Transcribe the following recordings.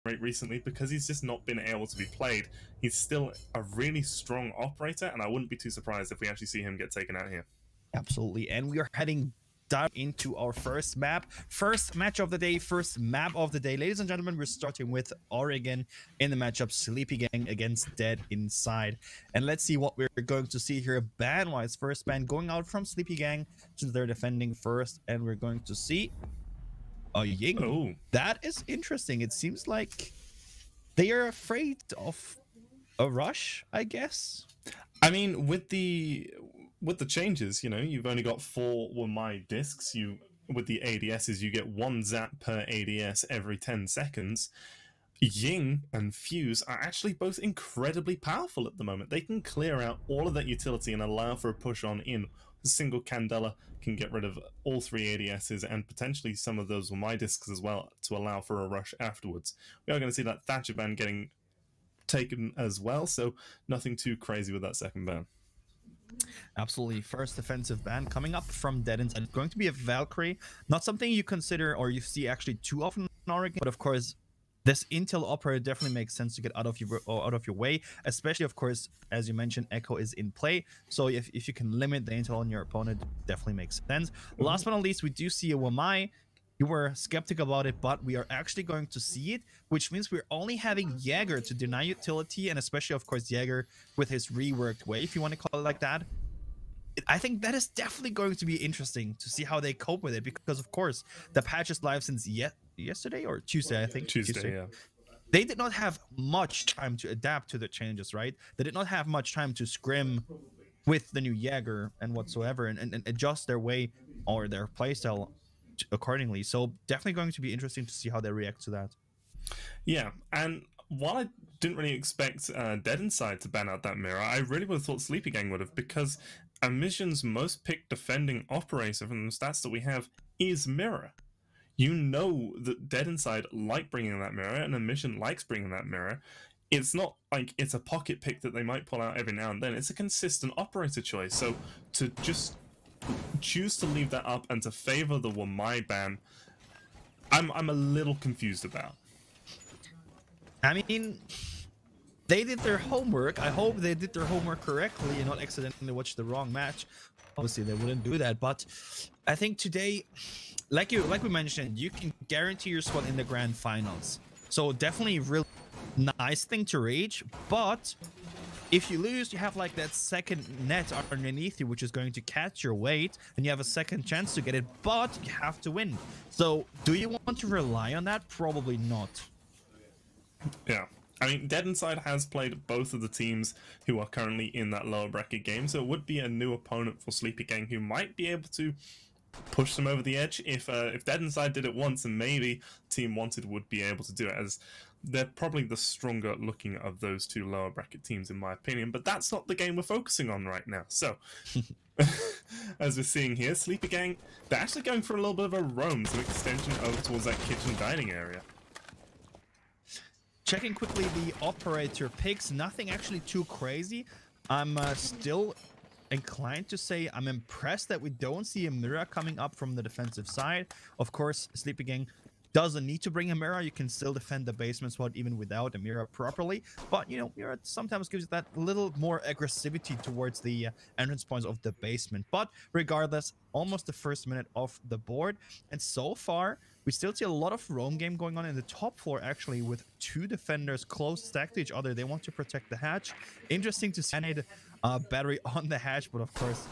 rate recently because he's just not been able to be played. He's still a really strong operator, and I wouldn't be too surprised if we actually see him get taken out here. Absolutely, and we are heading dive into our first match of the day, first map of the day. Ladies and gentlemen, we're starting with Oregon in the matchup Sleepy Gang against Dead Inside. And let's see what we're going to see here ban-wise. First ban going out from Sleepy Gang since they're defending first, and we're going to see a Ying. Oh, that is interesting. It seems like they are afraid of a rush, I guess. I mean, with the changes, you know, you've only got 4 Wamai discs. With the ADSs, you get 1 zap per ADS every 10 seconds. Ying and Fuse are actually both incredibly powerful at the moment. They can clear out all of that utility and allow for a push on in. A single Candela can get rid of all 3 ADSs and potentially some of those Wamai discs as well to allow for a rush afterwards. We are going to see that Thatcher ban getting taken as well, so nothing too crazy with that second ban. Absolutely. First defensive ban coming up from Dead Inside. It's going to be a Valkyrie. Not something you consider or you see actually too often in Oregon, but of course this intel operator definitely makes sense to get out of your way, especially of course as you mentioned Echo is in play, so if you can limit the intel on your opponent, definitely makes sense. Last but not least, we do see a Wamai. You were skeptical about it, but we are actually going to see it, which means we're only having Jaeger to deny utility, and especially, of course, Jaeger with his reworked way, if you want to call it like that. I think that is definitely going to be interesting to see how they cope with it, because, of course, the patch is live since yesterday or Tuesday, I think. Tuesday, yeah. They did not have much time to adapt to the changes, right? They did not have much time to scrim with the new Jaeger and whatsoever and adjust their way or their playstyle accordingly. So definitely going to be interesting to see how they react to that. Yeah, and while I didn't really expect Dead Inside to ban out that mirror, I really would have thought Sleepy Gang would have, because Amission's most picked defending operator from the stats that we have is Mirror. You know that Dead Inside like bringing that mirror, and Amission likes bringing that mirror. It's not like it's a pocket pick that they might pull out every now and then. It's a consistent operator choice. So to just choose to leave that up and to favor the Wamai ban, I'm a little confused about. I mean, they did their homework. I hope they did their homework correctly and not accidentally watched the wrong match. Obviously they wouldn't do that, but I think today, like we mentioned, you can guarantee your spot in the grand finals. So definitely really nice thing to reach, but if you lose, you have like that second net underneath you, which is going to catch your weight, and you have a second chance to get it, but you have to win. So do you want to rely on that? Probably not. Yeah. I mean, Dead Inside has played both of the teams who are currently in that lower bracket game, so it would be a new opponent for Sleepy Gang who might be able to push them over the edge. If Dead Inside did it once, and maybe Team Wanted would be able to do it, as they're probably the stronger looking of those 2 lower bracket teams in my opinion, but that's not the game we're focusing on right now. So as we're seeing here, Sleepy Gang, they're actually going for a little bit of a roam, some extension over towards that kitchen dining area. Checking quickly the operator picks, nothing actually too crazy. I'm still inclined to say I'm impressed that we don't see a mirror coming up from the defensive side. Of course, Sleepy Gang doesn't need to bring a mirror. You can still defend the basement spot even without a mirror properly, but you know, mirror sometimes gives that little more aggressivity towards the entrance points of the basement. But regardless, almost the first minute of the board, and so far we still see a lot of roam game going on in the top floor, actually, with 2 defenders close stacked to each other. They want to protect the hatch. Interesting to see a battery on the hatch, but of course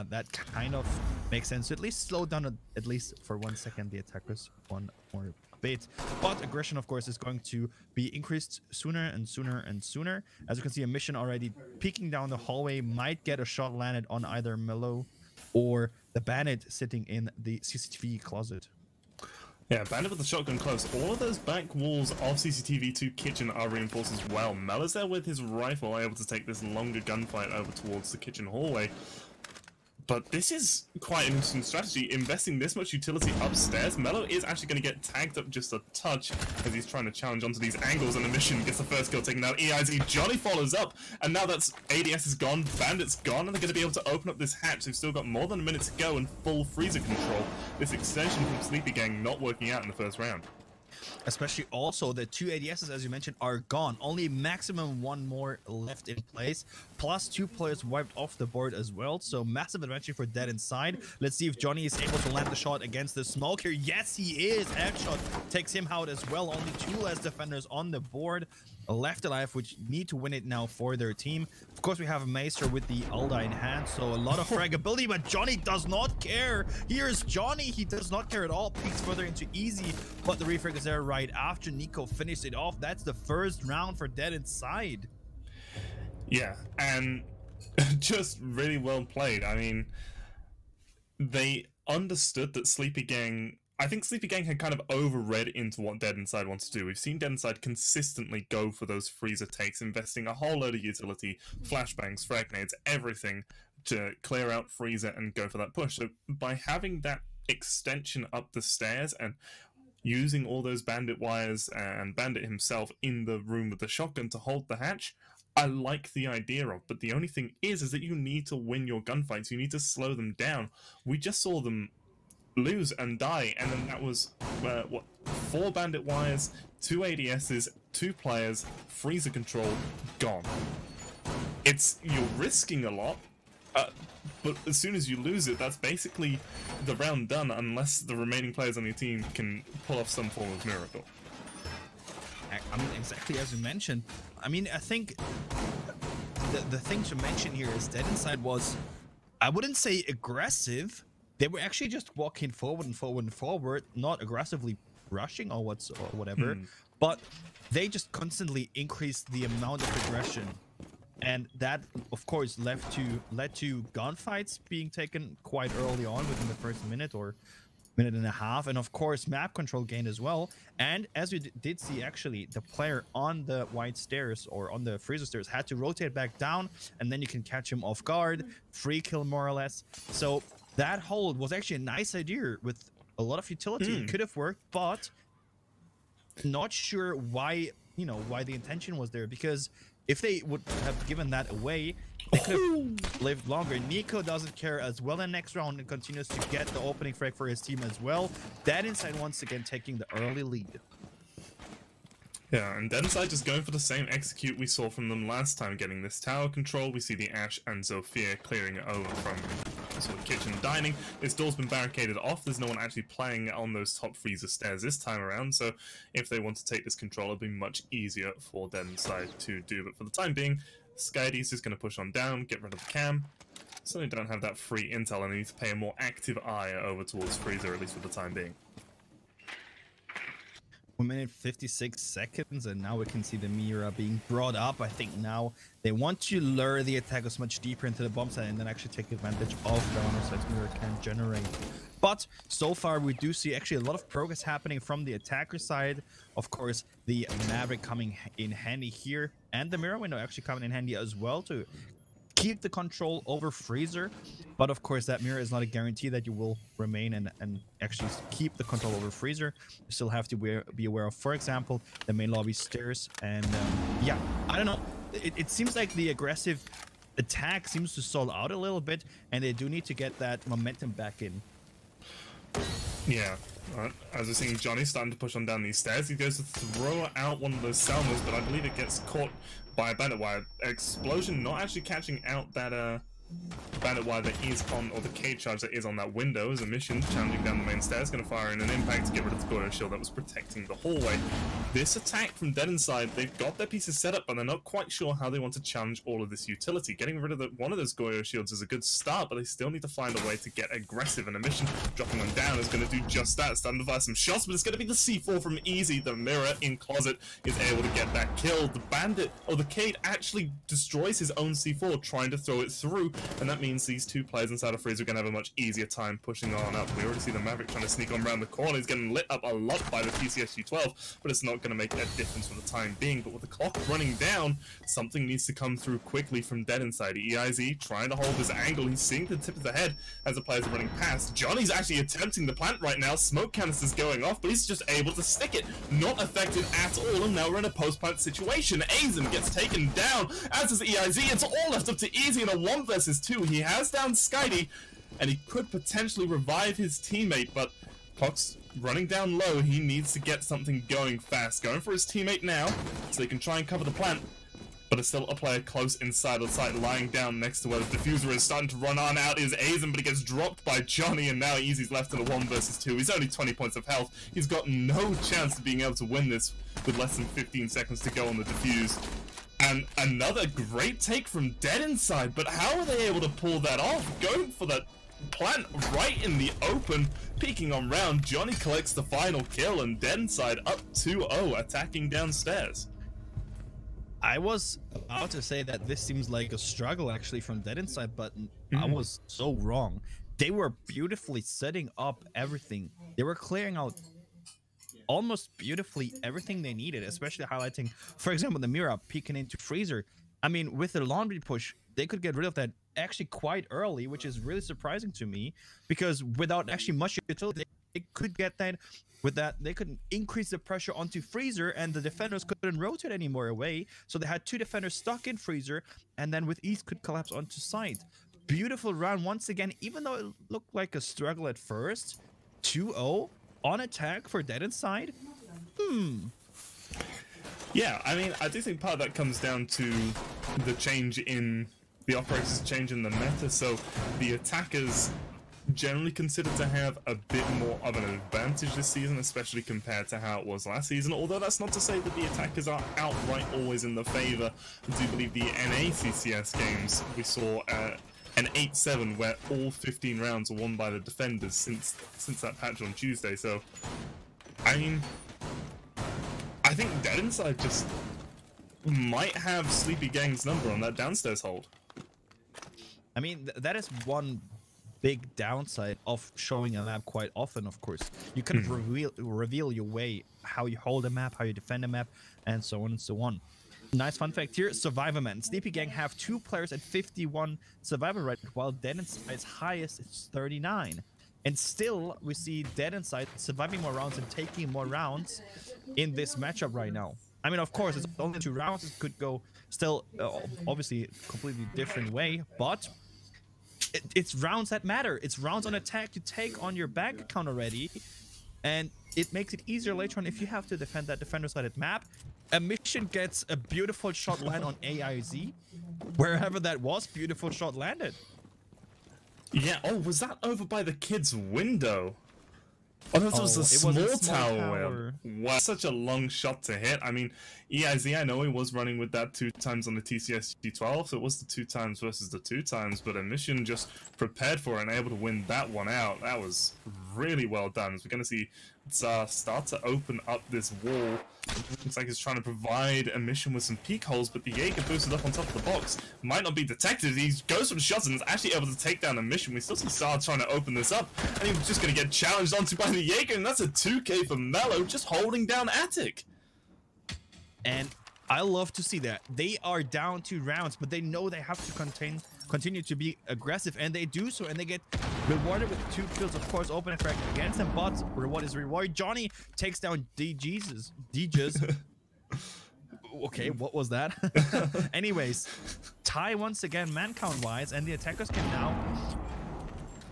that kind of makes sense to at least slow down at least for 1 second the attackers one more bit. But aggression, of course, is going to be increased sooner and sooner and sooner. As you can see, Amission already peeking down the hallway, might get a shot landed on either Mellow or the Bandit sitting in the CCTV closet. Yeah, Bandit with the shotgun close. All of those back walls of CCTV2 kitchen are reinforced as well. Mel is there with his rifle, able to take this longer gunfight over towards the kitchen hallway. But this is quite an interesting strategy, investing this much utility upstairs. Mellow is actually going to get tagged up just a touch as he's trying to challenge onto these angles, and Amission gets the first kill taken out. EIZ, Johnny follows up, and now that's ADS is gone, Bandit's gone, and they're going to be able to open up this hatch. They've still got more than a minute to go and full freezer control. This extension from Sleepy Gang not working out in the first round. especially also the 2 ADSs, as you mentioned, are gone. Only maximum 1 more left in place, plus 2 players wiped off the board as well. So massive advantage for Dead Inside. Let's see if Johnny is able to land the shot against the smoke here. Yes, he is. Headshot takes him out as well. Only 2 less defenders on the board left alive, which need to win it now for their team. Of course, we have Maester with the Alda in hand, so a lot of fragability, but Johnny does not care. Here's Johnny. He does not care at all. Peeks further into easy, but the refrag is there right after NiKo finished it off. That's the first round for Dead Inside. Yeah, and just really well played. I mean, they understood that Sleepy Gang... I think Sleepy Gang had kind of overread into what Dead Inside wants to do. We've seen Dead Inside consistently go for those freezer takes, investing a whole load of utility, flashbangs, frag nades, everything to clear out freezer and go for that push. So by having that extension up the stairs and using all those bandit wires and Bandit himself in the room with the shotgun to hold the hatch, I like the idea of. But the only thing is that you need to win your gunfights. You need to slow them down. We just saw them lose and die, and then that was what, 4 bandit wires, 2 ADSs, 2 players, freezer control, gone. You're risking a lot, but as soon as you lose it, that's basically the round done, unless the remaining players on your team can pull off some form of miracle. I mean, exactly as you mentioned. I mean, I think the thing to mention here is Dead Inside was, I wouldn't say aggressive. They were actually just walking forward and forward and forward, not aggressively rushing or whatever, but they just constantly increased the amount of aggression. And that, of course, led to gunfights being taken quite early on within the first minute or minute and a half. And of course, map control gained as well. And as we did see, actually, the player on the white stairs or on the freezer stairs had to rotate back down, and then you can catch him off guard, free kill more or less. So that hold was actually a nice idea with a lot of utility. It could have worked, but not sure why, why the intention was there, because if they would have given that away, they could have lived longer. NiKo doesn't care as well in next round and continues to get the opening frag for his team as well. Dead Inside once again taking the early lead. Yeah, and Dead Inside just going for the same execute we saw from them last time, getting this tower control. We see the Ash and Zofia clearing it over from sort of kitchen dining. This door's been barricaded off. There's no one actually playing on those top freezer stairs this time around, so if they want to take this control, it'll be much easier for Dead Inside to do. But for the time being, Skydies is going to push on down, get rid of the cam. So they don't have that free intel, and they need to pay a more active eye over towards freezer, at least for the time being. 1 minute 56 seconds, and now we can see the Mira being brought up. I think now they want to lure the attackers much deeper into the bomb site and then actually take advantage of the honor sites Mira can generate. But so far we do see actually a lot of progress happening from the attacker side. Of course, the Maverick coming in handy here, and the Mira window actually coming in handy as well to keep the control over freezer. But of course, that Mira is not a guarantee that you will remain and actually keep the control over freezer. You still have to be aware of, for example, the main lobby stairs. And yeah, I don't know. It seems like the aggressive attack seems to stall out a little bit, and they do need to get that momentum back in. Yeah, as we're seeing Johnny starting to push on down these stairs, he goes to throw out one of those Salmos, but I believe it gets caught by a bandit wire explosion, not actually catching out that bandit wire that is on, or the cage charge that is on that window. As a mission challenging down the main stairs, going to fire in an impact to get rid of the Goyo shield that was protecting the hallway. This attack from Dead Inside, they've got their pieces set up, but they're not quite sure how they want to challenge all of this utility. Getting rid of one of those Goyo shields is a good start, but they still need to find a way to get aggressive, and a mission dropping one down is going to do just that. It's starting to fire some shots, but it's going to be the C4 from Easy. The Mirror in closet is able to get that kill. The bandit, or the Cade, actually destroys his own C4 trying to throw it through, and that means these two players inside of freezer are going to have a much easier time pushing on up. We already see the Maverick trying to sneak on around the corner. He's getting lit up a lot by the TCSG-12, but it's not going to make a difference for the time being. But with the clock running down, something needs to come through quickly from Dead Inside. EIZ trying to hold his angle. He's seeing the tip of the head as the players are running past. Johnny's actually attempting the plant right now. Smoke canisters going off, but he's just able to stick it. Not affected at all, and now we're in a post-plant situation. Aizen gets taken down, as does EIZ. It's all left up to Easy in a 1 versus 2. He has down Skydie, and he could potentially revive his teammate, but Pox running down low. He needs to get something going fast. Going for his teammate now, so they can try and cover the plant. But it's still a player close inside the site, lying down next to where the diffuser is. Starting to run on out is Aizen, but he gets dropped by Johnny, and now Easy's left in a 1 versus 2. He's only 20 points of health. He's got no chance of being able to win this with less than 15 seconds to go on the diffuse. And another great take from Dead Inside, but how are they able to pull that off? Going for that plant right in the open, peeking on round. Johnny collects the final kill, and Dead Inside up 2-0, attacking downstairs. I was about to say that this seems like a struggle actually from Dead Inside, but I was so wrong. They were beautifully setting up everything. They were clearing out almost beautifully everything they needed, especially highlighting, for example, the Mira peeking into Freezer. I mean, with the laundry push, they could get rid of that actually quite early, which is really surprising to me, because without actually much utility, they could get that. With that, they could increase the pressure onto Freezer, and the defenders couldn't rotate anymore away. So they had 2 defenders stuck in Freezer, and then with ease could collapse onto site. Beautiful round once again, even though it looked like a struggle at first. 2-0 on attack for Dead Inside. Yeah, I mean, I do think part of that comes down to the change in the operators, change in the meta. So the attackers generally considered to have a bit more of an advantage this season, especially compared to how it was last season. Although that's not to say that the attackers are outright always in the favor. I do believe the NA CCS games, we saw an 8-7 where all 15 rounds were won by the defenders since that patch on Tuesday. So, I mean, I think Dead Inside just might have Sleepy Gang's number on that downstairs hold. I mean, that is one big downside of showing a map quite often. Of course, you can reveal your way, how you hold a map, how you defend a map, and so on and so on. Nice fun fact here: Survivor Man, Sleepy Gang have 2 players at 51 survivor rate, while Dead Inside's highest is 39. And still, we see Dead Inside surviving more rounds and taking more rounds in this matchup right now. I mean, of course, it's only 2 rounds. It could go still, obviously, a completely different way, but it's rounds that matter. It's rounds on attack you take on your bank account already, and it makes it easier later on if you have to defend that defender-sided map. Mission gets a beautiful shot land on AIZ. Wherever that was, beautiful shot landed. Yeah, oh, was that over by the kid's window? Oh, that was a small tower. Wow, such a long shot to hit. I mean, EIZ, I know he was running with that 2 times on the TCS G12, so it was the 2 times versus the 2 times, but Emission just prepared for it and able to win that one out. That was really well done. As we're going to see Tsar start to open up this wall. Looks like he's trying to provide Emission with some peek holes, but the Jaeger boosted up on top of the box. Might not be detected. He goes for the shots and is actually able to take down Emission. We still see Tsar trying to open this up, and he was just going to get challenged onto by the Jaeger, and that's a 2K for Mellow, just holding down Attic. And I love to see that. They are down 2 rounds, but they know they have to continue to be aggressive, and they do so, and they get rewarded with 2 kills, of course. Open attack against them, but reward is reward. Johnny takes down DJs. Okay, what was that? Anyways, tie once again man count wise, and the attackers can now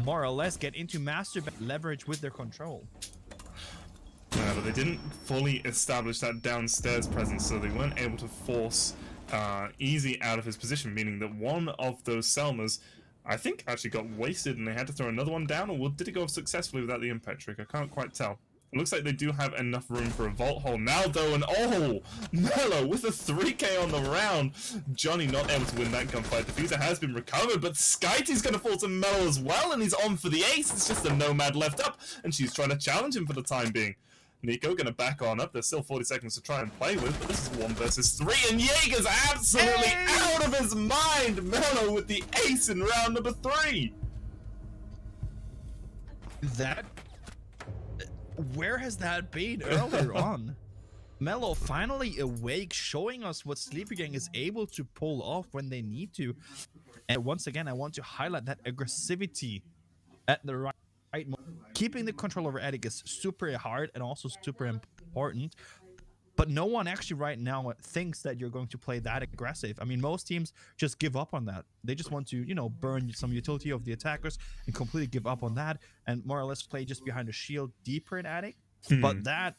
more or less get into master leverage with their control. Yeah, but they didn't fully establish that downstairs presence, so they weren't able to force Easy out of his position, meaning that one of those Selmas, I think, actually got wasted and they had to throw another one down, or did it go successfully without the impact trick? I can't quite tell. It looks like they do have enough room for a vault hole now, though, and oh, Mellow with a 3K on the round. Johnny not able to win that gunfight. Diffuser has been recovered, but Skyty's going to fall to Mellow as well, and he's on for the ace. It's just a Nomad left up, and she's trying to challenge him for the time being. Nico going to back on up. There's still 40 seconds to try and play with, but this is 1 versus 3, and Jaeger's absolutely out of his mind. Mellow with the ace in round number 3. That... Where has that been earlier on? Mellow finally awake, showing us what Sleepy Gang is able to pull off when they need to. And once again, I want to highlight that aggressivity at the right moment. Keeping the control over Attic is super hard and also super important. But no one actually right now thinks that you're going to play that aggressive. I mean, most teams just give up on that. They just want to, you know, burn some utility of the attackers and completely give up on that and more or less play just behind the shield deeper in Attic. But that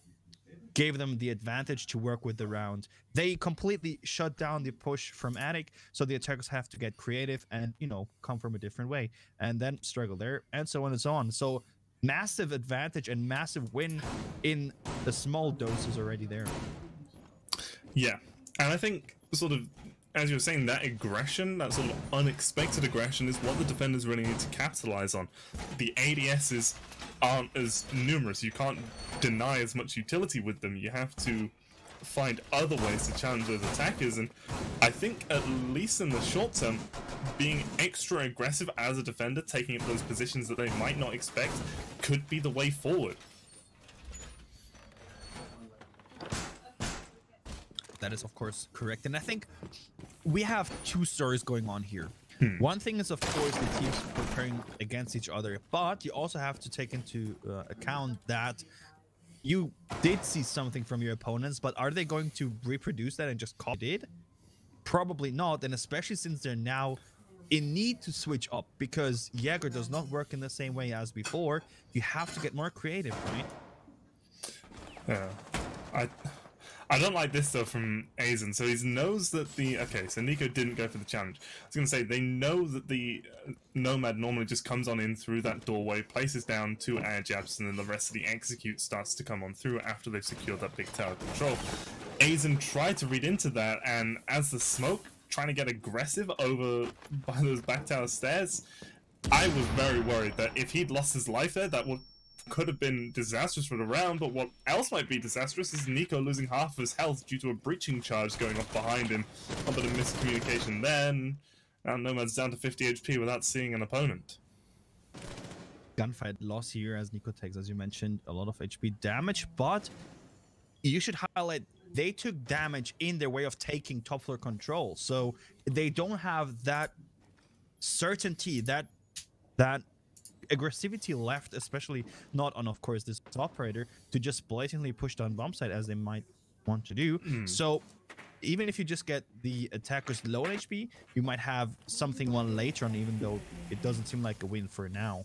gave them the advantage to work with the round. They completely shut down the push from Attic, so the attackers have to get creative and, you know, come from a different way and then struggle there and so on and so on. So massive advantage and massive win in the small doses already there. Yeah, and I think sort of, as you were saying, that aggression, that sort of unexpected aggression is what the defenders really need to capitalize on. The ADSs aren't as numerous. You can't deny as much utility with them. You have to find other ways to challenge those attackers, and I think at least in the short term, being extra aggressive as a defender, taking up those positions that they might not expect, could be the way forward. That is, of course, correct. And I think we have two stories going on here. One thing is, of course, the teams preparing against each other, but you also have to take into account that you did see something from your opponents, but are they going to reproduce that and just call it did? Probably not, and especially since they're now in need to switch up, because Jäger does not work in the same way as before. You have to get more creative, right? Yeah, I don't like this though from Aizen. So he knows that okay, so NiKo didn't go for the challenge. I was going to say, they know that the Nomad normally just comes on in through that doorway, places down 2 air jabs, and then the rest of the execute starts to come on through after they've secured that big tower control. Aizen tried to read into that, and as the smoke trying to get aggressive over by those back tower stairs, I was very worried that if he'd lost his life there, that could have been disastrous for the round. But what else might be disastrous is NiKo losing half of his health due to a breaching charge going off behind him. A bit of miscommunication then. Now Nomad's down to 50 HP without seeing an opponent. Gunfight loss here as NiKo takes, as you mentioned, a lot of HP damage, but you should highlight they took damage in their way of taking top floor control, so they don't have that certainty, that aggressivity left, especially not on, of course, this operator, to just blatantly push down bomb site as they might want to do. So even if you just get the attackers low on HP, you might have something won later on, even though it doesn't seem like a win for now.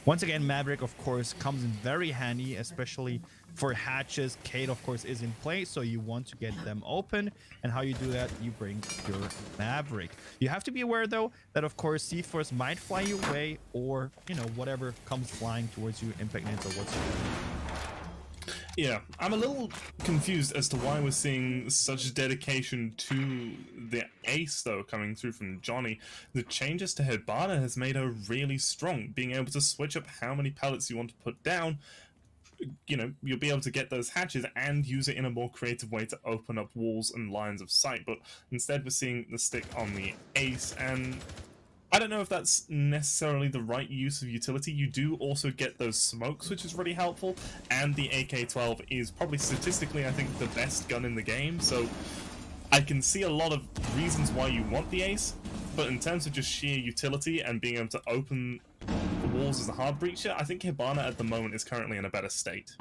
Once again, Maverick, of course, comes in very handy, especially for hatches. Kate, of course, is in play, so you want to get them open. And how you do that, you bring your Maverick. You have to be aware, though, that, of course, C-Force might fly your way, or, you know, whatever comes flying towards you, Impact Nades or whatsoever. Yeah, I'm a little confused as to why we're seeing such dedication to the ace, though, coming through from Johnny. The changes to Hibana has made her really strong, being able to switch up how many pellets you want to put down. You know, you'll be able to get those hatches and use it in a more creative way to open up walls and lines of sight, but instead we're seeing the stick on the ace, and I don't know if that's necessarily the right use of utility. You do also get those smokes, which is really helpful, and the AK-12 is probably statistically, I think, the best gun in the game, so I can see a lot of reasons why you want the ace, but in terms of just sheer utility and being able to open the walls as a hard breacher, I think Hibana at the moment is currently in a better state.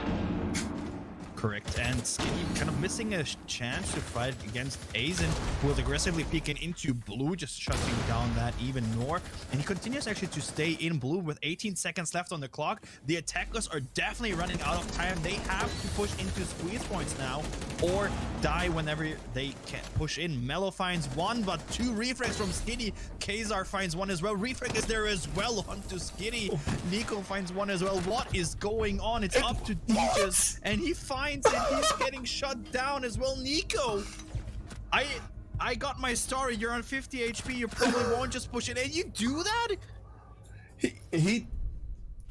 Correct, and Skinny kind of missing a chance to fight against Aizen, who was aggressively peeking into blue, just shutting down that even more. And he continues actually to stay in blue with 18 seconds left on the clock. The attackers are definitely running out of time. They have to push into squeeze points now, or die whenever they can push in. Mello finds one, but 2 refrags from Skinny. Kazar finds one as well. Refrag is there as well onto Skinny. NiKo finds one as well. What is going on? It's up to Deezus, and he finds it. He's getting shut down as well. NiKo, I got my story. You're on 50 HP. You probably won't just push it, and you do that?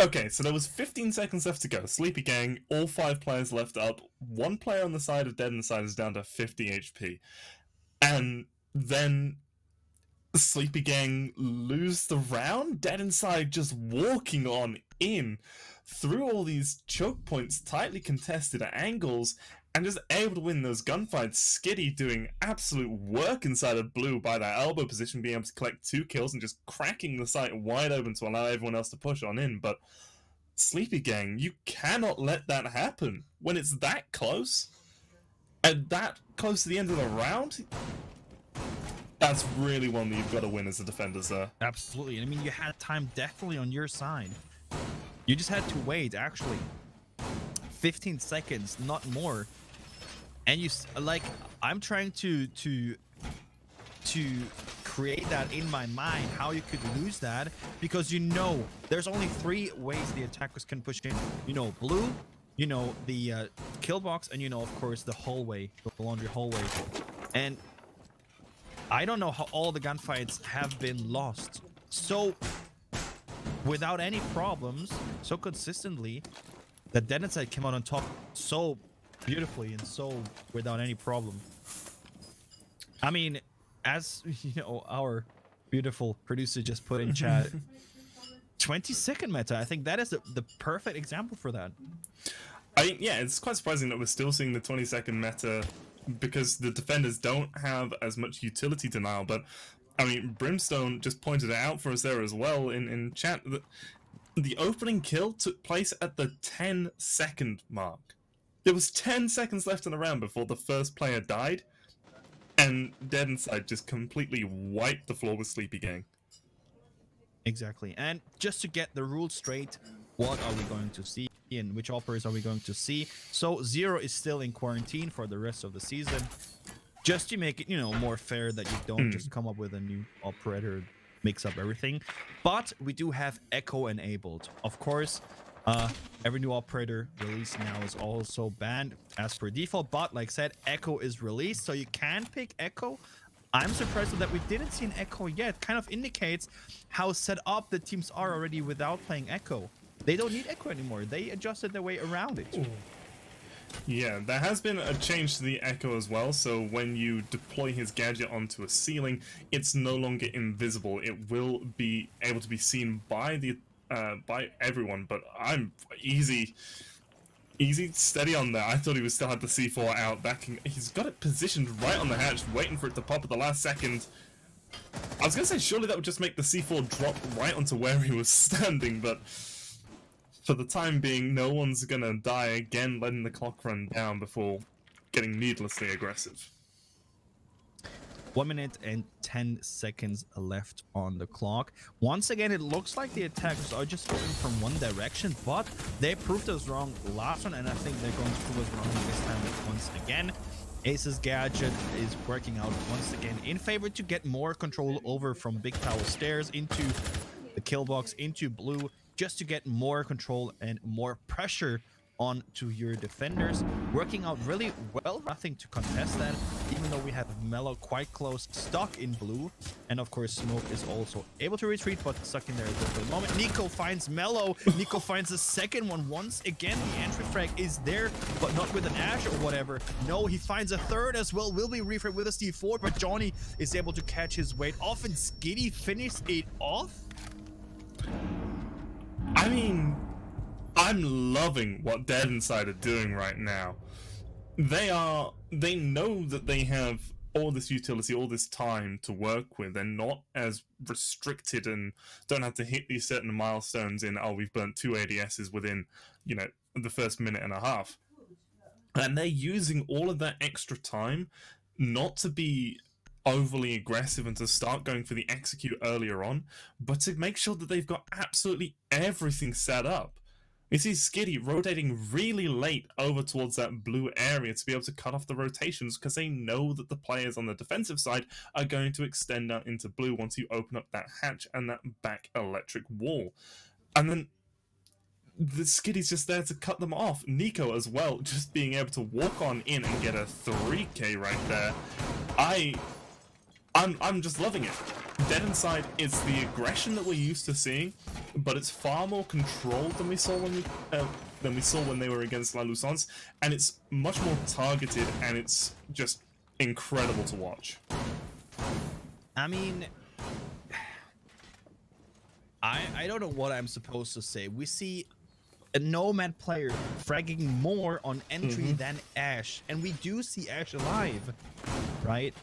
Okay, so there was 15 seconds left to go. Sleepy Gang, all 5 players left up. 1 player on the side of Dead Inside is down to 50 HP. And then Sleepy Gang lose the round? Dead Inside just walking on in through all these choke points, tightly contested at angles, and just able to win those gunfights. Skitty doing absolute work inside of blue by that elbow position, being able to collect 2 kills and just cracking the site wide open to allow everyone else to push on in. But Sleepy Gang, you cannot let that happen when it's that close. And that close to the end of the round, that's really one that you've got to win as a defender, sir. Absolutely. I mean, you had time definitely on your side. You just had to wait, actually. 15 seconds, not more. And you, like, I'm trying to create that in my mind, how you could lose that, because you know there's only 3 ways the attackers can push in. You know, blue, you know, the kill box, and you know, of course, the hallway, the laundry hallway. And I don't know how all the gunfights have been lost so without any problems, so consistently, that Dead Inside came out on top so beautifully and so without any problem. I mean, as you know, our beautiful producer just put in chat, 20-second meta. I think that is the perfect example for that. Yeah, it's quite surprising that we're still seeing the 20-second meta, because the defenders don't have as much utility denial. But I mean, Brimstone just pointed it out for us there as well in chat, that the opening kill took place at the 10-second mark. There was 10 seconds left in the round before the first player died, and Dead Inside just completely wiped the floor with Sleepy Gang. Exactly. And just to get the rules straight, what are we going to see and which operators are we going to see? So Zero is still in quarantine for the rest of the season, just to make it, you know, more fair, that you don't just come up with a new operator, mix up everything. But we do have Echo enabled. Of course, every new operator released now is also banned as per default, but like I said, Echo is released, so you can pick Echo. I'm surprised that we didn't see an Echo yet. Kind of indicates how set up the teams are already without playing Echo. They don't need Echo anymore. They adjusted their way around it. Ooh. Yeah, there has been a change to the Echo as well, so when you deploy his gadget onto a ceiling, it's no longer invisible. It will be able to be seen by the by everyone, but I'm easy steady on that. I thought he still had the C4 out, backing. He's got it positioned right on the hatch, waiting for it to pop at the last second. I was gonna say surely that would just make the C4 drop right onto where he was standing, but for the time being, no one's gonna die again, letting the clock run down before getting needlessly aggressive. 1 minute and 10 seconds left on the clock. Once again, it looks like the attackers are just going from one direction, but they proved us wrong last one, and I think they're going to prove us wrong this time once again. Ace's gadget is working out once again in favor to get more control over from Big Tower Stairs into the kill box, into blue, just to get more control and more pressure onto your defenders. Working out really well, nothing to contest that, even though we have Mellow quite close, stuck in blue. And of course, Smoke is also able to retreat, but stuck in there for the moment. Nico finds Mellow. Nico finds the second one once again. The entry frag is there, but not with an Ash or whatever. No, he finds a third as well. Will be refrag with a C4, but Johnny is able to catch his weight off, and Skitty finished it off. I mean, I'm loving what Dead Inside are doing right now. They know that they have all this utility, all this time to work with. They're not as restricted and don't have to hit these certain milestones in, oh, we've burnt 2 ADSs within, you know, the first minute and a half. And they're using all of that extra time not to be overly aggressive and to start going for the execute earlier on, but to make sure that they've got absolutely everything set up. You see Skitty rotating really late over towards that blue area to be able to cut off the rotations, because they know that the players on the defensive side are going to extend out into blue once you open up that hatch and that back electric wall. And then the Skitty's just there to cut them off. Nico as well, just being able to walk on in and get a 3K right there. I'm just loving it. Dead Inside is the aggression that we're used to seeing, but it's far more controlled than we saw when they were against La Lucence, and it's much more targeted, and it's just incredible to watch. I mean, I don't know what I'm supposed to say. We see a Nomad player fragging more on entry than Ash, and we do see Ash alive, right?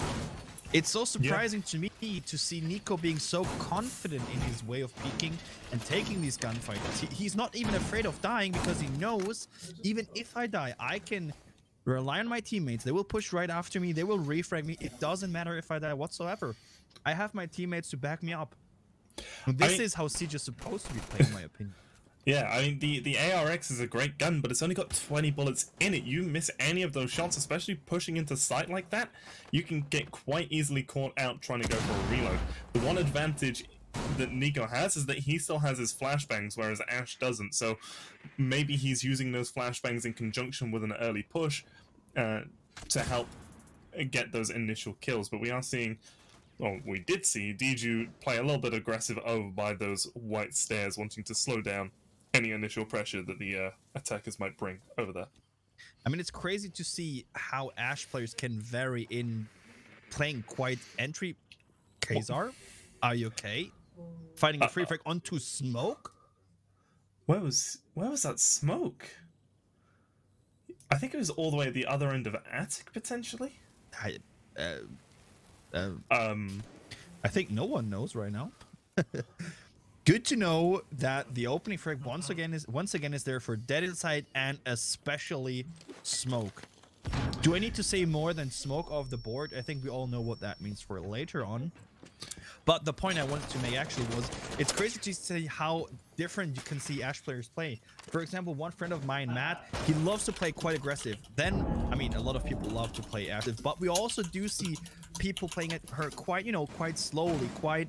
It's so surprising to me to see Nico being so confident in his way of peeking and taking these gunfights. He's not even afraid of dying, because he knows, even if I die, I can Rely on my teammates. They will push right after me. They will refrag me. It doesn't matter if I die whatsoever. I have my teammates to back me up. This is how Siege is supposed to be played, in my opinion. Yeah, I mean, the ARX is a great gun, but it's only got 20 bullets in it. You miss any of those shots, especially pushing into sight like that, you can get quite easily caught out trying to go for a reload. The one advantage that NiKo has is that he still has his flashbangs, whereas Ash doesn't. So maybe he's using those flashbangs in conjunction with an early push to help get those initial kills. But we are seeing... Well, we did see DJU play a little bit aggressive over by those white stairs, wanting to slow down any initial pressure that the attackers might bring over there. I mean, it's crazy to see how Ash players can vary in playing quite entry. Kazar, are you okay? Fighting a free frag onto smoke? Where was that smoke? I think it was all the way at the other end of attic, potentially. I think no one knows right now. Good to know that the opening frag once again is there for Dead Inside and especially smoke. Do I need to say more than smoke off the board? I think we all know what that means for later on. But the point I wanted to make actually was, it's crazy to see how different you can see Ash players play. For example, one friend of mine, Matt, he loves to play quite aggressive. Then, I mean, a lot of people love to play active, but we also do see people playing her quite, you know, quite slowly, quite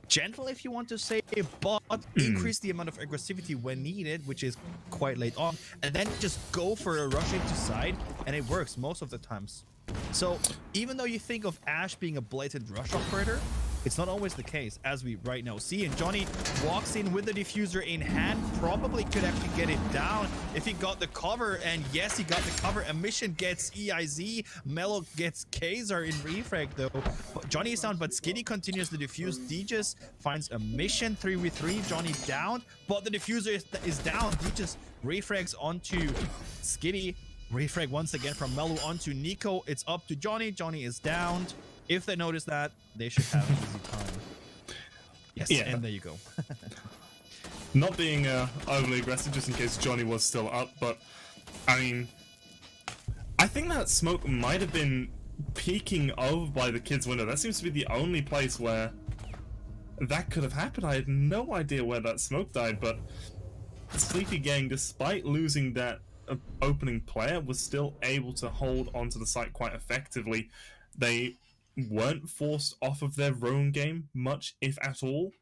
gentle, if you want to say, but increase the amount of aggressivity when needed, which is quite late on, and then just go for a rush into side, and it works most of the times. So even though you think of Ash being a blatant rush operator, it's not always the case, as we right now see. And Johnny walks in with the diffuser in hand, probably could actually get it down if he got the cover. And yes, he got the cover. Emission gets EIZ. Mellow gets Kazar in refrag, though. But Johnny is down, but Skitty continues the diffuse. Djus finds Emission 3v3. Johnny down, but the diffuser is down. Djus refrags onto Skitty. Refrag once again from Mellow onto NiKo. It's up to Johnny. Johnny is downed. If they notice that, they should have an easy time. Yes, yeah. And there you go. Not being overly aggressive, just in case Johnny was still up, but I mean, I think that smoke might have been peeking over by the kids' window. That seems to be the only place where that could have happened. I had no idea where that smoke died, but Sleepy Gang, despite losing that opening player, was still able to hold onto the site quite effectively. They weren't forced off of their own game much, if at all.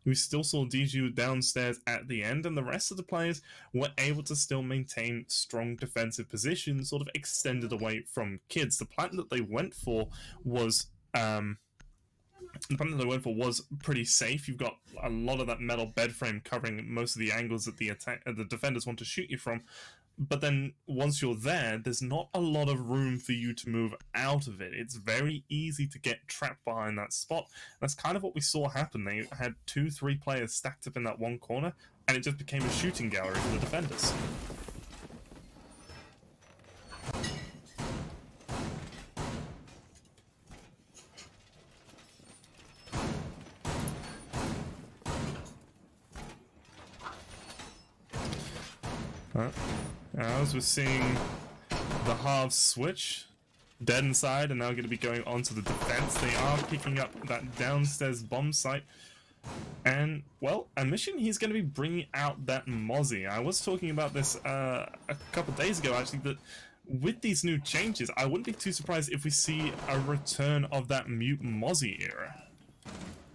We still saw DJU downstairs at the end, and the rest of the players were able to still maintain strong defensive positions, sort of extended away from kids. The plan that they went for was pretty safe. You've got a lot of that metal bed frame covering most of the angles that the defenders want to shoot you from. But then once you're there, there's not a lot of room for you to move out of it. It's very easy to get trapped behind that spot. That's kind of what we saw happen. They had 2-3 players stacked up in that one corner, and it just became a shooting gallery for the defenders. As we're seeing the halves switch, Dead Inside are now going to be going onto the defense. They are picking up that downstairs bomb site. And, well, Emission, he's going to be bringing out that Mozzie. I was talking about this a couple days ago, actually, that with these new changes, I wouldn't be too surprised if we see a return of that Mute Mozzie era.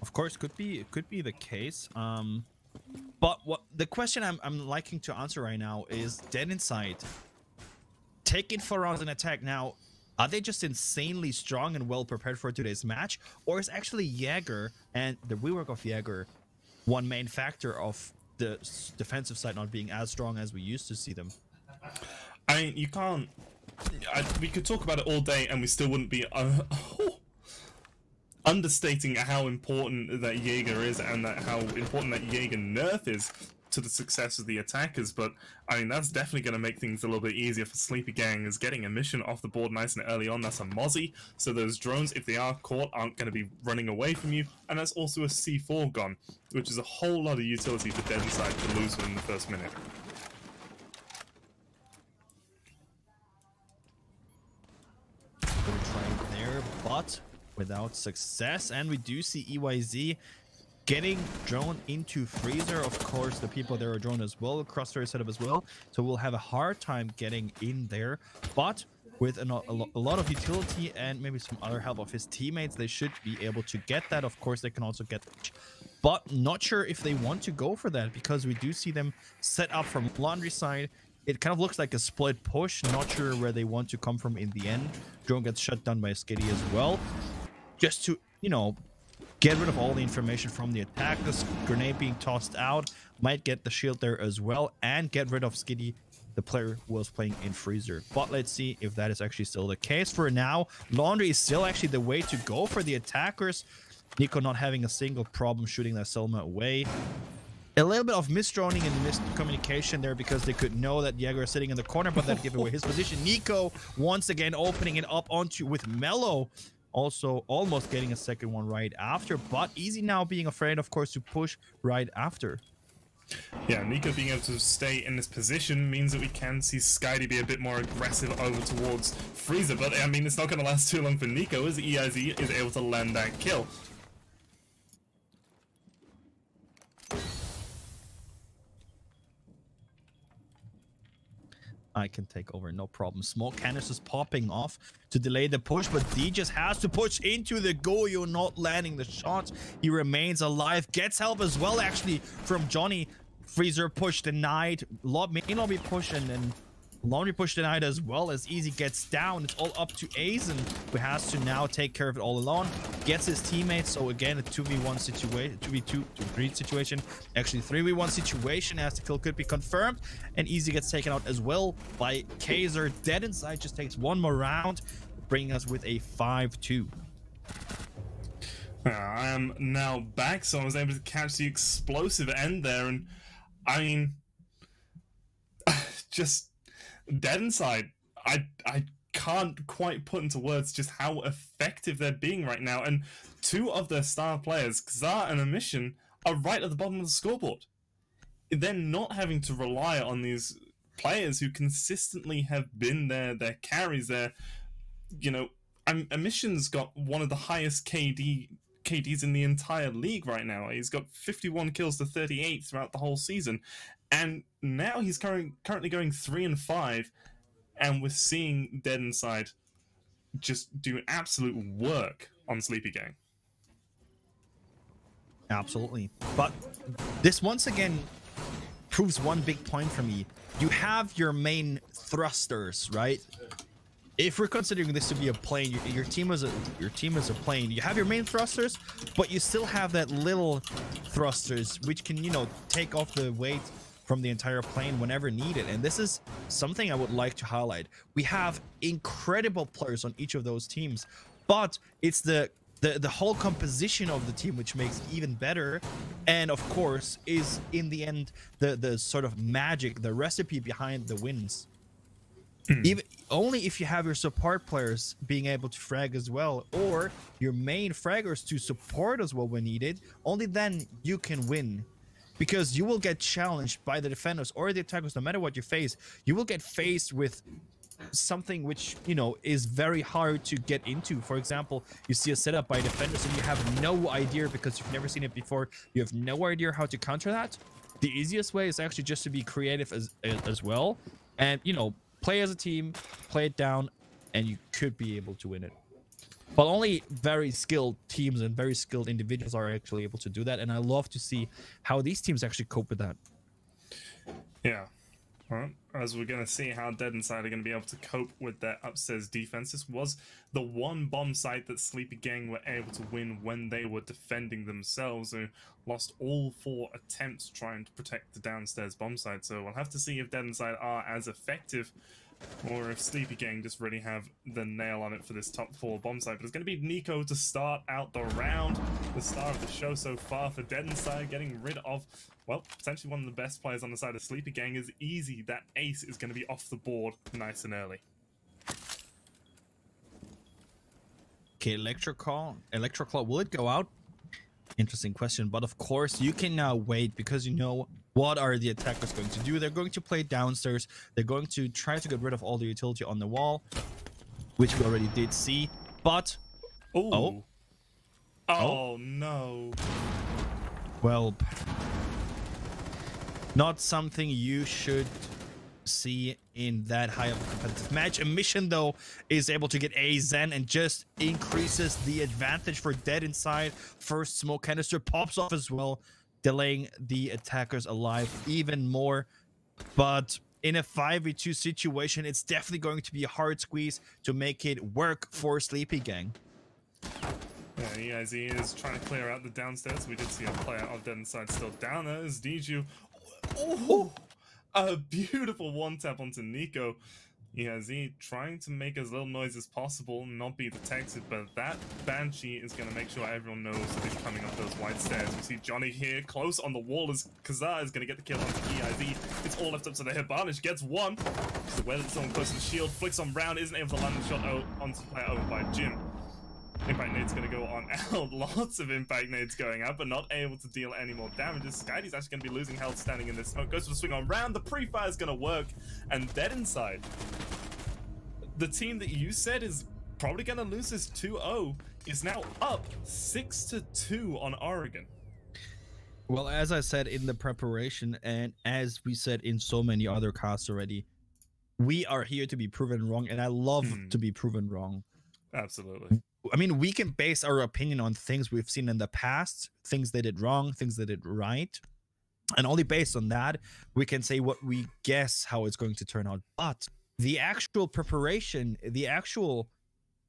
Of course, it could be the case. But what the question I'm liking to answer right now is Dead Inside. Taking 4 rounds in attack now, are they just insanely strong and well prepared for today's match? Or is actually Jaeger and the rework of Jaeger one main factor of the defensive side not being as strong as we used to see them? I mean, you can't... we could talk about it all day and we still wouldn't be... understating how important that Jaeger is and how important that Jaeger nerf is to the success of the attackers, but I mean, that's definitely going to make things a little bit easier for Sleepy Gang, as getting Emission off the board nice and early on. That's a Mozzie, so those drones, if they are caught, aren't going to be running away from you, and that's also a C4 gone, which is a whole lot of utility for Dead Inside to lose within the first minute. there, but without success. And we do see EYZ getting drawn into Freezer. Of course, the people there are drawn as well, Crossfire setup as well. So we'll have a hard time getting in there. But with a lot of utility and maybe some other help of his teammates, they should be able to get that. Of course, they can also get, but not sure if they want to go for that, because we do see them set up from Laundry side. It kind of looks like a split push. Not sure where they want to come from in the end. Drone gets shut down by Skitty as well, just to, you know, get rid of all the information from the attack. This grenade being tossed out might get the shield there as well and get rid of Skitty, the player who was playing in Freezer. But let's see if that is actually still the case. For now, Laundry is still actually the way to go for the attackers. NiKo not having a single problem shooting that Selma away. A little bit of misdroning and miscommunication there, because they could know that Jaeger is sitting in the corner, but that gave away his position. NiKo once again opening it up onto with Mellow, also almost getting a second one right after, but Easy now being afraid, of course, to push right after. Yeah, NiKo being able to stay in this position means that we can see Skitty be a bit more aggressive over towards Freezer, but I mean, it's not going to last too long for NiKo as EYZ is able to land that kill. I can take over, no problem. Smoke canisters popping off to delay the push, but D just has to push into the Goyo, not landing the shot. He remains alive, gets help as well, actually, from Johnny. Freezer push denied, main lobby push, and then Laundry push denied as well, as Easy gets down. It's all up to Aizen, who has to now take care of it all alone. Gets his teammates, so again, a 2v1 situation, 2v3 situation, actually 3v1 situation, as the kill could be confirmed. And Easy gets taken out as well by Kaiser. Dead Inside just takes one more round, bringing us with a 5-2. I am now back, so I was able to catch the explosive end there, and I mean, just Dead Inside, I can't quite put into words just how effective they're being right now. And two of their star players, Xar and Emission, are right at the bottom of the scoreboard. They're not having to rely on these players who consistently have been their carries there. You know, Emission's got one of the highest KDs in the entire league right now. He's got 51 kills to 38 throughout the whole season. And now he's currently going 3-5, and we're seeing Dead Inside just do absolute work on Sleepy Gang. Absolutely. But this once again proves one big point for me. You have your main thrusters, right? If we're considering this to be a plane, your team is a plane. You have your main thrusters, but you still have that little thrusters which can, you know, take off the weight from the entire plane whenever needed. And this is something I would like to highlight. We have incredible players on each of those teams, but it's the whole composition of the team which makes it even better, and of course is in the end the sort of magic, the recipe behind the wins. Even only if you have your support players being able to frag as well, or your main fraggers to support as well when needed, only then you can win. Because you will get challenged by the defenders or the attackers, no matter what you face. You will get faced with something which, you know, is very hard to get into. For example, you see a setup by defenders and you have no idea, because you've never seen it before, you have no idea how to counter that. The easiest way is actually just to be creative as well, and, you know, play as a team, play it down, and you could be able to win it. But only very skilled teams and very skilled individuals are actually able to do that, and I love to see how these teams actually cope with that. Yeah. Well, as we're going to see how Dead Inside are going to be able to cope with their upstairs defense. This was the one bomb site that Sleepy Gang were able to win when they were defending themselves, who lost all 4 attempts trying to protect the downstairs bomb site. So we'll have to see if Dead Inside are as effective, or if Sleepy Gang just really have the nail on it for this top 4 bomb site. But it's going to be NiKo to start out the round, the star of the show so far for Dead Inside, getting rid of, well, potentially one of the best players on the side of Sleepy Gang. Is Easy. That ace is going to be off the board nice and early. Okay, Electroclaw, will it go out? Interesting question, but of course you can now wait, because you know what are the attackers going to do. They're going to play downstairs. They're going to try to get rid of all the utility on the wall, which we already did see. But Ooh. Oh. Oh no. Well, not something you should see in that high of a competitive match. Emission, though, is able to get a Zen and just increases the advantage for Dead Inside. First smoke canister pops off as well, delaying the attackers alive even more. But in a 5v2 situation, it's definitely going to be a hard squeeze to make it work for Sleepy Gang. Yeah, EIZ is trying to clear out the downstairs. We did see a player of Dead Inside still down there. As Diju, oh, a beautiful one tap onto Nico. EIZ trying to make as little noise as possible, not be detected, but that Banshee is going to make sure everyone knows that he's coming up those white stairs. We see Johnny here close on the wall as Kazaa is going to get the kill onto EIZ. It's all left up to the Hibana. She gets one. So whether it's someone close to the shield, flicks on round, isn't able to land the shot onto the player over by Jim. Impact nade's going to go on out. Lots of impact nades going out, but not able to deal any more damage. Skyedy's actually going to be losing health standing in this smoke. Goes for the swing on round. The pre-fire is going to work. And Dead Inside, the team that you said is probably going to lose this 2-0, is now up 6-2 on Oregon. Well, as I said in the preparation, and as we said in so many other casts already, we are here to be proven wrong, and I love to be proven wrong. Absolutely. I mean, we can base our opinion on things we've seen in the past, things they did wrong, things they did right. And only based on that, we can say what we guess how it's going to turn out. But the actual preparation, the actual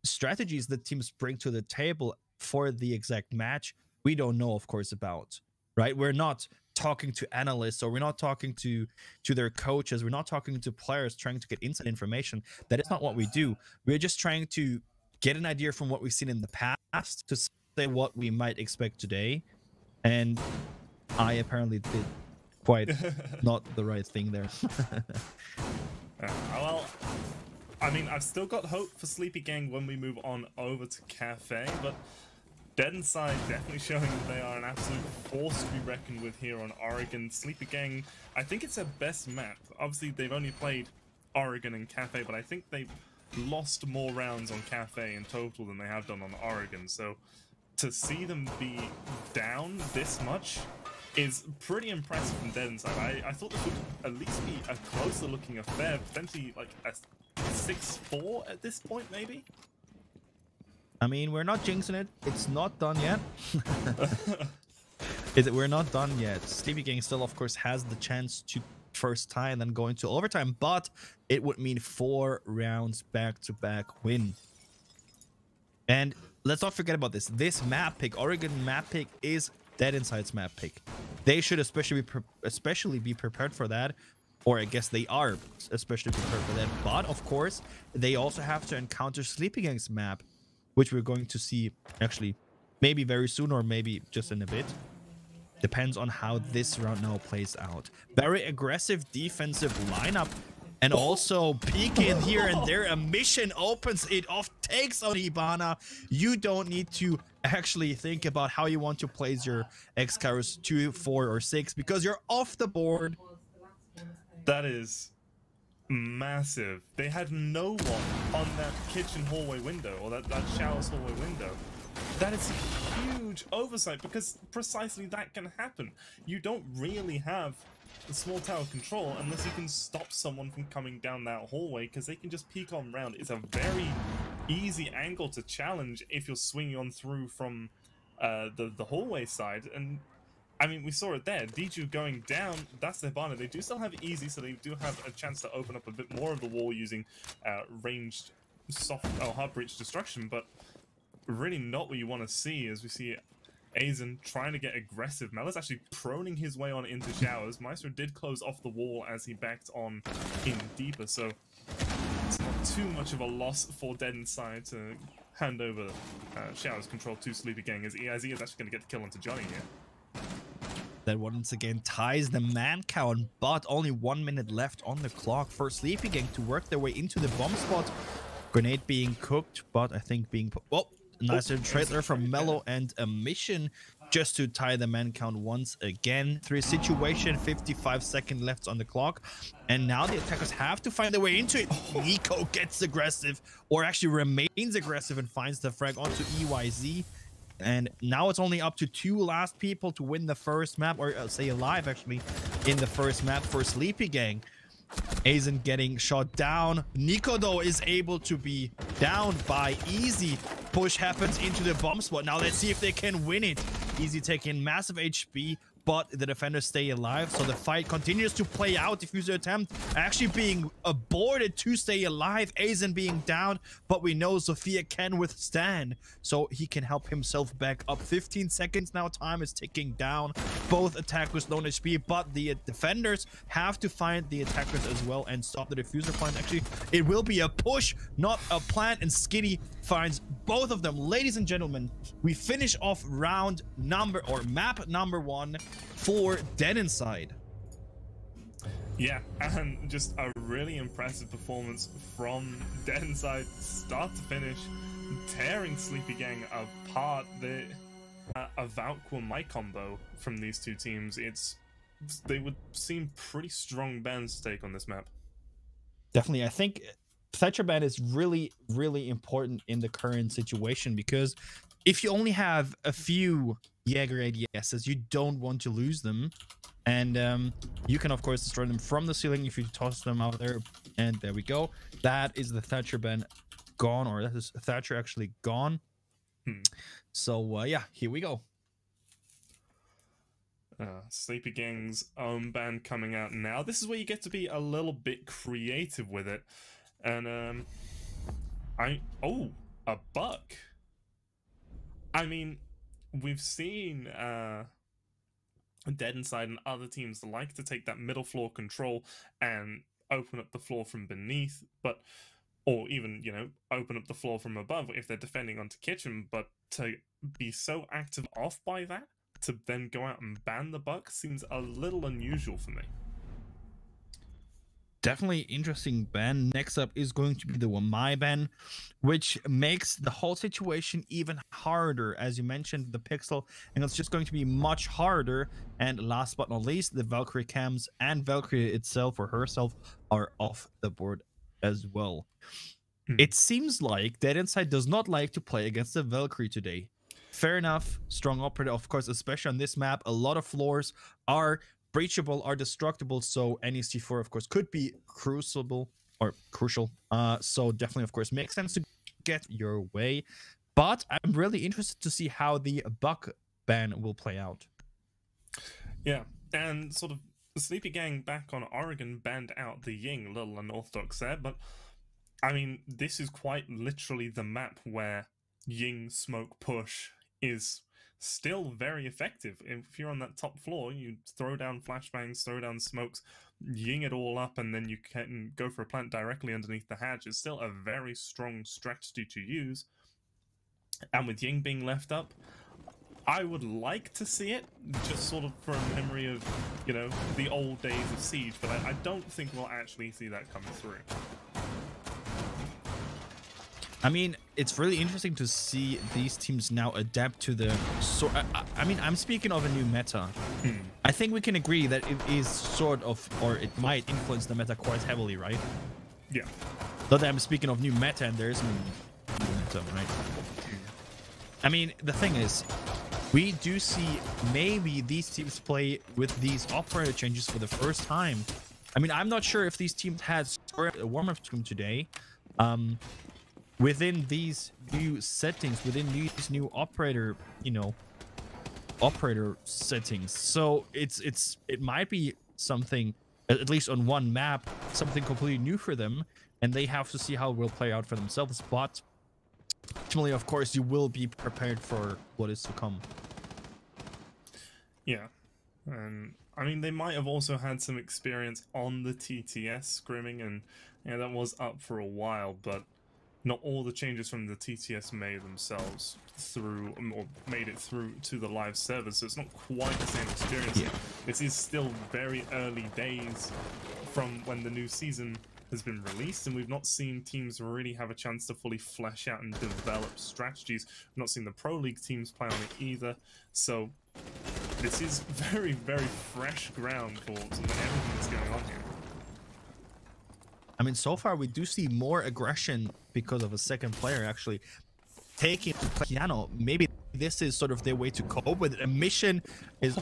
strategies that teams bring to the table for the exact match, we don't know, of course, about, right? We're not talking to analysts, or we're not talking to their coaches. We're not talking to players trying to get inside information. That is not what we do. We're just trying to get an idea from what we've seen in the past to say what we might expect today. And I apparently did quite not the right thing there. Well, I mean, I've still got hope for Sleepy Gang when we move on over to Cafe, but Dead Inside definitely showing that they are an absolute force to be reckoned with here on Oregon. Sleepy Gang, I think it's their best map. Obviously, they've only played Oregon and Cafe, but I think they've lost more rounds on Cafe in total than they have done on Oregon. So to see them be down this much is pretty impressive from Dead Inside. I thought this would at least be a closer looking affair, potentially like a 6-4 at this point, maybe? I mean, we're not jinxing it. It's not done yet. We're not done yet. Sleepy Gang still, of course, has the chance to first tie and then go into overtime, but it would mean 4 rounds back-to-back win. And let's not forget about this. This map pick, Oregon map pick, is Dead Inside's map pick. They should especially be prepared for that, or I guess they are especially prepared for that. But of course, they also have to encounter Sleepy Gang's map, which we're going to see actually maybe very soon, or maybe just in a bit. Depends on how this round now plays out. Very aggressive defensive lineup, and also peek in here and there. A mission opens it off, takes out Hibana. You don't need to actually think about how you want to place your X-Cars 2, 4, or 6, because you're off the board. That is massive. They had no one on that kitchen hallway window, or that shower's hallway window. That is a huge oversight, because precisely that can happen. You don't really have the small tower control unless you can stop someone from coming down that hallway, because they can just peek on round. It's a very easy angle to challenge if you're swinging on through from the hallway side. And I mean, we saw it there. Diju going down, that's the Hibana. They do still have easy, so they do have a chance to open up a bit more of the wall using ranged hard breach destruction, but really not what you want to see, as we see Aizen trying to get aggressive. Mel's actually proning his way on into showers. Maestro did close off the wall as he backed on in deeper, so it's not too much of a loss for Dead Inside to hand over showers control to Sleepy Gang, as EIZ is actually going to get the kill onto Johnny here. That once again ties the man count, but only 1 minute left on the clock for Sleepy Gang to work their way into the bomb spot. Grenade being cooked, but I think being... Oh, nice trade there from Mellow, and a mission just to tie the man count once again. 3 situation, 55 seconds left on the clock, and now the attackers have to find their way into it. NiKo gets aggressive, or actually remains aggressive, and finds the frag onto EYZ. And now it's only up to 2 last people to win the first map, or stay alive actually in the first map for Sleepy Gang. Aizen getting shot down. NiKo though is able to be down by Easy. Push happens into the bomb spot. Now let's see if they can win it. Easy taking massive HP, but the defenders stay alive, so the fight continues to play out. Diffuser attempt actually being aborted to stay alive. Aizen being down, but we know Zofia can withstand, so he can help himself back up. 15 seconds now, time is ticking down. Both attackers low HP, but the defenders have to find the attackers as well and stop the diffuser plant. Actually, it will be a push, not a plant, and Skitty finds both of them. Ladies and gentlemen, we finish off round number, or map number 1 for Dead Inside. Yeah, and just a really impressive performance from Dead Inside, start to finish, tearing Sleepy Gang apart. A Valkyrie my combo from these two teams, they would seem pretty strong bands to take on this map. Definitely, I think Thatcher ban is really, really important in the current situation, because if you only have a few Jaeger ADSs, you don't want to lose them, and you can of course destroy them from the ceiling if you toss them out there. And there we go, that is the Thatcher ban gone, or that is Thatcher actually gone. So yeah, here we go. Sleepy Gang's own band coming out now. This is where you get to be a little bit creative with it. And a buck. I mean, we've seen Dead Inside and other teams like to take that middle floor control and open up the floor from beneath, or even, you know, open up the floor from above if they're defending onto kitchen. But to be so active off by that, to then go out and ban the buck, seems a little unusual for me. Definitely interesting ban. Next up is going to be the Wamai ban, which makes the whole situation even harder. As you mentioned, the Pixel, and it's just going to be much harder. And last but not least, the Valkyrie cams and Valkyrie itself, or herself, are off the board as well. It seems like Dead Inside does not like to play against the Valkyrie today. Fair enough, strong operator, of course, especially on this map. A lot of floors are breachable, are destructible, so any C4 of course could be crucial. So definitely of course makes sense to get your way, but I'm really interested to see how the buck ban will play out. Yeah, and sort of the Sleepy Gang back on Oregon banned out the Ying, a little unorthodox there, but I mean, this is quite literally the map where Ying smoke push is still very effective. If you're on that top floor, you throw down flashbangs, throw down smokes, ying it all up, and then you can go for a plant directly underneath the hatch. It's still a very strong strategy to use. And with Ying being left up, I would like to see it, just sort of for a memory of, you know, the old days of Siege, but I don't think we'll actually see that come through. I mean, it's really interesting to see these teams now adapt to the I mean, I'm speaking of a new meta. I think we can agree that it is sort of, or it might influence the meta quite heavily, right? Yeah. Though I'm speaking of new meta, and there is new meta, right? I mean, the thing is, we do see maybe these teams play with these operator changes for the first time. I mean, I'm not sure if these teams had a warm-up stream today. Within these new settings, within these new operator, you know, operator settings. So it might be something, at least on one map, something completely new for them, and they have to see how it will play out for themselves. But ultimately, of course, you will be prepared for what is to come. Yeah, and I mean, they might have also had some experience on the TTS scrimming, and yeah, that was up for a while, but not all the changes from the TTS made themselves through, or made it through to the live server, so it's not quite the same experience. Yeah. This is still very early days from when the new season has been released, and we've not seen teams really have a chance to fully flesh out and develop strategies. We've not seen the Pro League teams play on it either, so this is very, very fresh ground for everything that's going on here. I mean, so far we do see more aggression because of a second player actually taking to piano. Maybe this is sort of their way to cope with it. A mission is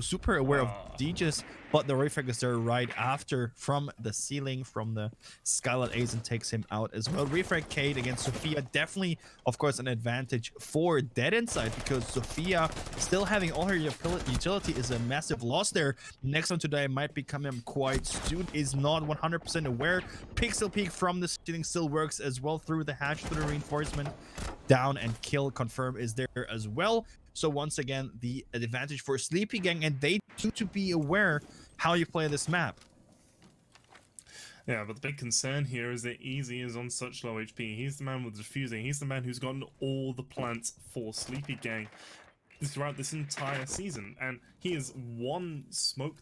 super aware of Aegis, but the refrag is there right after from the ceiling, from the Skylight Aizen takes him out as well. Refrag Cade against Sophia, definitely, of course, an advantage for Dead Inside, because Sophia still having all her utility is a massive loss there. Next one today might become him quite soon. Is not 100% aware. Pixel Peek from the ceiling still works as well through the hatch, through the reinforcement. Down and kill confirm is there as well. So once again, the advantage for Sleepy Gang, and they need to be aware how you play this map. Yeah, but the big concern here is that Easy is on such low HP. He's the man with the defusing. He's the man who's gotten all the plants for Sleepy Gang throughout this entire season, and he is one smoke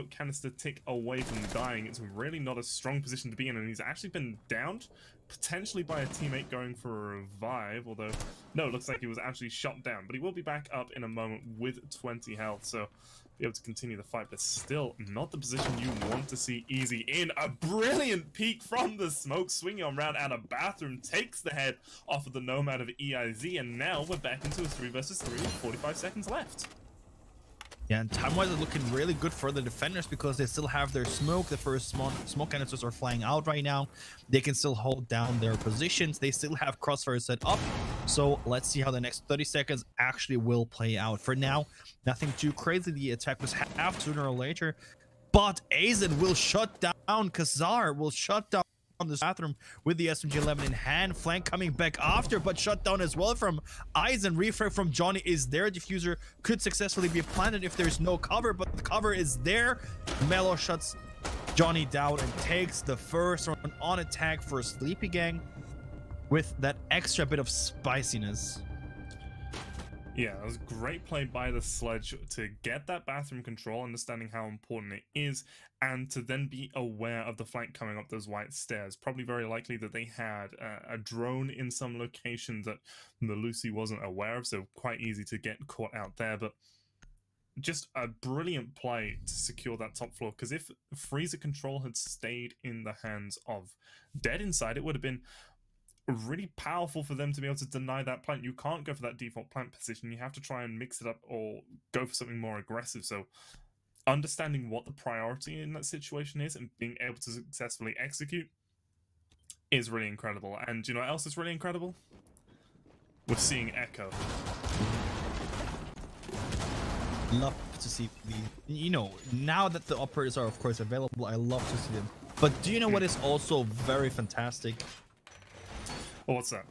canister tick away from dying. It's really not a strong position to be in, and he's actually been downed, potentially by a teammate going for a revive, although no, it looks like he was actually shot down, but he will be back up in a moment with 20 health, so be able to continue the fight, but still not the position you want to see Easy in. A brilliant peek from the smoke, swinging on round out of bathroom, takes the head off of the Nomad of EIZ, and now we're back into a 3 versus 3 with 45 seconds left. Yeah, and time-wise is looking really good for the defenders because they still have their smoke. The first smoke canisters are flying out right now. They can still hold down their positions. They still have crossfire set up. So let's see how the next 30 seconds actually will play out. For now, nothing too crazy. The attack was half sooner or later. But Aizen will shut down. Kazar will shut down on this bathroom with the SMG-11 in hand. Flank coming back after, but shut down as well from Aizen. Refrag from Johnny is there. Diffuser could successfully be planted if there's no cover, but the cover is there. Mellow shuts Johnny down and takes the first run on attack for Sleepy Gang with that extra bit of spiciness. Yeah, it was great play by the Sledge to get that bathroom control, understanding how important it is, and to then be aware of the flank coming up those white stairs. Probably very likely that they had a drone in some location that Melusi wasn't aware of, so quite easy to get caught out there, but just a brilliant play to secure that top floor, because if Freezer control had stayed in the hands of Dead Inside, it would have been really powerful for them to be able to deny that plant. You can't go for that default plant position. You have to try and mix it up or go for something more aggressive. So understanding what the priority in that situation is and being able to successfully execute is really incredible. And you know what else is really incredible? We're seeing Echo. Love to see the, you know, now that the operators are of course available, I love to see them. But do you know what is also very fantastic? Oh, what's that?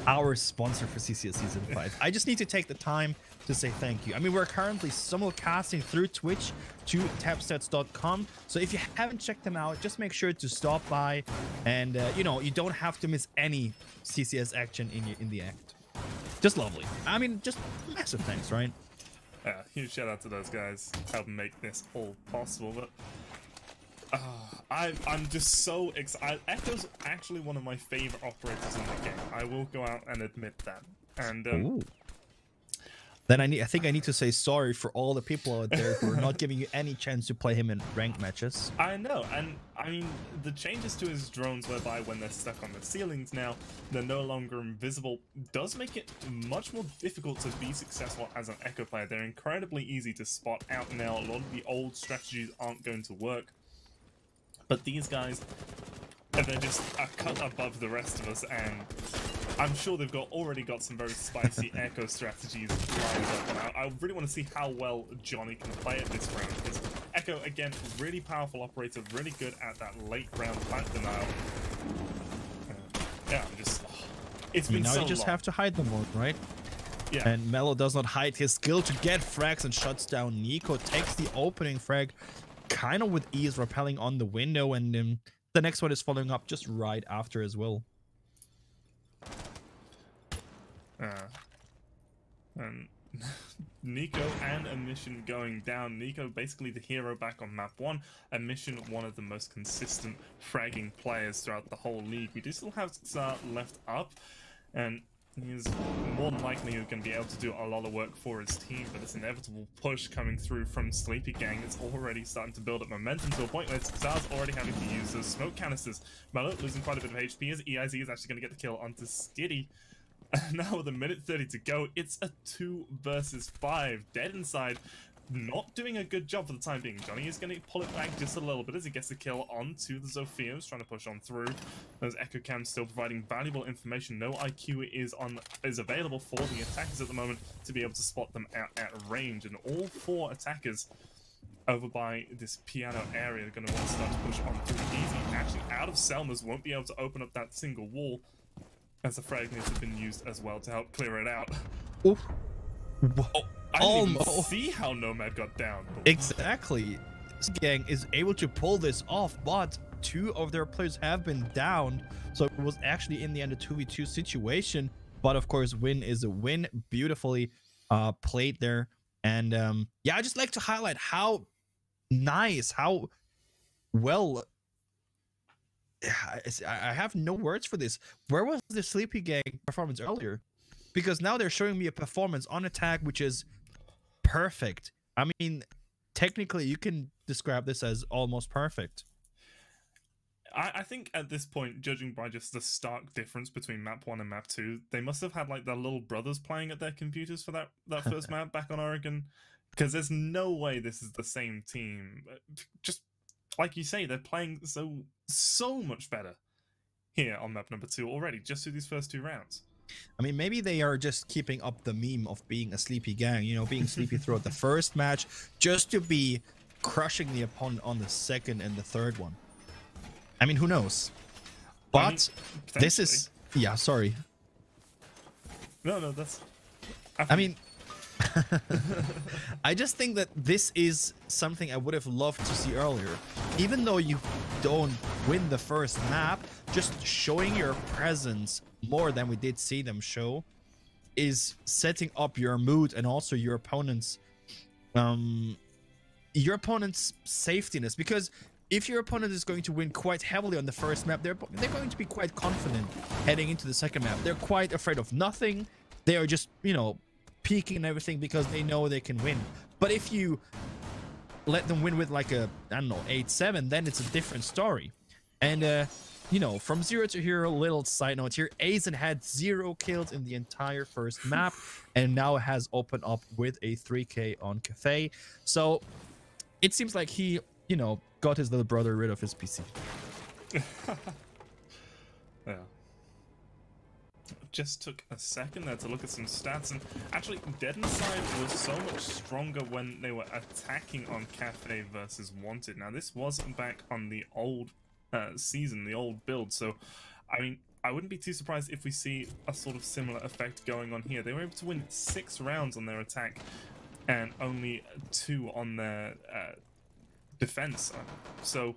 Our sponsor for CCS Season 5. I just need to take the time to say thank you. I mean, we're currently simulcasting through Twitch to tapstats.com. So if you haven't checked them out, just make sure to stop by. And, you know, you don't have to miss any CCS action in the act. Just lovely. I mean, just massive thanks, right? Yeah, huge shout out to those guys helping make this all possible. But I'm just so excited. Echo's actually one of my favorite operators in the game. I will go out and admit that. And then I think I need to say sorry for all the people out there who are not giving you any chance to play him in ranked matches. I know, and I mean the changes to his drones, whereby when they're stuck on the ceilings now, they're no longer invisible, does make it much more difficult to be successful as an Echo player. They're incredibly easy to spot out now. A lot of the old strategies aren't going to work. But these guys, they're just a cut above the rest of us, and I'm sure they've already got some very spicy Echo strategies lined up. And I really want to see how well Johnny can play it this round, because Echo, again, really powerful operator, really good at that late round plant denial. Yeah, I'm just... it's been now so you just long. have to hide them all, right? Yeah. And Mellow does not hide his skill to get frags and shuts down Nico, takes the opening frag kind of with ease, rappelling on the window, and the next one is following up just right after as well. And Nico and Emission going down. Nico basically the hero back on map 1. Emission one of the most consistent fragging players throughout the whole league. We do still have Tsar left up, and he's more than likely going to be able to do a lot of work for his team, but this inevitable push coming through from Sleepy Gang is already starting to build up momentum to a point where Tsar's already having to use those smoke canisters. Malo losing quite a bit of HP as EIZ is actually going to get the kill onto Skitty. Now with a minute 30 to go, it's a 2 versus 5. Dead Inside not doing a good job for the time being. Johnny is going to pull it back just a little bit as he gets the kill onto the Zofia, who's trying to push on through. Those Echo Cams still providing valuable information. No IQ is available for the attackers at the moment to be able to spot them at range, and all 4 attackers over by this piano area are going to want to start to push on through easy. Actually, out of Selmas won't be able to open up that single wall, as the fragments have been used as well to help clear it out. Oof. Oh, I didn't even see how Nomad got down. Exactly. This gang is able to pull this off, but 2 of their players have been downed, so it was actually in the end a 2v2 situation. But of course, win is a win. Beautifully played there. And yeah, I just like to highlight how nice, how well. I have no words for this. Where was the Sleepy Gang performance earlier? Because now they're showing me a performance on attack which is perfect. I mean, technically you can describe this as almost perfect. I think at this point, judging by just the stark difference between map 1 and map 2, they must have had like their little brothers playing at their computers for that first map back on Oregon, because there's no way this is the same team. Just like you say, they're playing so much better here on map number 2 already, just through these first 2 rounds. I mean, maybe they are just keeping up the meme of being a sleepy gang, you know, being sleepy throughout the first match, just to be crushing the opponent on the second and the third one. I mean, who knows? But this is... Yeah, sorry. No, that's... I mean... I just think that this is something I would have loved to see earlier. Even though you don't win the first map, just showing your presence more than we did see them show is setting up your mood and also your opponent's safetiness. Because if your opponent is going to win quite heavily on the first map, they're going to be quite confident heading into the second map. They're quite afraid of nothing. They are just, you know, peeking and everything because they know they can win. But if you let them win with like a, I don't know, 8-7, then it's a different story. And you know, from 0 to hero, little side note here, Aizen had 0 kills in the entire first map and now has opened up with a 3k on Cafe. So it seems like he, you know, got his little brother rid of his PC. Yeah. Just took a second there to look at some stats, and actually Dead Inside was so much stronger when they were attacking on Cafe versus Wanted. Now this wasn't back on the old season, the old build, so I mean, I wouldn't be too surprised if we see a sort of similar effect going on here. They were able to win 6 rounds on their attack and only 2 on their defense. So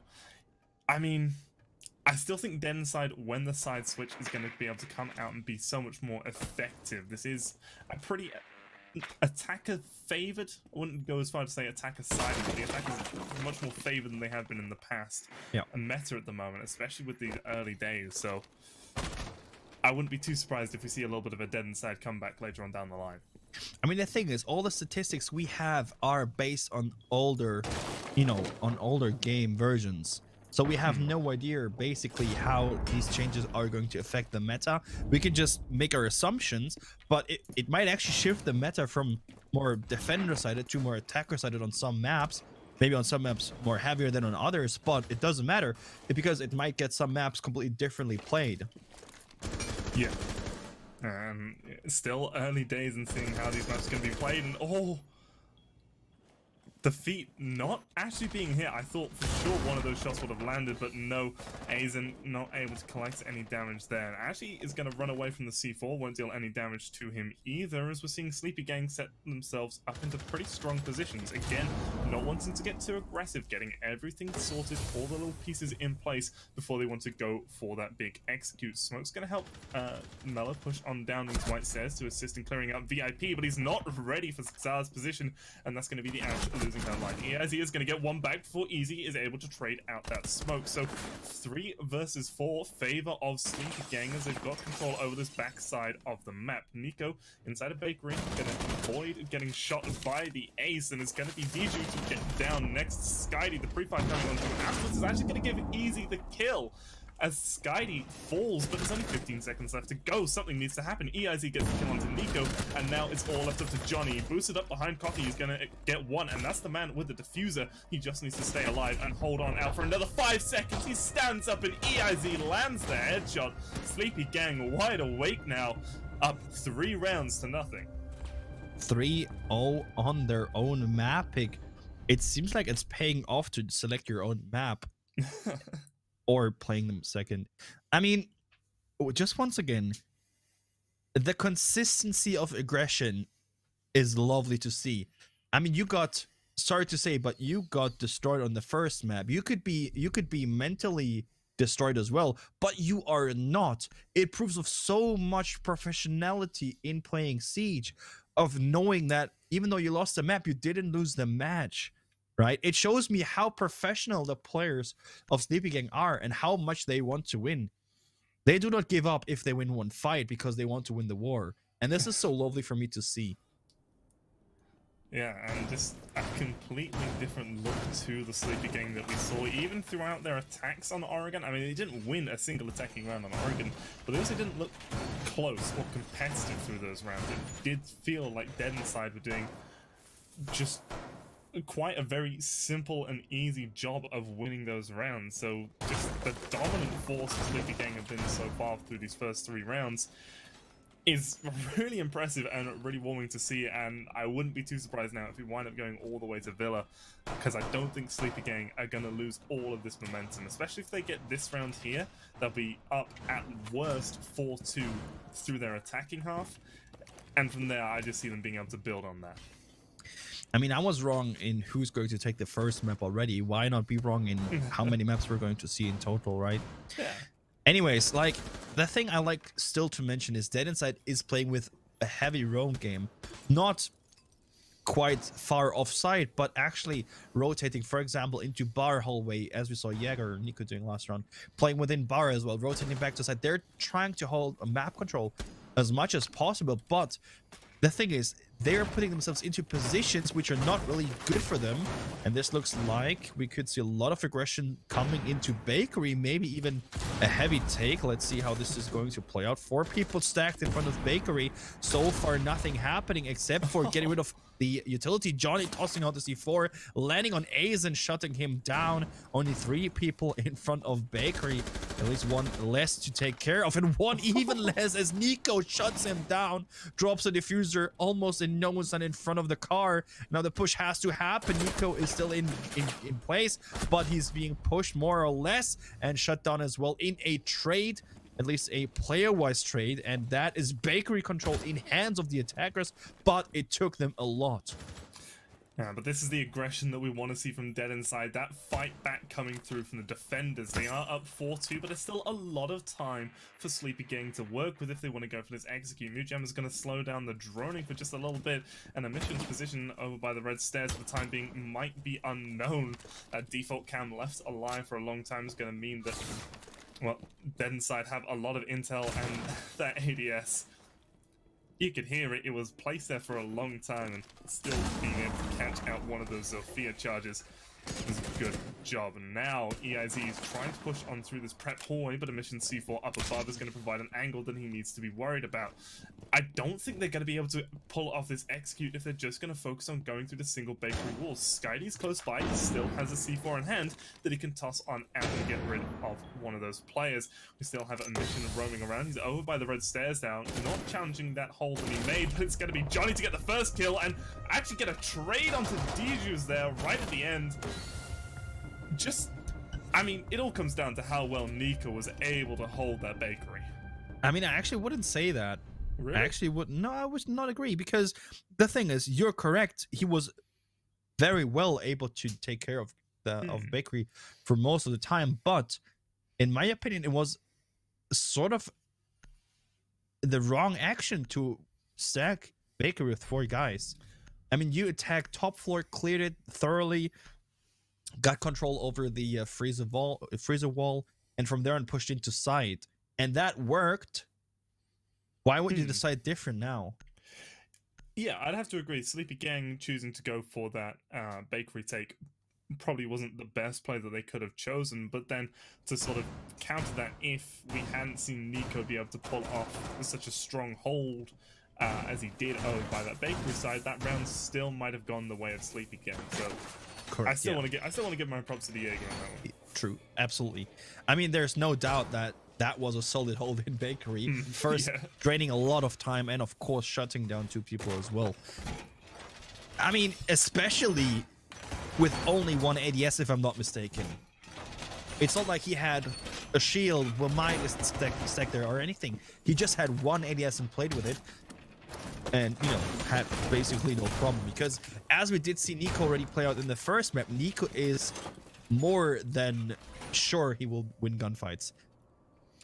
I mean, I still think Dead Inside, when the side switch, is going to be able to come out and be so much more effective. This is a pretty attacker favored. I wouldn't go as far to say attacker sided, but the attackers are much more favored than they have been in the past. Yeah. A meta at the moment, especially with these early days. So I wouldn't be too surprised if we see a little bit of a Dead Inside comeback later on down the line. I mean, the thing is, all the statistics we have are based on older, you know, on older game versions. So we have no idea basically how these changes are going to affect the meta. We can just make our assumptions, but it might actually shift the meta from more defender-sided to more attacker-sided on some maps. Maybe on some maps more heavier than on others, but it doesn't matter because it might get some maps completely differently played. Yeah. Still early days in seeing how these maps can be played, and the feet not actually being hit. I thought for sure one of those shots would have landed, but no, Aizen not able to collect any damage there. And actually is going to run away from the C4, won't deal any damage to him either, as we're seeing Sleepy Gang set themselves up into pretty strong positions. Again, not wanting to get too aggressive, getting everything sorted, all the little pieces in place before they want to go for that big execute. Smoke's going to help Mello push on down these white stairs to assist in clearing out VIP, but he's not ready for Zara's position, and that's going to be the Ash losing her line. Easy is going to get one back before Easy is able to trade out that smoke. So 3 versus 4 favor of Sleepy Gang as they've got control over this backside of the map. Nico inside a bakery, going to avoid getting shot by the ace, and it's going to be DG to get down next. Skydie, the pre-fire coming on from Astros, is actually going to give Easy the kill as Skydie falls, but there's only 15 seconds left to go. Something needs to happen. EIZ gets the kill onto Nico, and now it's all left up to Johnny. Boosted up behind Coffee, he's gonna get one, and that's the man with the diffuser. He just needs to stay alive and hold on out for another 5 seconds. He stands up, and EIZ lands the headshot. Sleepy Gang wide awake now, up 3 rounds to nothing. 3-0 on their own map pick. It seems like it's paying off to select your own map. Or playing them second. I mean, just once again, the consistency of aggression is lovely to see. I mean, you got, sorry to say, but you got destroyed on the first map. You could be mentally destroyed as well, but you are not. It proves of so much professionality in playing Siege, of knowing that even though you lost the map, you didn't lose the match. Right? It shows me how professional the players of Sleepy Gang are and how much they want to win. They do not give up if they win one fight because they want to win the war. And this is so lovely for me to see. Yeah, and just a completely different look to the Sleepy Gang that we saw even throughout their attacks on Oregon. I mean, they didn't win a single attacking round on Oregon, but they also didn't look close or competitive through those rounds. It did feel like Dead Inside were doing just quite a very simple and easy job of winning those rounds. So just the dominant force the Sleepy Gang have been so far through these first 3 rounds is really impressive and really warming to see, and I wouldn't be too surprised now if we wind up going all the way to Villa, because I don't think Sleepy Gang are going to lose all of this momentum, especially if they get this round here. They'll be up at worst 4-2 through their attacking half, and from there I just see them being able to build on that. I mean, I was wrong in who's going to take the first map already. Why not be wrong in how many maps we're going to see in total, right? Yeah. Anyways, like, the thing I like still to mention is Dead Inside is playing with a heavy roam game. Not quite far offside, but actually rotating, for example, into bar hallway, as we saw Jäger or Nico doing last round. Playing within bar as well, rotating back to side. They're trying to hold a map control as much as possible, but the thing is, they are putting themselves into positions which are not really good for them, and this looks like we could see a lot of aggression coming into Bakery, maybe even a heavy take. Let's see how this is going to play out. 4 people stacked in front of Bakery. So far, nothing happening except for getting rid of the utility. Johnny tossing out the C4, landing on Aizen, shutting him down. Only 3 people in front of Bakery. At least 1 less to take care of, and 1 even less as Nico shuts him down, drops a diffuser almost in no one's not in front of the car. Now the push has to happen. Nico is still in place, but he's being pushed more or less and shut down as well in a trade, at least a player-wise trade, and that is Bakery control in hands of the attackers, but it took them a lot. Yeah, but this is the aggression that we want to see from Dead Inside. That fight back coming through from the defenders. They are up 4-2, but there's still a lot of time for Sleepy Gang to work with if they want to go for this execute. Mujam is going to slow down the droning for just a little bit, and the mission's position over by the red stairs for the time being might be unknown. Default cam left alive for a long time is going to mean that, well, Dead Inside have a lot of intel, and that ADS, you could hear it. It was placed there for a long time, and still being able to catch out one of those Zofia charges was good job. And now EIZ is trying to push on through this prep hallway, but Emission C4 up above is going to provide an angle that he needs to be worried about. I don't think they're going to be able to pull off this execute if they're just going to focus on going through the single bakery walls. Skydie's close by, he still has a C4 in hand that he can toss on out and get rid of one of those players. We still have Emission roaming around. He's over by the red stairs now, not challenging that hole that he made, but it's going to be Johnny to get the first kill and actually get a trade onto Dijus there right at the end. Just, I mean, it all comes down to how well NiKo was able to hold that bakery. I mean, I actually wouldn't say that. Really? I actually would no, I would not agree, because the thing is, you're correct. He was very well able to take care of the of bakery for most of the time, but in my opinion, it was sort of the wrong action to stack bakery with 4 guys. I mean, you attacked top floor, cleared it thoroughly, got control over the freezer wall, and from there on pushed into side, and that worked. Why would you decide different now? Yeah, I'd have to agree. Sleepy Gang choosing to go for that bakery take probably wasn't the best play that they could have chosen, but then to sort of counter that, if we hadn't seen NiKo be able to pull off such a strong hold as he did by that bakery side, that round still might have gone the way of Sleepy Gang. So correct, I still want to give my props to the Jaeger on that one. True, absolutely. I mean, there's no doubt that that was a solid hold in bakery. First, draining a lot of time, and of course shutting down 2 people as well. I mean, especially with only 1 ADS, if I'm not mistaken. It's not like he had a shield, Wamai stacked there or anything. He just had 1 ADS and played with it, and, you know, had basically no problem, because as we did see NiKo already play out in the first map, NiKo is more than sure he will win gunfights.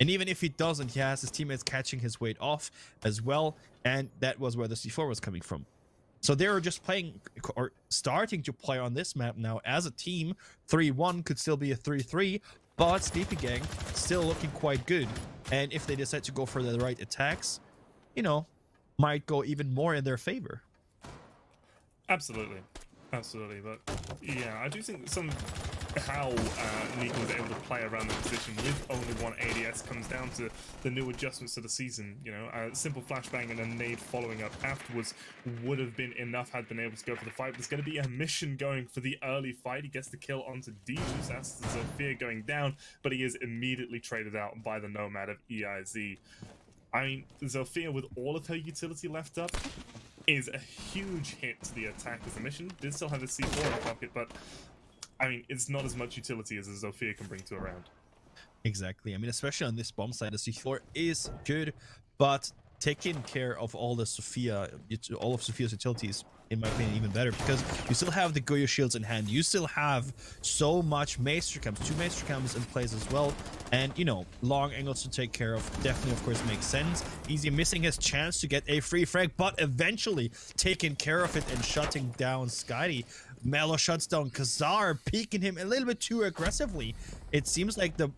And even if he doesn't, he has his teammates catching his weight off as well, and that was where the C4 was coming from. So they were just playing, or starting to play on this map now as a team. 3-1 could still be a 3-3, but Sleepy Gang still looking quite good. And if they decide to go for the right attacks, you know, might go even more in their favor. Absolutely. Absolutely, but yeah, I do think how NiKo was able to play around the position with only 1 ADS comes down to the new adjustments to the season. You know, a simple flashbang and a nade following up afterwards would have been enough had been able to go for the fight. There's going to be a mission going for the early fight. He gets the kill onto Dijus. That's Zofia going down, but he is immediately traded out by the Nomad of EIZ. I mean, Zofia, with all of her utility left up, is a huge hit to the attacker's mission. Did still have a C4 in the pocket, but I mean, it's not as much utility as a Zofia can bring to a round. Exactly. I mean, especially on this bomb side, the C4 is good, but taking care of all of Sophia's utilities, in my opinion, even better, because you still have the Goyo shields in hand. You still have so much Maester Cams, 2 Maester Cams in place as well, and, you know, long angles to take care of definitely, of course, makes sense. Easy missing his chance to get a free frag, but eventually taking care of it and shutting down Skydie. Mellow shuts down Kazar, peeking him a little bit too aggressively. It seems like the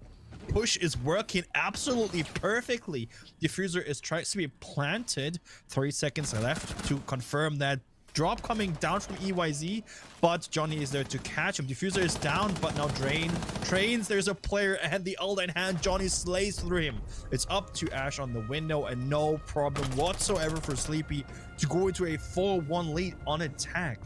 push is working absolutely perfectly. Diffuser is trying to be planted. 3 seconds left to confirm that drop coming down from EYZ, but Johnny is there to catch him. Diffuser is down, but now Trains, there's a player and the ult in hand. Johnny slays through him. It's up to Ash on the window, and no problem whatsoever for Sleepy to go into a 4-1 lead on attack.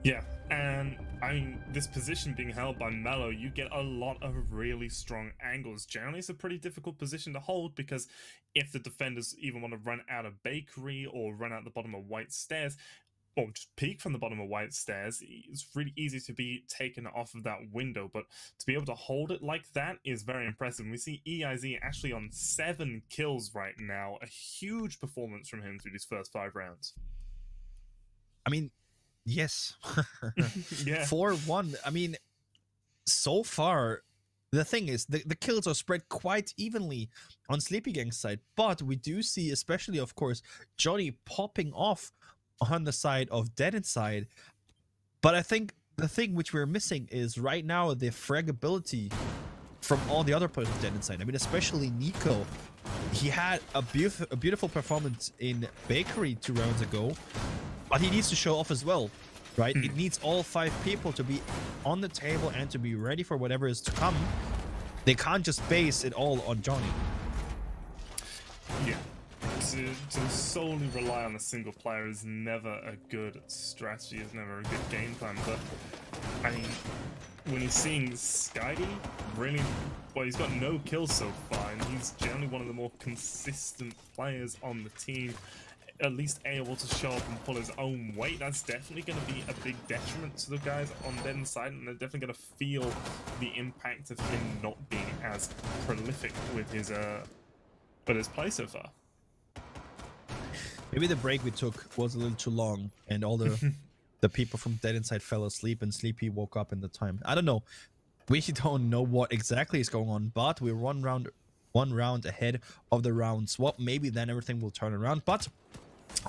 Yeah, and I mean, this position being held by Mellow, you get a lot of really strong angles. Generally, it's a pretty difficult position to hold, because if the defenders even want to run out of bakery or run out the bottom of white stairs, or just peek from the bottom of white stairs, it's really easy to be taken off of that window. But to be able to hold it like that is very impressive. We see EIZ actually on 7 kills right now. A huge performance from him through these first 5 rounds. I mean, yes. Yeah. 4-1. I mean, so far, the thing is, the kills are spread quite evenly on Sleepy Gang's side, but we do see, especially, of course, Johnny popping off on the side of Dead Inside. But I think the thing which we're missing is right now the fragability from all the other players of Dead Inside. I mean, especially NiKo. He had a beautiful performance in Bakery 2 rounds ago, but he needs to show off as well. right? It needs all 5 people to be on the table and to be ready for whatever is to come. They can't just base it all on Johnny. Yeah. To solely rely on a single player is never a good strategy, is never a good game plan. But, I mean, when you're seeing Skady really, well, he's got no kills so far, and he's generally one of the more consistent players on the team, at least able to show up and pull his own weight. That's definitely going to be a big detriment to the guys on their side, and they're definitely going to feel the impact of him not being as prolific with his play so far. Maybe the break we took was a little too long, and all the people from Dead Inside fell asleep, and Sleepy woke up in the time. I don't know. We don't know what exactly is going on, but we're one round ahead of the round swap. Maybe then everything will turn around, but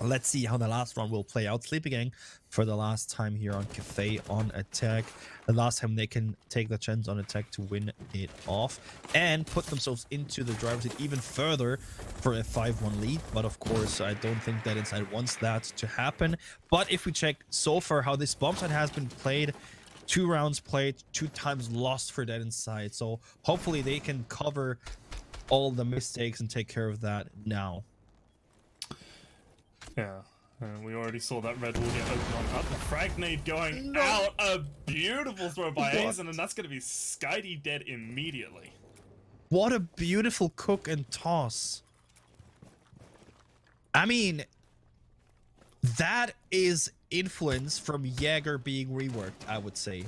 let's see how the last round will play out. Sleepy Gang for the last time here on Cafe on attack. The last time they can take the chance on attack to win it off and put themselves into the driver's seat even further for a 5-1 lead. But of course, I don't think Dead Inside wants that to happen. But if we check so far how this bomb site has been played, 2 rounds played, 2 times lost for Dead Inside. So hopefully they can cover all the mistakes and take care of that now. Yeah, we already saw that red wall get open on up. The frag nade going out. A beautiful throw by Aizen, and that's going to be Skady dead immediately. What a beautiful cook and toss. I mean, that is influence from Jaeger being reworked, I would say.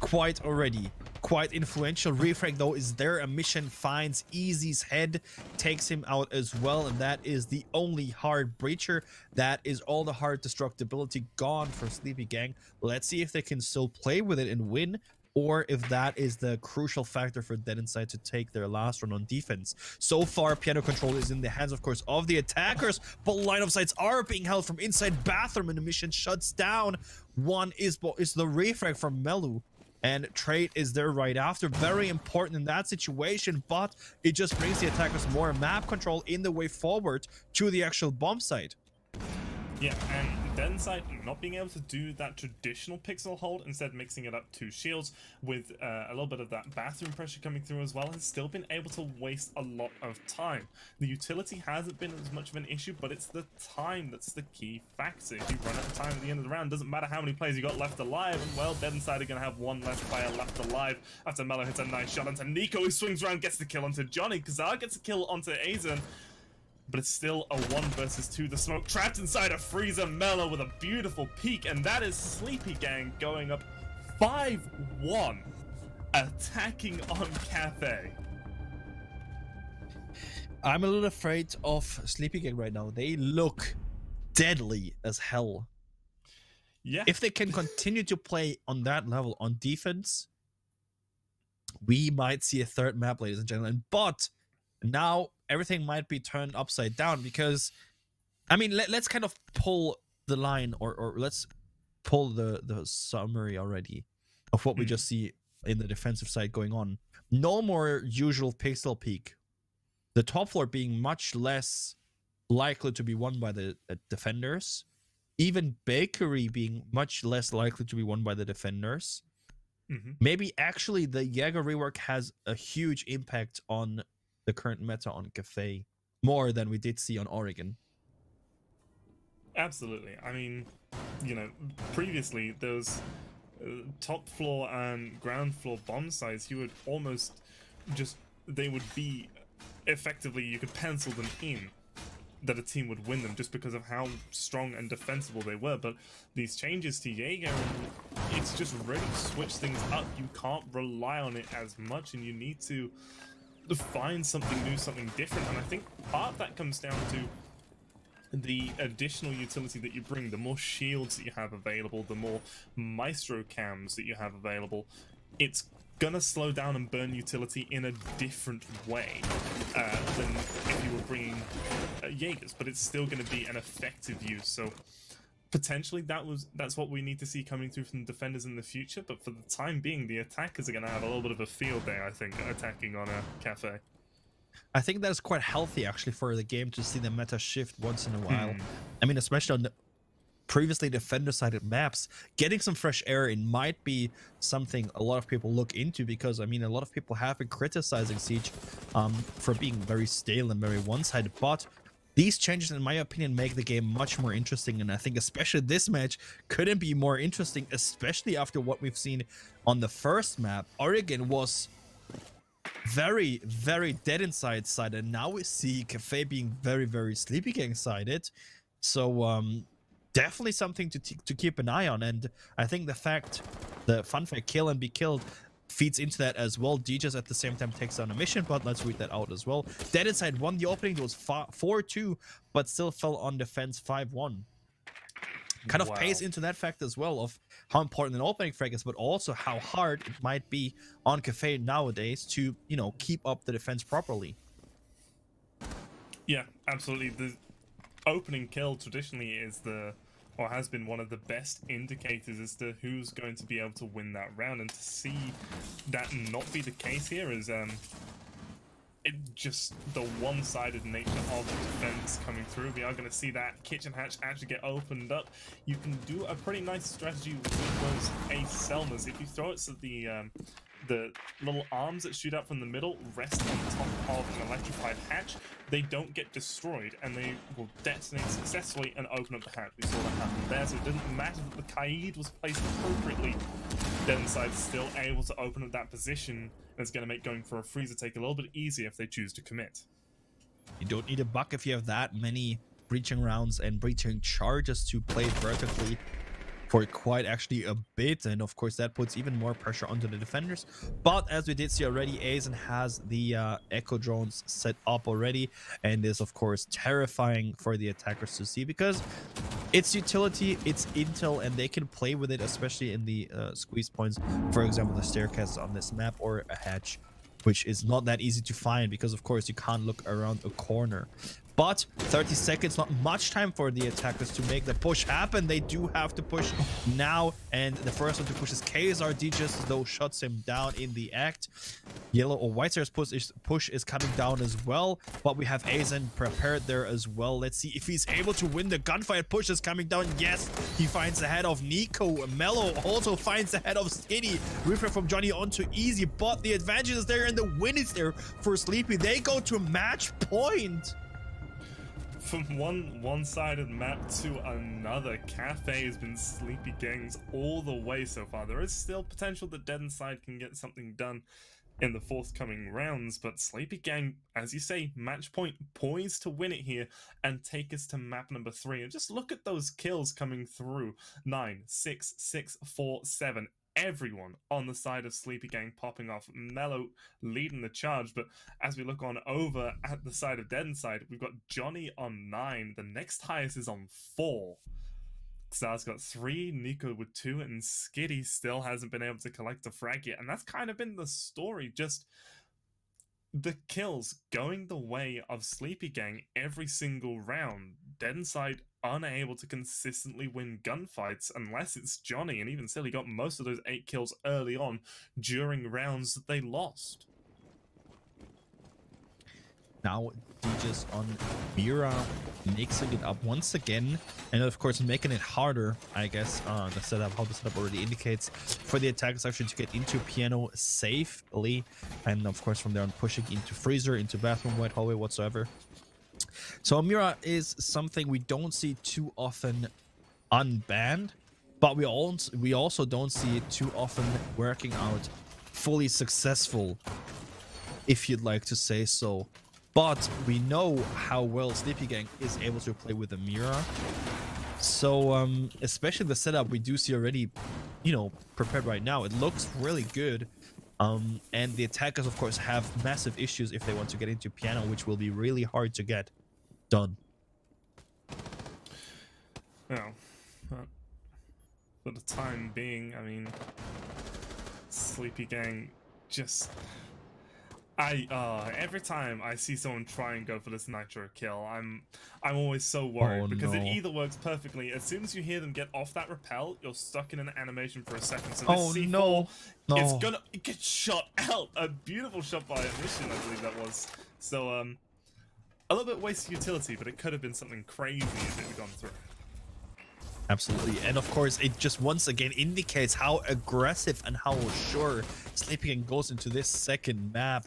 Quite already. Quite influential. Refrag though is there. A mission finds Easy's head, takes him out as well, and that is the only hard breacher. That is all the hard destructibility gone for Sleepy Gang. Let's see if they can still play with it and win, or if that is the crucial factor for Dead Inside to take their last run on defense. So far, piano control is in the hands, of course, of the attackers, but line of sights are being held from inside bathroom, and the mission shuts down. One is the refrag from Melu, and Trade is there right after. Very important in that situation, but it just brings the attackers more map control in the way forward to the actual bomb site. Yeah, and Dead Inside not being able to do that traditional pixel hold, instead mixing it up to shields with a little bit of that bathroom pressure coming through as well, has still been able to waste a lot of time. The utility hasn't been as much of an issue, but it's the time that's the key factor. If you run out of time at the end of the round, doesn't matter how many players you got left alive, and well, Dead Inside are going to have one less player left alive after Melo hits a nice shot onto Nico, who swings around, gets the kill onto Johnny. Kazar gets a kill onto Aizen. But it's still a 1 versus 2. The smoke trapped inside a freezer. Melo with a beautiful peek, and that is Sleepy Gang going up 5-1, attacking on Cafe. I'm a little afraid of Sleepy Gang right now. They look deadly as hell. Yeah. If they can continue to play on that level on defense, we might see a third map, ladies and gentlemen. But now everything might be turned upside down, because I mean, let's kind of pull the line, or let's pull the summary already of what we just see in the defensive side going on. No more usual pixel peak, the top floor being much less likely to be won by the defenders, even Bakery being much less likely to be won by the defenders. Maybe actually the Jaeger rework has a huge impact on the current meta on Cafe, more than we did see on Oregon. Absolutely. I mean, you know, previously those top floor and ground floor bomb sites, you would almost just, they would be effectively, you could pencil them in that a team would win them just because of how strong and defensible they were. But these changes to Jaeger, it's just really switched things up. You can't rely on it as much, and you need to find something new, something different. And I think part of that comes down to the additional utility that you bring. The more shields that you have available, the more Maestro cams that you have available, it's gonna slow down and burn utility in a different way than if you were bringing Jaegers, but it's still going to be an effective use. So potentially that's what we need to see coming through from the defenders in the future, but for the time being, the attackers are going to have a little bit of a field day, I think, attacking on a Cafe. I think that's quite healthy actually for the game to see the meta shift once in a while. I mean, especially on the previously defender-sided maps, getting some fresh air in might be something a lot of people look into, because I mean a lot of people have been criticizing Siege for being very stale and very one-sided, but these changes, in my opinion, make the game much more interesting, and I think especially this match couldn't be more interesting, especially after what we've seen on the first map. Oregon was very, very Dead Inside sided, and now we see Cafe being very, very Sleepy Gang sided. So definitely something to keep an eye on, and I think the fact the Funfair kill and be killed feeds into that as well. DJs at the same time takes down a mission, but let's read that out as well. Dead Inside won the opening. It was 4-2, but still fell on defense 5-1. Kind of pays into that fact as well of how important an opening frag is, but also how hard it might be on Cafe nowadays to, you know, keep up the defense properly. Yeah, absolutely. The opening kill traditionally is or has been one of the best indicators as to who's going to be able to win that round, and to see that not be the case here is it just the one-sided nature of the defense coming through. We are going to see that kitchen hatch actually get opened up. You can do a pretty nice strategy with those Ace Selmas. If you throw it so the little arms that shoot out from the middle rest on top of an electrified hatch, they don't get destroyed, and they will detonate successfully and open up the hatch. We saw that happen there, so it didn't matter that the Kaid was placed appropriately. Dead Inside is still able to open up that position, and it's going to make going for a freezer take a little bit easier if they choose to commit. You don't need a buck if you have that many breaching rounds and breaching charges to play vertically for quite actually a bit, and of course that puts even more pressure onto the defenders. But as we did see already, Aizen has the echo drones set up already, and is of course terrifying for the attackers to see, because it's utility, it's intel, and they can play with it, especially in the squeeze points. For example, the staircase on this map, or a hatch, which is not that easy to find because of course you can't look around a corner. But 30 seconds, not much time for the attackers to make the push happen. They do have to push now, and the first one to push is KSRD, just though shuts him down in the act. Yellow or White Stars push is coming down as well, but we have Aizen prepared there as well. Let's see if he's able to win the gunfight. Push is coming down. Yes, he finds the head of Nico. Mellow also finds the head of Skinny. Refer from Johnny onto Easy, but the advantage is there and the win is there for Sleepy. They go to match point. From one-sided map to another, Cafe has been Sleepy Gangs all the way so far. There is still potential that Dead Inside can get something done in the forthcoming rounds, but Sleepy Gang, as you say, match point, poised to win it here and take us to map number 3. And just look at those kills coming through. 9, 6, 6, 4, 7. Everyone on the side of Sleepy Gang popping off. Mellow leading the charge, but as we look on over at the side of Dead Inside, we've got Johnny on 9. The next highest is on 4. Xar's got 3, Nico with 2, and Skitty still hasn't been able to collect a frag yet. And that's kind of been the story, just the kills going the way of Sleepy Gang every single round. Dead Inside unable to consistently win gunfights unless it's Johnny, and even still he got most of those 8 kills early on during rounds that they lost. Now DJs on Mira mixing it up once again, and of course making it harder, I guess, the setup, how the setup already indicates, for the attackers actually to get into Piano safely, and of course from there on pushing into Freezer, into Bathroom, White Hallway, whatsoever. So Mira is something we don't see too often unbanned, but we also don't see it too often working out fully successful, if you'd like to say so. But we know how well Sleepy Gang is able to play with the Mira. So especially the setup we do see already, you know, prepared right now. It looks really good. And the attackers, of course, have massive issues if they want to get into Piano, which will be really hard to get done. Well, for the time being, I mean, Sleepy Gang just... every time I see someone try and go for this nitro kill, I'm always so worried, because it either works perfectly. As soon as you hear them get off that rappel, you're stuck in an animation for a second. So this C4 it's gonna get shot out. A beautiful shot by Mission, I believe that was. So a little bit wasted utility, but it could have been something crazy if it had gone through. Absolutely. And of course, it just once again indicates how aggressive and how sure Sleepygang goes into this second map.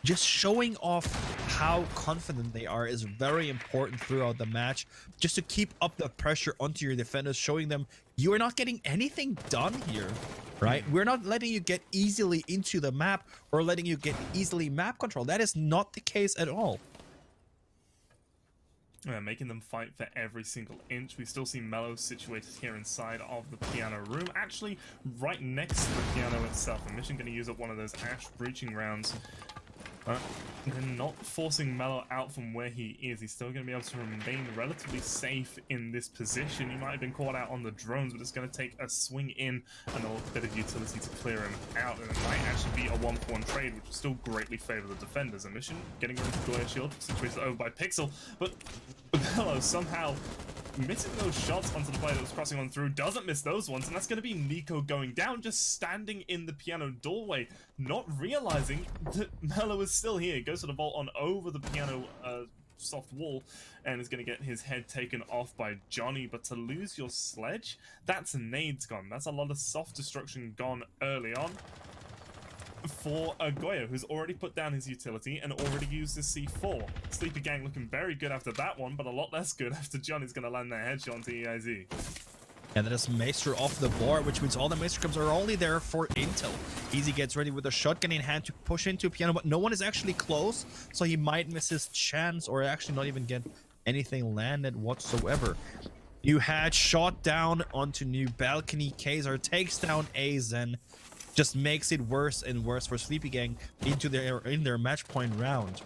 Just showing off how confident they are is very important throughout the match, just to keep up the pressure onto your defenders, showing them you are not getting anything done here, right? We're not letting you get easily into the map or letting you get easily map control. That is not the case at all. Making them fight for every single inch. We still see Mellow situated here inside of the piano room, actually right next to the piano itself. And Mission going to use up one of those Ash breaching rounds. They're not forcing Mellow out from where he is. He's still going to be able to remain relatively safe in this position. He might have been caught out on the drones, but it's going to take a swing in and a little bit of utility to clear him out. And it might actually be a 1-for-1 trade, which will still greatly favor the defenders. A Mission getting rid of the Glare Shield, situated over by Pixel, but Mellow somehow missing those shots onto the player that was crossing on through, doesn't miss those ones, and that's going to be Nico going down, just standing in the piano doorway, not realizing that Mellow is still here. Goes to the vault on over the piano soft wall and is going to get his head taken off by Johnny. But to lose your sledge, that's nades gone. That's a lot of soft destruction gone early on for Goyo, who's already put down his utility and already used his C4. Sleepygang looking very good after that one, but a lot less good after Johnny's going to land that headshot onto EIZ. And that is Maester off the board, which means all the Maester Cubs are only there for intel. Easy gets ready with a shotgun in hand to push into piano, but no one is actually close, so he might miss his chance or actually not even get anything landed whatsoever. You had shot down onto new balcony. Kaiser takes down Azen. Just makes it worse and worse for Sleepygang in their match point round.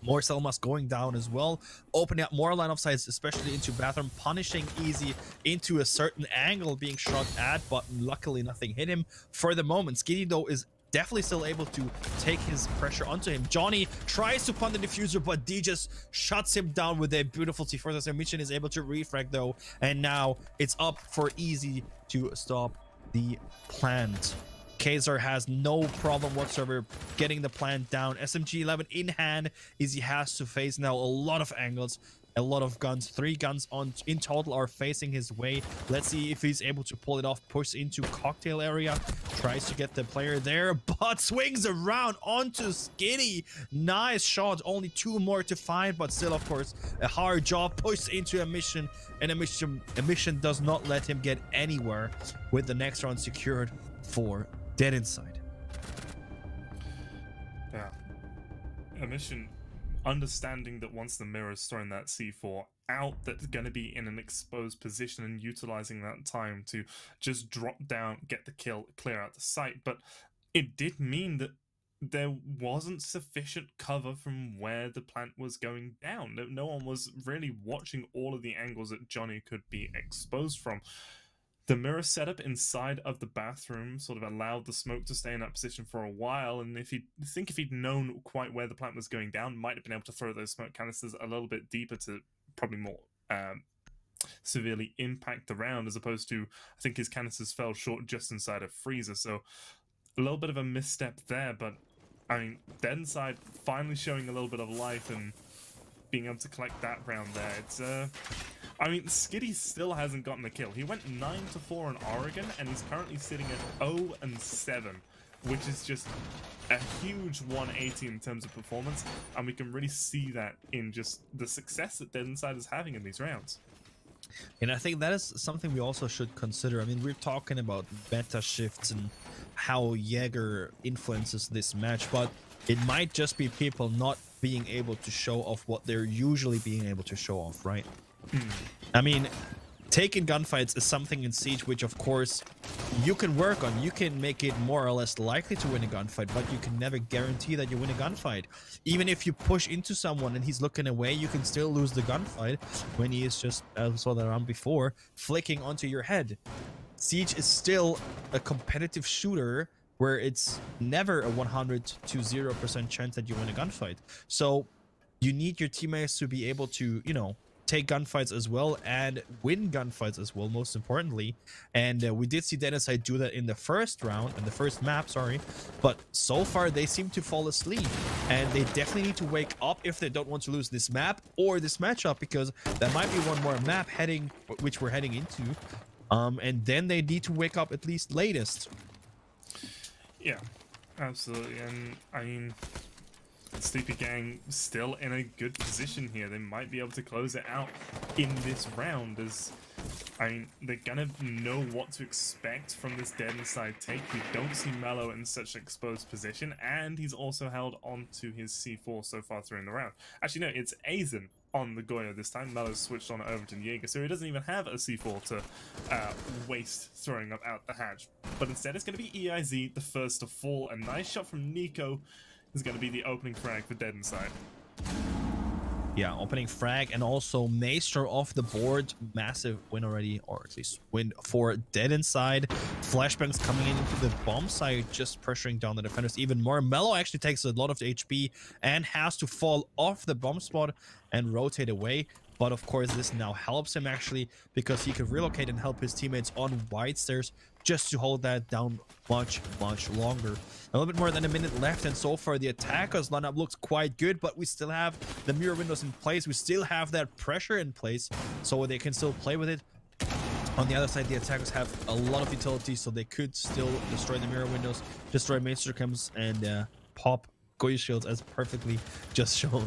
More Selmas going down as well, opening up more line of sights, especially into bathroom, punishing Easy into a certain angle being shot at, but luckily nothing hit him for the moment. Skinny though is definitely still able to take his pressure onto him. Johnny tries to punt the diffuser, but D just shuts him down with a beautiful C4. So Mission is able to refrag though, and now it's up for Easy to stop the plant. Kaiser has no problem whatsoever getting the plant down. SMG-11 in hand. Easy has to face now a lot of angles, a lot of guns. 3 guns in total are facing his way. Let's see if he's able to pull it off. Push into cocktail area, tries to get the player there, but swings around onto Skinny. Nice shot. Only 2 more to find, but still, of course, a hard job. Pushed into a Mission, and a mission does not let him get anywhere with the next round secured for Dead Inside. Yeah. A Mission understanding that once the Mirror's throwing that C4 out, that's going to be in an exposed position and utilizing that time to just drop down, get the kill, clear out the site. But it did mean that there wasn't sufficient cover from where the plant was going down. No one was really watching all of the angles that Johnny could be exposed from. The mirror setup inside of the bathroom sort of allowed the smoke to stay in that position for a while, and if he'd known quite where the plant was going down, might have been able to throw those smoke canisters a little bit deeper to probably more severely impact the round, as opposed to, I think his canisters fell short just inside of freezer, so a little bit of a misstep there. But I mean, Dead Inside finally showing a little bit of life and being able to collect that round there. It's I mean, Skitty still hasn't gotten the kill. He went 9-4 on Oregon, and he's currently sitting at 0-7, which is just a huge 180 in terms of performance, and we can really see that in just the success that Dead Inside is having in these rounds. And I think that is something we also should consider. I mean, we're talking about meta shifts and how Jaeger influences this match, but it might just be people not being able to show off what they're usually being able to show off, right? I mean, taking gunfights is something in Siege which, of course, you can work on. You can make it more or less likely to win a gunfight, but you can never guarantee that you win a gunfight. Even if you push into someone and he's looking away, you can still lose the gunfight when he is just, as we saw that around before, flicking onto your head. Siege is still a competitive shooter where it's never a 100 to 0% chance that you win a gunfight. So you need your teammates to be able to, you know, take gunfights as well and win gunfights as well, most importantly. And we did see Dead Inside do that in the first round, in the first map, sorry. But so far they seem to fall asleep, and they definitely need to wake up if they don't want to lose this map or this matchup, because there might be one more map which we're heading into. And then they need to wake up at least latest. Yeah, absolutely. And I mean, Sleepy Gang still in a good position here. They might be able to close it out in this round, as I mean, they're gonna know what to expect from this Dead Inside take. We don't see Mellow in such an exposed position, and he's also held on to his C4 so far through in the round. Actually, no, it's Aizen on the Goyo this time. Mellow's switched on over to Jaeger, so he doesn't even have a C4 to waste throwing up out the hatch. But instead, it's going to be EIZ, the first to fall. A nice shot from Nico is going to be the opening frag for Dead Inside. Yeah, opening frag, and also Maestro off the board. Massive win already, or at least win for Dead Inside. Flashbangs coming into the bomb side, just pressuring down the defenders even more. Mellow actually takes a lot of the HP and has to fall off the bomb spot and rotate away. But of course, this now helps him actually, because he could relocate and help his teammates on White Stairs just to hold that down much longer. A little bit more than a minute left, and so far the attackers lineup looks quite good, but we still have the mirror windows in place. We still have that pressure in place, so they can still play with it. On the other side, the attackers have a lot of utility, so they could still destroy the mirror windows, destroy Maestro Chems, and pop Goyo shields, as perfectly just shown.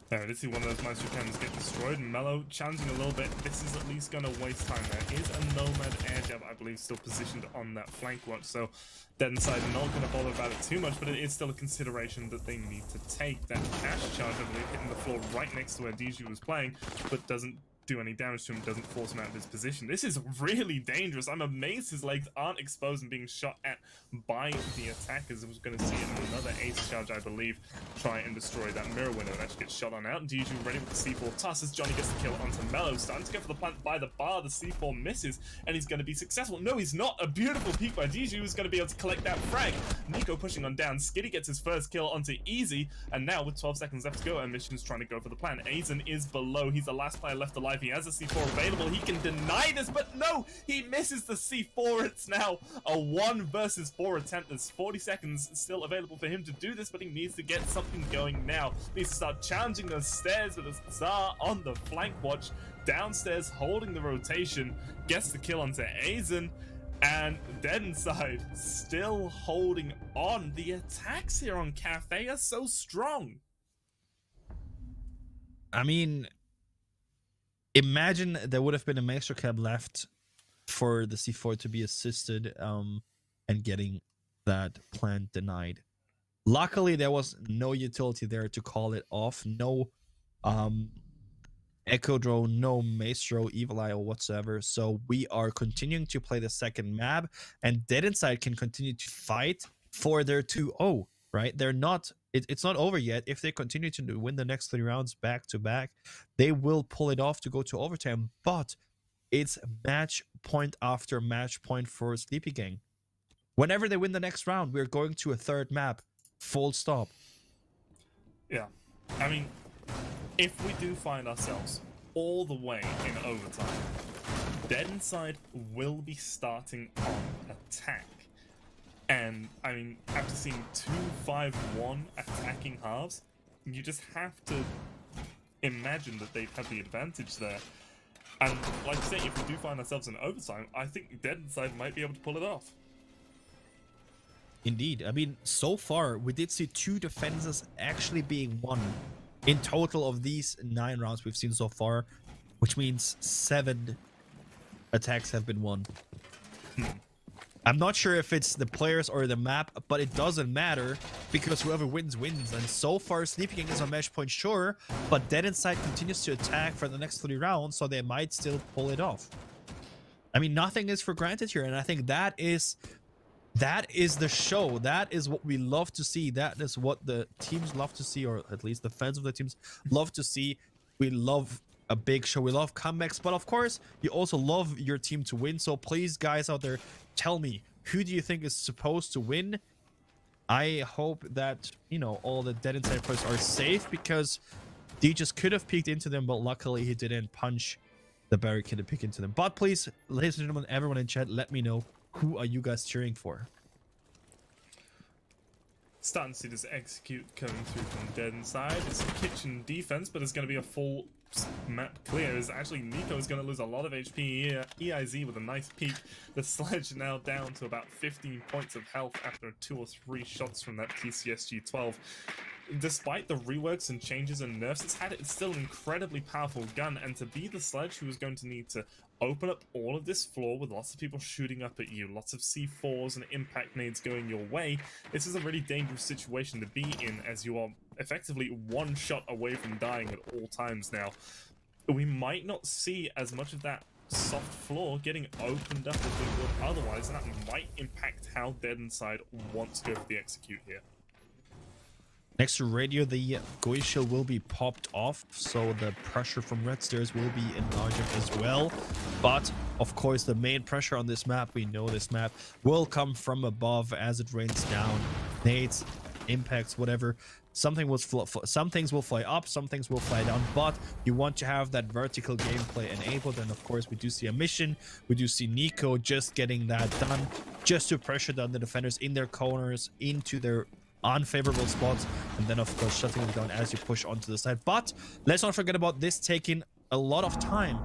There, let's see one of those Maestro Chems get destroyed. Mellow challenging a little bit. This is at least going to waste time. There is a Nomad air jab, I believe, still positioned on that flank watch. So Dead Inside not going to bother about it too much, but it is still a consideration that they need to take. That Ash charge, I believe, hitting the floor right next to where DG was playing, but doesn't do any damage to him, doesn't force him out of his position. This is really dangerous. I'm amazed his legs aren't exposed and being shot at by the attackers. I was going to see another ace charge, I believe, try and destroy that mirror window and actually get shot on out. And DG ready with the C4 toss as Johnny gets the kill onto Mellow. Starting to go for the plant by the bar. The C4 misses, and he's going to be successful. No, he's not. A beautiful peek by DG, who's going to be able to collect that frag. Nico pushing on down. Skitty gets his first kill onto Easy, and now with 12 seconds left to go, Emission's trying to go for the plant. Aizen is below. He's the last player left alive. He has a C4 available. He can deny this, but no, he misses the C4. It's now a 1 versus 4 attempt. There's 40 seconds still available for him to do this, but he needs to get something going now. He needs to start challenging those stairs with a Tsar on the flank watch. Downstairs, holding the rotation, gets the kill onto Aizen, and Dead Inside still holding on. The attacks here on Cafe are so strong. I mean, imagine there would have been a Maestro Cab left for the C4 to be assisted and getting that plant denied. Luckily, there was no utility there to call it off. No Echo Drone, no Maestro, Evil Eye, or whatsoever. So we are continuing to play the second map, and Dead Inside can continue to fight for their 2-0, right? They're not... It's not over yet. If they continue to win the next 3 rounds back to back, they will pull it off to go to overtime. But it's match point after match point for Sleepy Gang. Whenever they win the next round, we're going to a 3rd map. Full stop. Yeah. I mean, if we do find ourselves all the way in overtime, Dead Inside will be starting on attack. And, I mean, after seeing 2-5-1 attacking halves, you just have to imagine that they'd have the advantage there. And, like I say, if we do find ourselves in overtime, I think Dead Inside might be able to pull it off. Indeed. I mean, so far, we did see 2 defenses actually being won in total of these 9 rounds we've seen so far, which means 7 attacks have been won. I'm not sure if it's the players or the map, but it doesn't matter because whoever wins, wins. And so far, Sleepy Gang is on match point, sure, but Dead Inside continues to attack for the next 3 rounds, so they might still pull it off. I mean, nothing is for granted here, and I think that is the show. That is what we love to see. That is what the teams love to see, or at least the fans of the teams love to see. We love a big show. We love comebacks, but of course, you also love your team to win. So please, guys out there, tell me, who do you think is supposed to win? I hope that, you know, all the Dead Inside players are safe, because D just could have peeked into them, but luckily he didn't punch the barricade to peek into them. But please, ladies and gentlemen, everyone in chat, let me know, who are you guys cheering for? Starting to see this execute coming through from Dead Inside. It's a kitchen defense, but it's going to be a full map clear. Is actually Nico is going to lose a lot of HP here. EIZ with a nice peek. The Sledge now down to about 15 points of health after 2 or 3 shots from that TCSG 12. Despite the reworks and changes and nerfs it's still an incredibly powerful gun, and to be the Sledge who is going to need to open up all of this floor with lots of people shooting up at you, lots of C4s and impact nades going your way, this is a really dangerous situation to be in, as you are effectively 1 shot away from dying at all times now. We might not see as much of that soft floor getting opened up as we would otherwise, and that might impact how Dead Inside wants to go for the execute here. Next to radio, the Goi shield will be popped off, so the pressure from red stairs will be enlarged as well. But of course, the main pressure on this map, we know this map, will come from above as it rains down. Nades, impacts, whatever. Some things will fly up, some things will fly down, but you want to have that vertical gameplay enabled. And of course, we do see a mission. We do see Nico just getting that done, just to pressure down the defenders in their corners, into their unfavorable spots, and then of course shutting them down as you push onto the side. But let's not forget about this taking a lot of time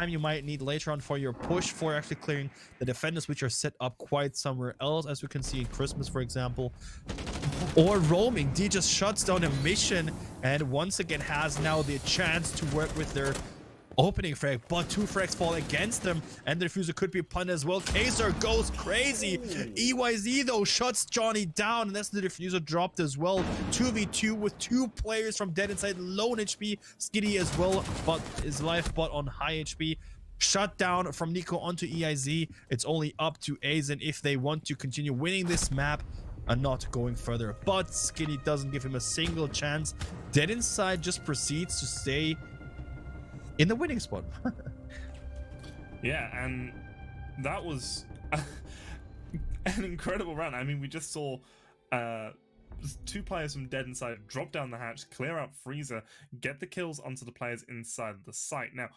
you might need later on for your push, for actually clearing the defenders which are set up quite somewhere else, as we can see in Christmas, for example, or roaming. D just shuts down a mission and once again has now the chance to work with their opening frag, but 2 frags fall against them, and the diffuser could be punned as well. Kaiser goes crazy. EYZ though shuts Johnny down, and that's the diffuser dropped as well. 2v2 with 2 players from Dead Inside, low on HP. Skitty as well, but his life bot on high HP. Shut down from Nico onto EIZ. It's only up to Aizen if they want to continue winning this map and not going further, but Skitty doesn't give him a single chance. Dead Inside just proceeds to stay in the winning spot. Yeah, and that was an incredible round. I mean, we just saw 2 players from Dead Inside drop down the hatch, clear out Freezer, get the kills onto the players inside the site. Now,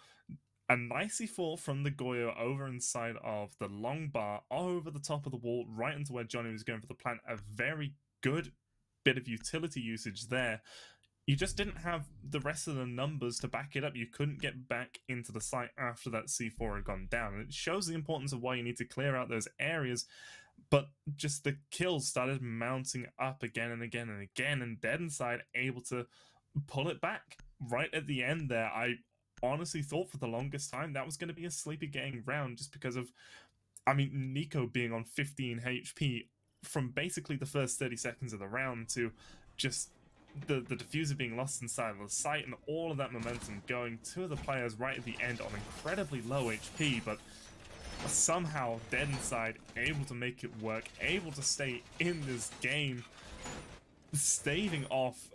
a nice E4 from the Goyo over inside of the long bar, over the top of the wall, right into where Johnny was going for the plant. A very good bit of utility usage there. You just didn't have the rest of the numbers to back it up. You couldn't get back into the site after that C4 had gone down. And it shows the importance of why you need to clear out those areas. But just the kills started mounting up again and again and again. And Dead Inside able to pull it back right at the end there. I honestly thought for the longest time that was going to be a Sleepy Gang round, just because of, I mean, Nico being on 15 HP from basically the first 30 seconds of the round to just the diffuser being lost inside of the site, and all of that momentum going to the players right at the end on incredibly low HP, but somehow Dead Inside able to make it work, able to stay in this game, staving off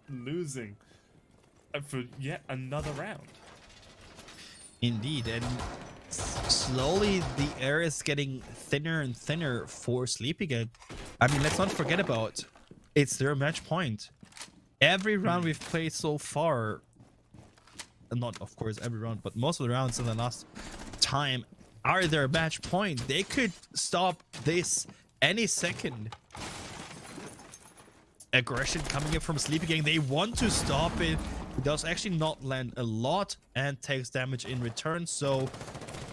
losing for yet another round. Indeed, and slowly the air is getting thinner and thinner for Sleepy Gang. I mean, let's not forget about it's their match point. Every round we've played so far, not of course every round, but most of the rounds in the last time are their match point. They could stop this any second. Aggression coming in from Sleepy Gang. They want to stop it. It does actually not land a lot and takes damage in return, so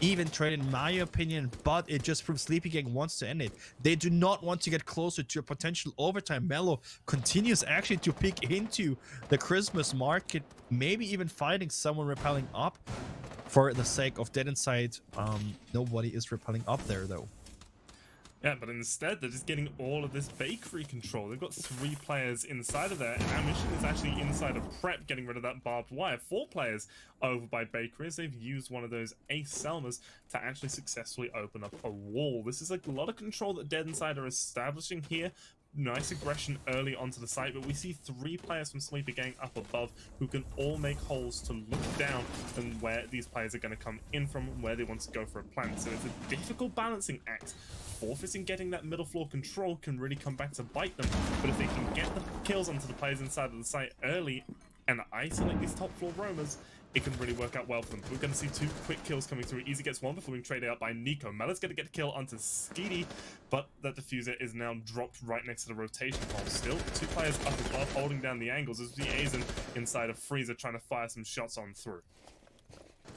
even trade in my opinion, but it just proves Sleepy Gang wants to end it. They do not want to get closer to a potential overtime. Mello continues actually to peek into the Christmas market, maybe even finding someone rappelling up for the sake of Dead Inside. Nobody is rappelling up there though. Yeah, but instead they're just getting all of this bakery control. They've got 3 players inside of there, and our mission is actually inside of prep, getting rid of that barbed wire. 4 players over by bakery as they've used one of those Ace Selmas to actually successfully open up a wall. This is like a lot of control that Dead Inside are establishing here. Nice aggression early onto the site, but we see 3 players from Sleepy Gang up above who can all make holes to look down and where these players are going to come in from and where they want to go for a plant. So it's a difficult balancing act. Forfeiting getting that middle floor control can really come back to bite them, but if they can get the kills onto the players inside of the site early, and isolate these top floor roamers, it can really work out well for them. We're going to see 2 quick kills coming through. Easy gets one before being traded out by Nico. Melon's going to get a kill onto Skeety, but that diffuser is now dropped right next to the rotation hole. Still, 2 players up above holding down the angles as the Aizen inside of Freezer trying to fire some shots on through.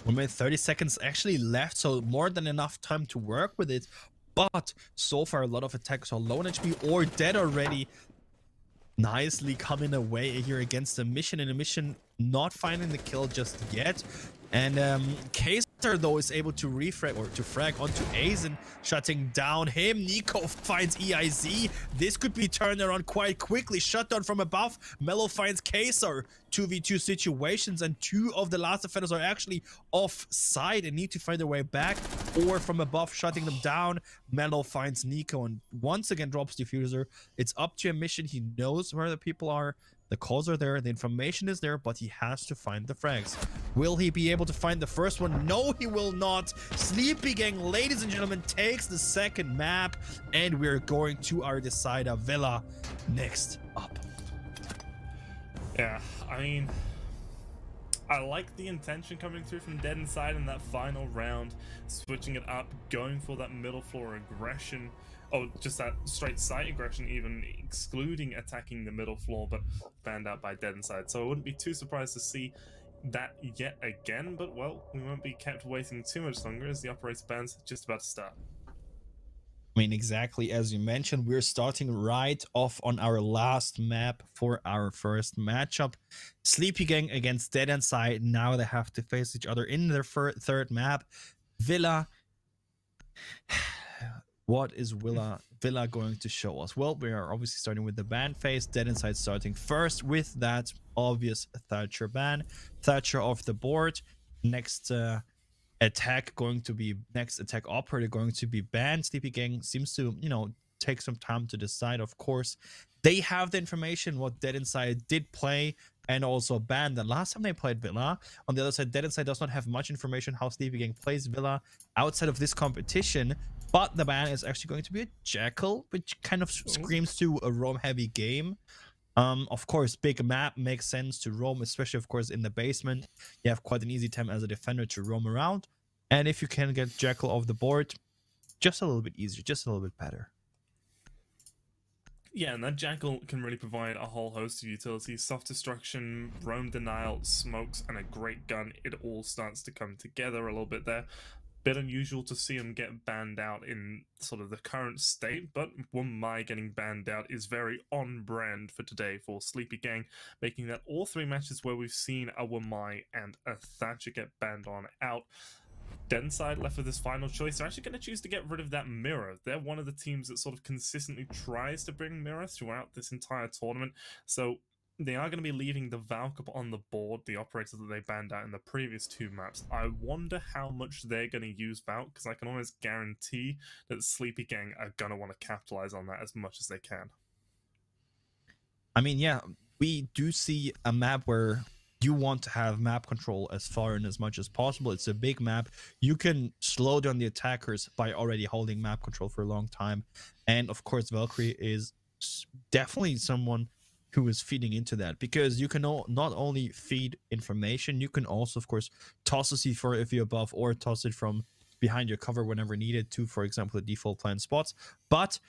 1 minute 30 seconds actually left, so more than enough time to work with it. But so far, a lot of attacks are low on HP or dead already. Nicely coming away here against the Mission, and the Mission not finding the kill just yet. And Kaiser though is able to refrag or to frag onto Aizen, shutting down him. Nico finds EIZ. This could be turned around quite quickly. Shut down from above. Mellow finds Kaiser. 2v2 situations, and 2 of the last defenders are actually offside and need to find their way back, or from above shutting them down. Mellow finds Nico and once again drops diffuser. It's up to a Mission. He knows where the people are. The calls are there, the information is there, but he has to find the frags. Will he be able to find the first one? No, he will not. Sleepy Gang, ladies and gentlemen, takes the second map, and we're going to our decider, Villa, next up. Yeah, I mean, I like the intention coming through from Dead Inside in that final round, switching it up, going for that middle floor aggression. Oh, just that straight site aggression, even excluding attacking the middle floor, but banned out by Dead Inside. So I wouldn't be too surprised to see that yet again, but well, we won't be kept waiting too much longer as the operator ban's just about to start. I mean, exactly as you mentioned, we're starting right off on our last map for our first matchup. Sleepy Gang against Dead Inside. Now they have to face each other in their third map. Villa. What is Villa going to show us? Well, we are obviously starting with the ban phase. Dead Inside starting first with that obvious Thatcher ban. Thatcher off the board. Next attack operator going to be banned. Sleepy Gang seems to, you know, take some time to decide. Of course, they have the information what Dead Inside did play and also banned the last time they played Villa. On the other side, Dead Inside does not have much information how Sleepy Gang plays Villa outside of this competition. But the ban is actually going to be a Jackal, which kind of screams to a roam heavy game. Of course, big map makes sense to roam, especially of course in the basement. You have quite an easy time as a defender to roam around, and if you can get Jackal off the board, just a little bit easier, just a little bit better. Yeah, and that Jackal can really provide a whole host of utilities. Soft destruction, roam denial, smokes, and a great gun. It all starts to come together a little bit there. Bit unusual to see him get banned out in sort of the current state, but Wumai getting banned out is very on brand for today for Sleepy Gang, making that all 3 matches where we've seen a Wumai and a Thatcher get banned on out. Dead Inside left with this final choice. They're actually going to choose to get rid of that Mirror. They're one of the teams that sort of consistently tries to bring Mirror throughout this entire tournament, so they are going to be leaving the Valk up on the board, the operator that they banned out in the previous 2 maps. I wonder how much they're going to use Valk, because I can almost guarantee that Sleepy Gang are going to want to capitalize on that as much as they can. I mean, yeah, we do see a map where you want to have map control as far and as much as possible. It's a big map. You can slow down the attackers by already holding map control for a long time. And of course, Valkyrie is definitely someone who is feeding into that, because you can not only feed information, you can also of course toss a C4 if you're above, or toss it from behind your cover whenever needed to, for example, the default plan spots. But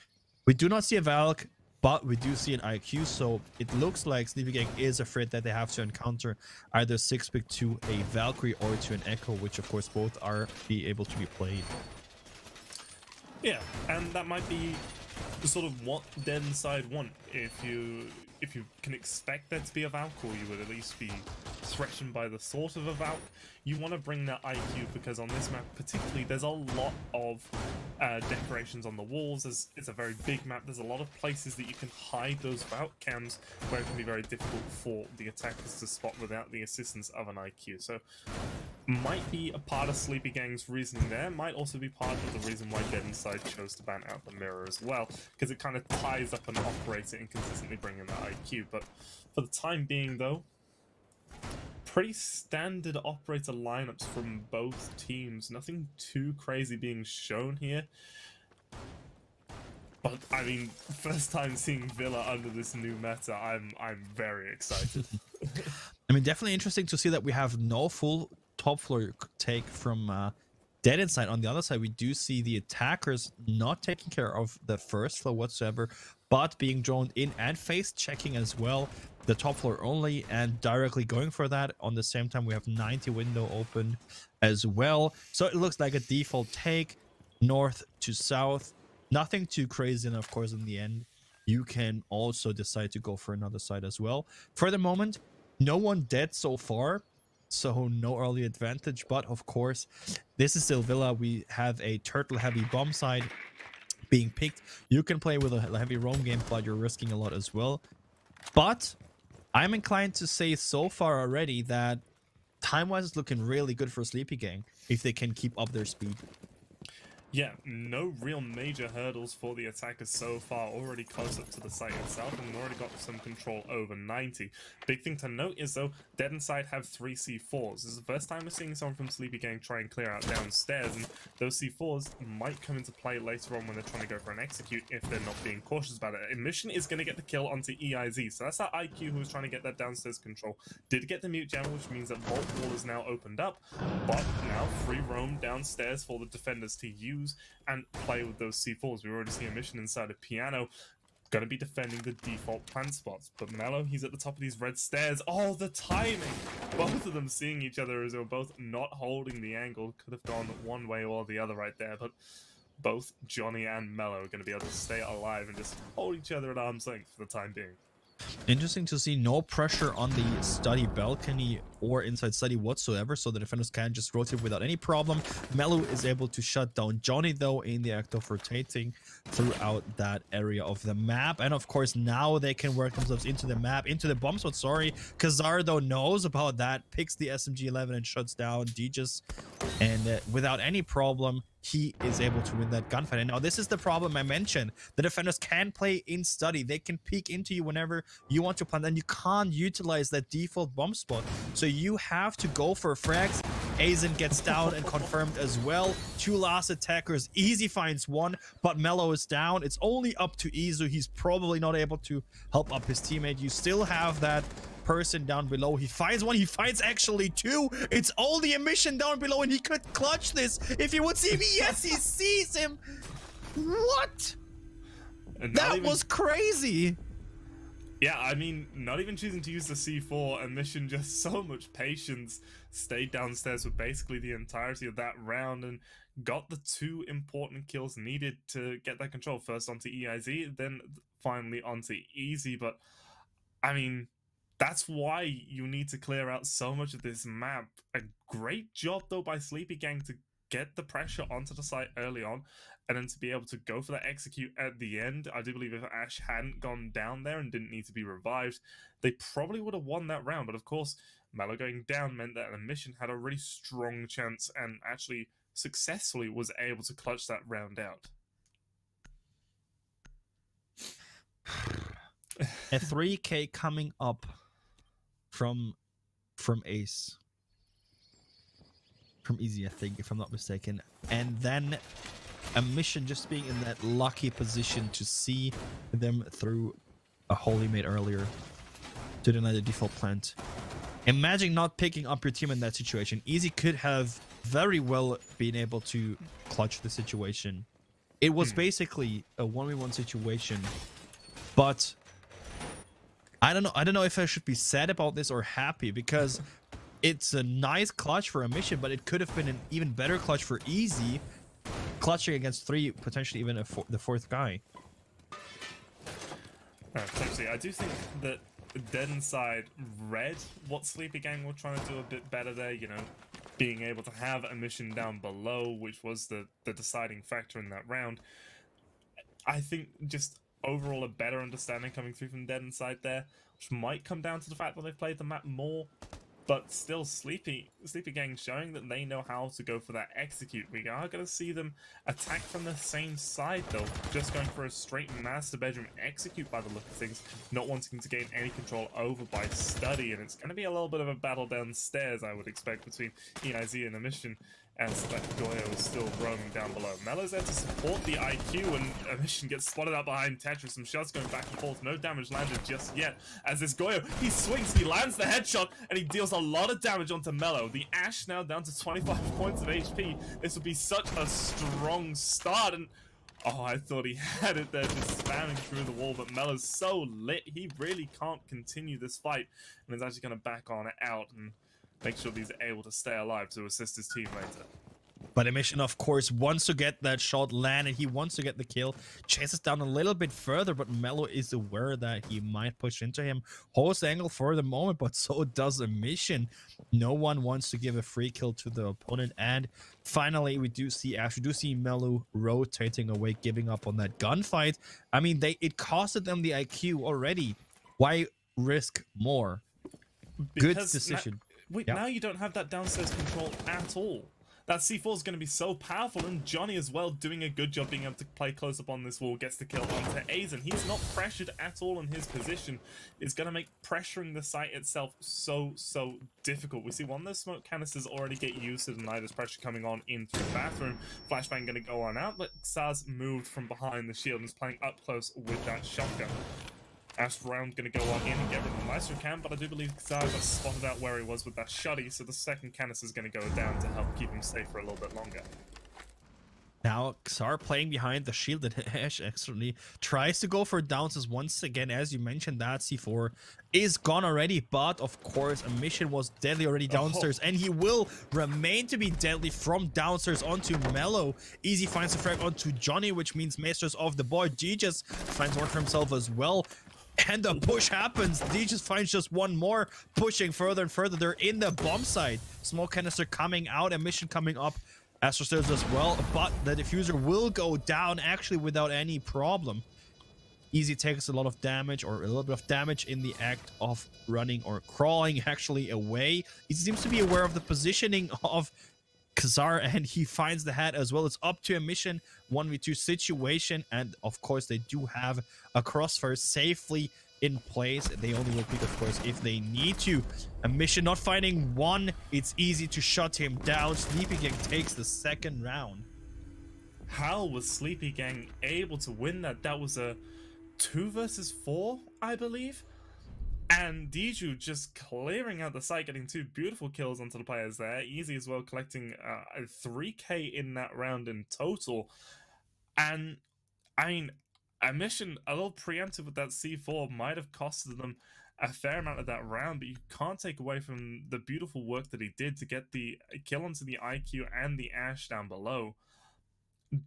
we do not see a Valk, but we do see an IQ, so it looks like Sleepy Gang is afraid that they have to encounter either 6-pick to a Valkyrie or to an Echo, which of course both are able to be played. Yeah, and that might be sort of what Dead Inside want. If you can expect there to be a Valk, or you would at least be threatened by the thought of a Valk, you want to bring that IQ, because on this map particularly, there's a lot of decorations on the walls. It's a very big map. There's a lot of places that you can hide those Valk cams, where it can be very difficult for the attackers to spot without the assistance of an IQ. So might be a part of Sleepy Gang's reasoning there, might also be part of the reason why Dead Inside chose to ban out the Mirror as well, because it kind of ties up an operator and consistently bringing that IQ. But for the time being though, pretty standard operator lineups from both teams. Nothing too crazy being shown here. But I mean, first time seeing Villa under this new meta, I'm very excited. I mean, definitely interesting to see that we have no full top floor take from Dead Inside. On the other side, we do see the attackers not taking care of the first floor whatsoever, but being droned in and face checking as well. The top floor only and directly going for that. On the same time, we have 90 window open as well. So it looks like a default take, north to south. Nothing too crazy, and of course, in the end, you can also decide to go for another side as well. For the moment, no one dead so far, so no early advantage. But of course, this is still Villa. We have a turtle heavy bomb side being picked. You can play with a heavy roam game, but you're risking a lot as well. But I'm inclined to say so far already that time-wise is looking really good for Sleepy Gang if they can keep up their speed. Yeah, no real major hurdles for the attackers so far, already close up to the site itself, and already got some control over 90. Big thing to note is, though, Dead Inside have 3 C4s. This is the first time we're seeing someone from Sleepy Gang try and clear out downstairs, and those C4s might come into play later on when they're trying to go for an execute if they're not being cautious about it. Emission is going to get the kill onto EIZ, so that's that IQ who was trying to get that downstairs control. Did get the mute jammer, which means that Vault Wall is now opened up, but now free roam downstairs for the defenders to use and play with those C4s. We already see a mission inside a piano, going to be defending the default plant spots. But Mellow, he's at the top of these red stairs. Oh, the timing! Both of them seeing each other as they were both not holding the angle. Could have gone one way or the other right there, but both Johnny and Mellow are going to be able to stay alive and just hold each other at arm's length for the time being. Interesting to see no pressure on the study balcony or inside study whatsoever, so the defenders can just rotate without any problem. Mellow is able to shut down Johnny, though, in the act of rotating throughout that area of the map. And of course, now they can work themselves into the map, into the bomb spot. Sorry, Kazar, though, knows about that, picks the SMG-11 and shuts down Djus, and without any problem, he is able to win that gunfight. And now this is the problem I mentioned. The defenders can play in study. They can peek into you whenever you want to plant, and you can't utilize that default bomb spot. So you have to go for frags. Aizen gets down and confirmed as well. 2 last attackers. Easy finds 1, but Mellow is down. It's only up to Izu. He's probably not able to help up his teammate. You still have that person down below. He finds 1. He finds actually 2. It's only a mission down below, and he could clutch this if he would see me. Yes, he sees him. What? That was crazy. Yeah, I mean, not even choosing to use the C4, and Mission just so much patience, stayed downstairs for basically the entirety of that round and got the 2 important kills needed to get that control. First onto EIZ, then finally onto Easy. But I mean, that's why you need to clear out so much of this map. A great job, though, by Sleepy Gang to get the pressure onto the site early on, and then to be able to go for that execute at the end. I do believe if Ash hadn't gone down there and didn't need to be revived, they probably would have won that round. But of course, Mellow going down meant that Emission had a really strong chance and actually successfully was able to clutch that round out. A 3K coming up from Ace. From Easy, I think, if I'm not mistaken. And then Emission just being in that lucky position to see them through a hole he made earlier to deny the default plant. Imagine not picking up your team in that situation. Easy could have very well been able to clutch the situation. It was basically a 1v1 situation, but I don't know if I should be sad about this or happy, because it's a nice clutch for Emission, but it could have been an even better clutch for Easy, clutching against 3, potentially even the 4th guy. Potentially, I do think that Dead Inside read what Sleepy Gang were trying to do a bit better there, you know, being able to have Emission down below, which was the deciding factor in that round. I think just overall a better understanding coming through from Dead Inside there, which might come down to the fact that they've played the map more. But still, Sleepy Gang showing that they know how to go for that execute. We are going to see them attack from the same side, though. Just going for a straight master bedroom execute by the look of things. Not wanting to gain any control over by Study. And it's going to be a little bit of a battle downstairs, I would expect, between EIZ and Emission. as that Goyo is still roaming down below. Melo's there to support the IQ, and Emission gets spotted out behind Tetris. Some shots going back and forth. No damage landed just yet. As this Goyo, he swings, he lands the headshot, and he deals a lot of damage onto Melo. The Ash now down to 25 points of HP. This would be such a strong start, and oh, I thought he had it there, just spamming through the wall, but Melo's so lit, he really can't continue this fight, and is actually going to back on out and make sure he's able to stay alive to assist his team later. But Emission, of course, wants to get that shot landed. He wants to get the kill. Chases down a little bit further, but Melo is aware that he might push into him. Holds the angle for the moment, but so does Emission. No one wants to give a free kill to the opponent. And finally, we do see Ash. We do see Melo rotating away, giving up on that gunfight. I mean, it costed them the IQ already. Why risk more? Good decision. Now you don't have that downstairs control at all. That C4 is going to be so powerful, and Johnny as well doing a good job being able to play close up on this wall, gets the kill onto Aizen. He's not pressured at all in his position. It's going to make pressuring the site itself so difficult. We see one of those smoke canisters already get used to deny this pressure coming on in through the bathroom. Flashbang going to go on out, but Xaz moved from behind the shield and is playing up close with that shotgun. Ash round going to go on in and get rid of the Maestro cam, but I do believe Xaz got spotted out where he was with that shotty, so the second canister is going to go down to help keep him safe for a little bit longer. Now, Xar playing behind the shield that Ash actually tries to go for downs once again. As you mentioned, that C4 is gone already, but of course, Emission was deadly already downstairs, and he will remain to be deadly from downstairs onto Melo. Easy finds the frag onto Johnny, which means Maestros off the board. G just finds one for himself as well. And the push happens. D just finds just one more, pushing further and further. They're in the bomb site. Smoke canister coming out, Emission coming up. Astrostairs as well, but the diffuser will go down actually without any problem. Easy takes a lot of damage, or a little bit of damage in the act of running or crawling actually away. He seems to be aware of the positioning of Xar, and he finds the head as well. It's up to Emission, 1v2 situation, and of course they do have a crossfire safely in place. They only will pick, of course, if they need to. Emission not finding one, it's easy to shut him down. Sleepy Gang takes the second round. How was Sleepy Gang able to win that? That was a 2 versus 4, I believe. And Diju just clearing out the site, getting 2 beautiful kills onto the players there. Easy as well, collecting a 3k in that round in total. And, I mean, Emission, a little preemptive with that C4, might have costed them a fair amount of that round, but you can't take away from the beautiful work that he did to get the kill onto the IQ and the Ash down below.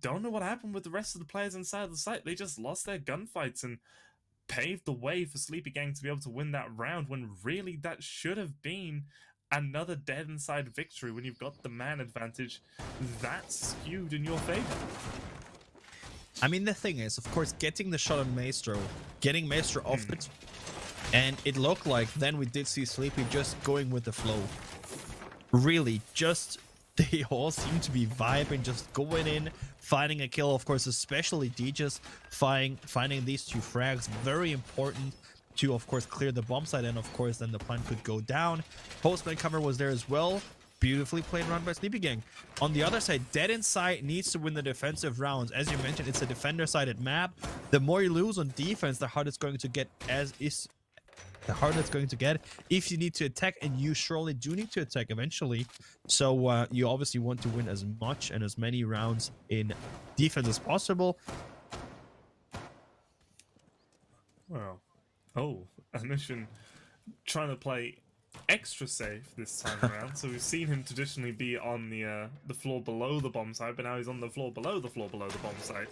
Don't know what happened with the rest of the players inside the site. They just lost their gunfights and paved the way for Sleepy Gang to be able to win that round, when really that should have been another dead inside victory when you've got the man advantage that skewed in your favor. I mean, the thing is, of course, getting the shot on Maestro, getting Maestro off it, and it looked like then we did see Sleepy just going with the flow. Really, just they all seem to be vibing, just going in, finding a kill. Of course, especially D just finding these 2 frags, very important to, of course, clear the bomb site, and of course then the plan could go down. Postman cover was there as well. Beautifully played round by Sleepy Gang. On the other side, Dead Inside needs to win the defensive rounds. As you mentioned, it's a defender-sided map. The more you lose on defense, the harder it's going to get, if you need to attack, and you surely do need to attack eventually. So you obviously want to win as much and as many rounds in defense as possible. Well, Emission trying to play extra safe this time around. So we've seen him traditionally be on the floor below the bomb site, but now he's on the floor below the bomb site,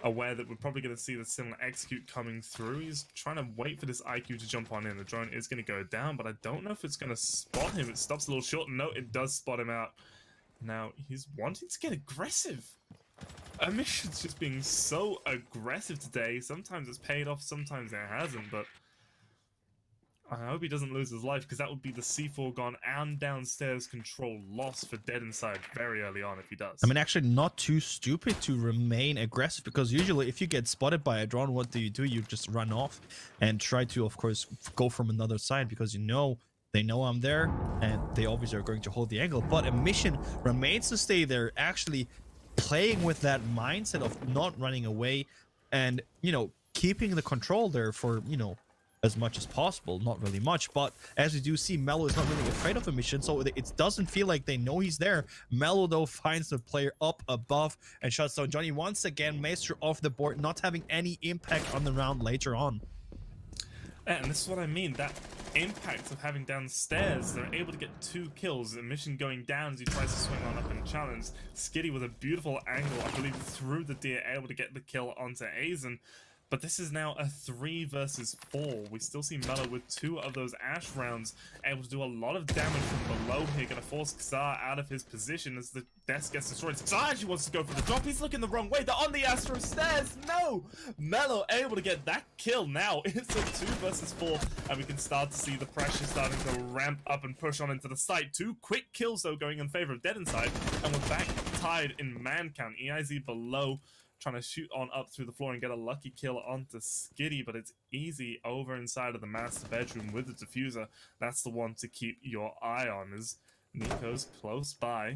aware that we're probably going to see the similar execute coming through. He's trying to wait for this IQ to jump on in. The drone is going to go down, but I don't know if it's going to spot him. It stops a little short. No, it does spot him out. Now he's wanting to get aggressive. Emission's just being so aggressive today. Sometimes it's paid off, sometimes it hasn't, but I hope he doesn't lose his life, because that would be the C4 gone and downstairs control lost for Dead Inside very early on if he does. I mean, actually not too stupid to remain aggressive, because usually if you get spotted by a drone, what do? You just run off and try to, of course, go from another side, because you know They know I'm there, and they obviously are going to hold the angle. But Emission remains to stay there, actually playing with that mindset of not running away and, you know, keeping the control there for, you know, as much as possible. Not really much, but as we do see, Mellow is not really afraid of Emission, so it doesn't feel like they know he's there. Mellow, though, finds the player up above and shuts down Johnny once again. Maestro off the board, not having any impact on the round later on. And this is what I mean, that impact of having downstairs, they're able to get 2 kills. Emission going down as he tries to swing on up and challenge. Skitty with a beautiful angle, I believe, through the deer, able to get the kill onto Aizen. But this is now a 3 versus 4. We still see Mellow with 2 of those Ash rounds, able to do a lot of damage from below here, going to force Xar out of his position as the desk gets destroyed. Xar actually wants to go for the drop. He's looking the wrong way. They're on the Astro stairs. No! Mellow able to get that kill now. It's a 2 versus 4, and we can start to see the pressure starting to ramp up and push on into the site. 2 quick kills, though, going in favor of Dead Inside, and we're back tied in man count. EIZ below, trying to shoot on up through the floor and get a lucky kill onto Skitty, but it's easy over inside of the master bedroom with the diffuser. That's the one to keep your eye on, as NiKo's close by,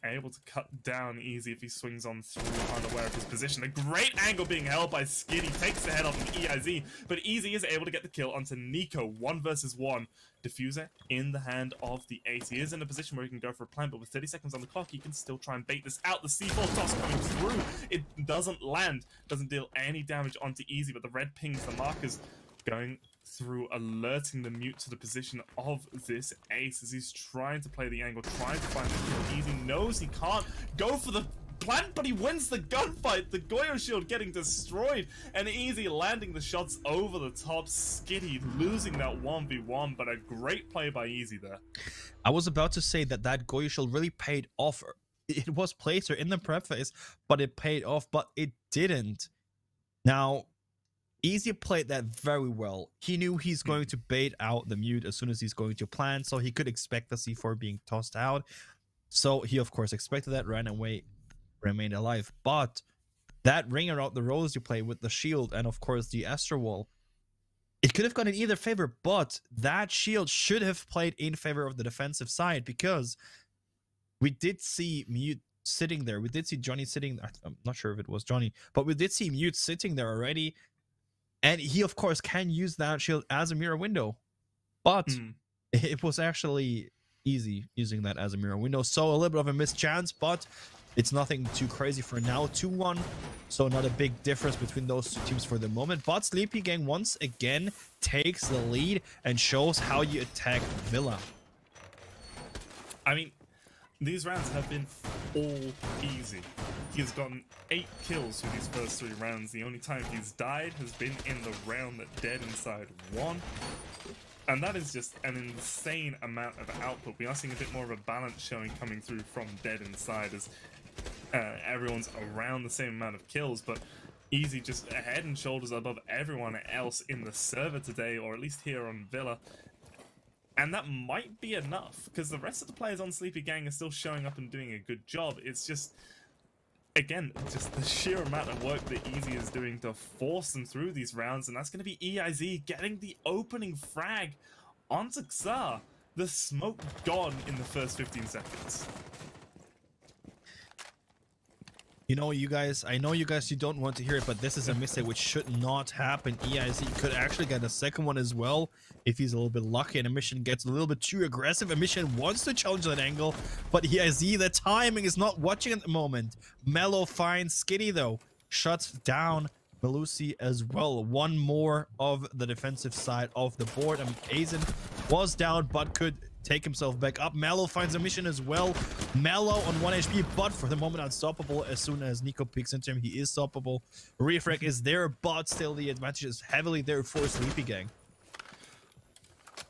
able to cut down Easy if he swings on through, unaware of his position. A great angle being held by Skitty, takes the head off of EIZ, but Easy is able to get the kill onto NiKo. 1 versus 1. Diffuser in the hand of the ace. He is in a position where he can go for a plant, but with 30 seconds on the clock, he can still try and bait this out. The C4 toss coming through. It doesn't land, doesn't deal any damage onto Easy, but the red pings, the markers going through, alerting the mute to the position of this ace as he's trying to play the angle, trying to find the kill. Easy knows he can't go for the plant, but he wins the gunfight. The Goyo shield getting destroyed, and Easy landing the shots over the top. Skitty losing that 1v1, but a great play by Easy there. I was about to say that Goyo shield really paid off. It was placed in the prep phase, but it paid off, but it didn't. Now, Easy played that very well. He knew he's going to bait out the mute as soon as he's going to plant, so he could expect the C4 being tossed out. So he, of course, expected that, ran away, remained alive. But that ring around the rose you play with the shield and, of course, the Astro Wall, it could have gone in either favor, but that shield should have played in favor of the defensive side, because we did see Mute sitting there. We did see Johnny sitting there. I'm not sure if it was Johnny, but we did see Mute sitting there already. And he, of course, can use that shield as a mirror window. But it was actually Easy using that as a mirror window. So a little bit of a missed chance, but it's nothing too crazy for now. 2-1. So not a big difference between those two teams for the moment. But Sleepy Gang once again takes the lead and shows how you attack Villa. I mean, these rounds have been all easy. He's gotten 8 kills through these first 3 rounds. The only time he's died has been in the round that Dead Inside won. And that is just an insane amount of output. We are seeing a bit more of a balance showing coming through from Dead Inside, as everyone's around the same amount of kills, but Easy just head and shoulders above everyone else in the server today, or at least here on Villa. And that might be enough, because the rest of the players on Sleepy Gang are still showing up and doing a good job. It's just, again, just the sheer amount of work that Easy is doing to force them through these rounds, and that's going to be EIZ getting the opening frag onto Xar. The smoke gone in the first 15 seconds. You know, you guys, I know you guys, you don't want to hear it, but this is a mistake which should not happen. EIZ could actually get a second one as well if he's a little bit lucky, and Emission gets a little bit too aggressive. Emission wants to challenge that angle, but EIZ, the timing is not watching at the moment. Mellow finds Skitty, though, shuts down Melusi as well. One more of the defensive side of the board. I mean, Aizen was down, but could take himself back up. Mellow finds Emission as well. Mellow on 1 HP, but for the moment unstoppable. As soon as NiKo peeks into him, he is stoppable. Refrag is there, but still the advantage is heavily there for Sleepy Gang.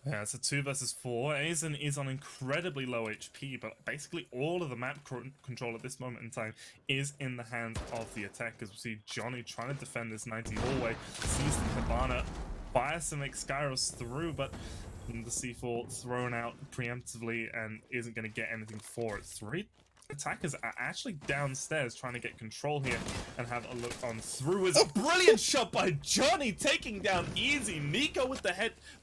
Yeah, it's a 2 versus 4. Aizen is on incredibly low HP, but basically all of the map control at this moment in time is in the hands of the attack, as we see Johnny trying to defend this 90 hallway, sees the Cabana, fires some Skyros through, but the C4 thrown out preemptively and isn't going to get anything for it. attackers are actually downstairs trying to get control here and have a look on through. Is a brilliant shot by Johnny, taking down Easy. NiKo with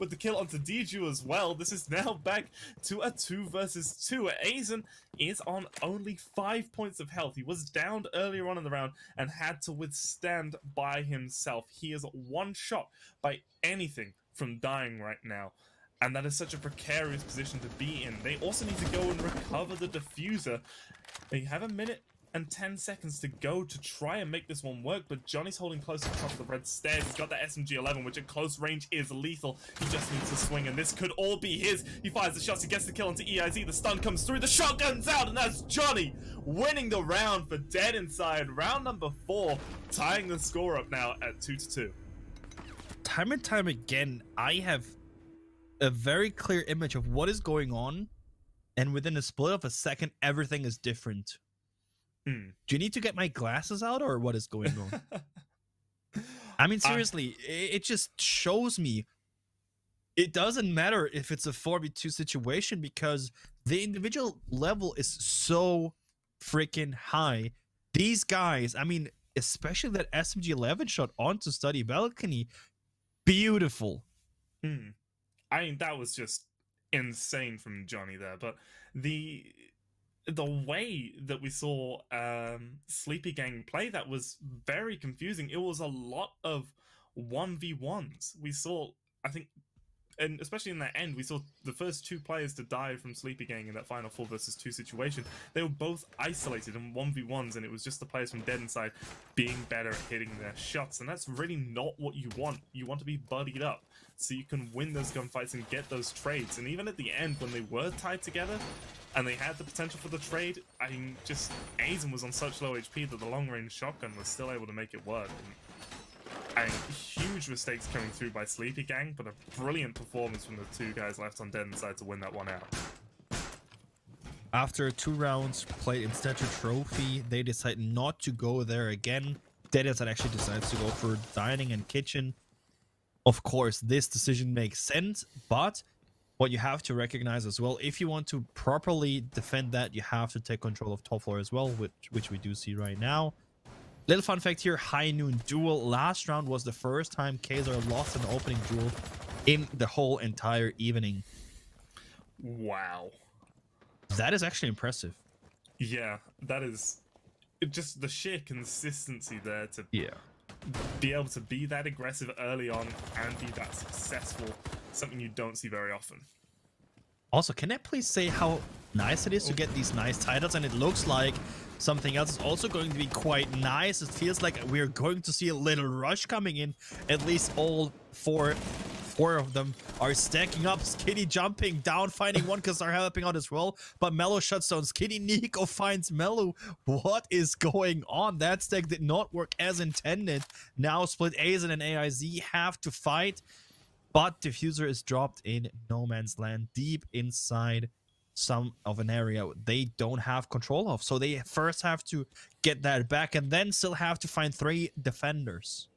the kill onto Diju as well. This is now back to a 2 versus 2. Aizen is on only 5 points of health. He was downed earlier on in the round and had to withstand by himself. He is one shot by anything from dying right now. And that is such a precarious position to be in. They also need to go and recover the diffuser. They have 1 minute and 10 seconds to go to try and make this one work, but Johnny's holding close across the red stairs. He's got that SMG-11, which at close range is lethal. He just needs to swing, and this could all be his. He fires the shots, he gets the kill onto EIZ. The stun comes through, the shotgun's out, and that's Johnny winning the round for Dead Inside. Round number 4, tying the score up now at 2-2. Time and time again, I have a very clear image of what is going on, and within a split of a second, everything is different. Do you need to get my glasses out, or what is going on? I mean, seriously, it just shows me it doesn't matter if it's a 4v2 situation, because the individual level is so freaking high. These guys, I mean, especially that SMG-11 shot onto Study Balcony, beautiful. I mean, that was just insane from Johnny there, but the way that we saw Sleepy Gang play, that was very confusing. It was a lot of 1v1s. We saw, I think, and especially in that end, we saw the first 2 players to die from Sleepy Gang in that final 4 versus 2 situation. They were both isolated in 1v1s, and it was just the players from Dead Inside being better at hitting their shots, and that's really not what you want. You want to be buddied up so you can win those gunfights and get those trades. And even at the end, when they were tied together and they had the potential for the trade, I mean, just Aizen was on such low HP that the long-range shotgun was still able to make it work. And huge mistakes coming through by Sleepy Gang, but a brilliant performance from the 2 guys left on Dead Inside to win that one out. After 2 rounds played in Statue Trophy, they decide not to go there again. Dead Inside actually decides to go for Dining and Kitchen. Of course, this decision makes sense, but what you have to recognize as well, if you want to properly defend that, you have to take control of top floor as well, which we do see right now. Little fun fact here, High Noon duel. Last round was the first time Kazar lost an opening duel in the whole entire evening. Wow. That is actually impressive. Yeah, that is just the sheer consistency there to be able to be that aggressive early on and be that successful, something you don't see very often. Also, can I please say how nice it is to get these nice titles? And it looks like something else is also going to be quite nice. It feels like we're going to see a little rush coming in. At least all four of them are stacking up. Skitty jumping down, finding one because they're helping out as well. But Mellow shuts down Skitty. NiKo finds Mellow. What is going on? That stack did not work as intended. Now Split Aizen and AIZ have to fight. But Diffuser is dropped in no man's land, deep inside some of an area they don't have control of. So they first have to get that back and then still have to find 3 defenders.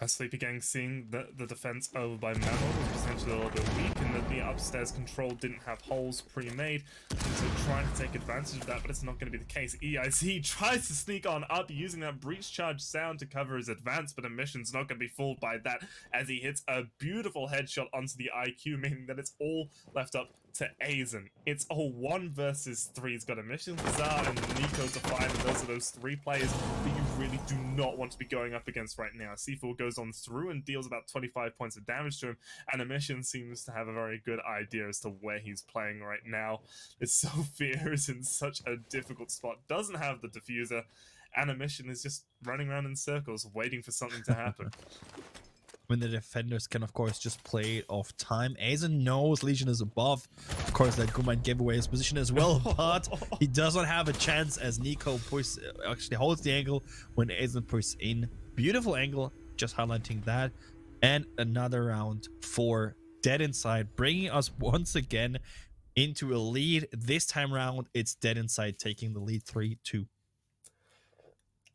Sleepy Gang seeing that the defense over by Memo was potentially a little bit weak, and that the upstairs control didn't have holes pre-made, so trying to take advantage of that, but it's not going to be the case. EIZ tries to sneak on up using that breach charge sound to cover his advance, but Emission's not going to be fooled by that as he hits a beautiful headshot onto the IQ, meaning that it's all left up to Aizen. It's a 1 versus 3. He's got Emission, Lazard, and NiKo to fight, and those are those 3 players that you really do not want to be going up against right now. C4 goes on through and deals about 25 points of damage to him, and Emission seems to have a very good idea as to where he's playing right now. Sophia is in such a difficult spot, doesn't have the diffuser, and Emission is just running around in circles waiting for something to happen. When the defenders can, of course, just play it off time. Aizen knows Legion is above. Of course, that Guman gave away his position as well, but he does not have a chance as NiKo actually holds the angle when Aizen pushes in. Beautiful angle, just highlighting that. And another round for Dead Inside, bringing us once again into a lead. This time round, it's Dead Inside taking the lead 3-2.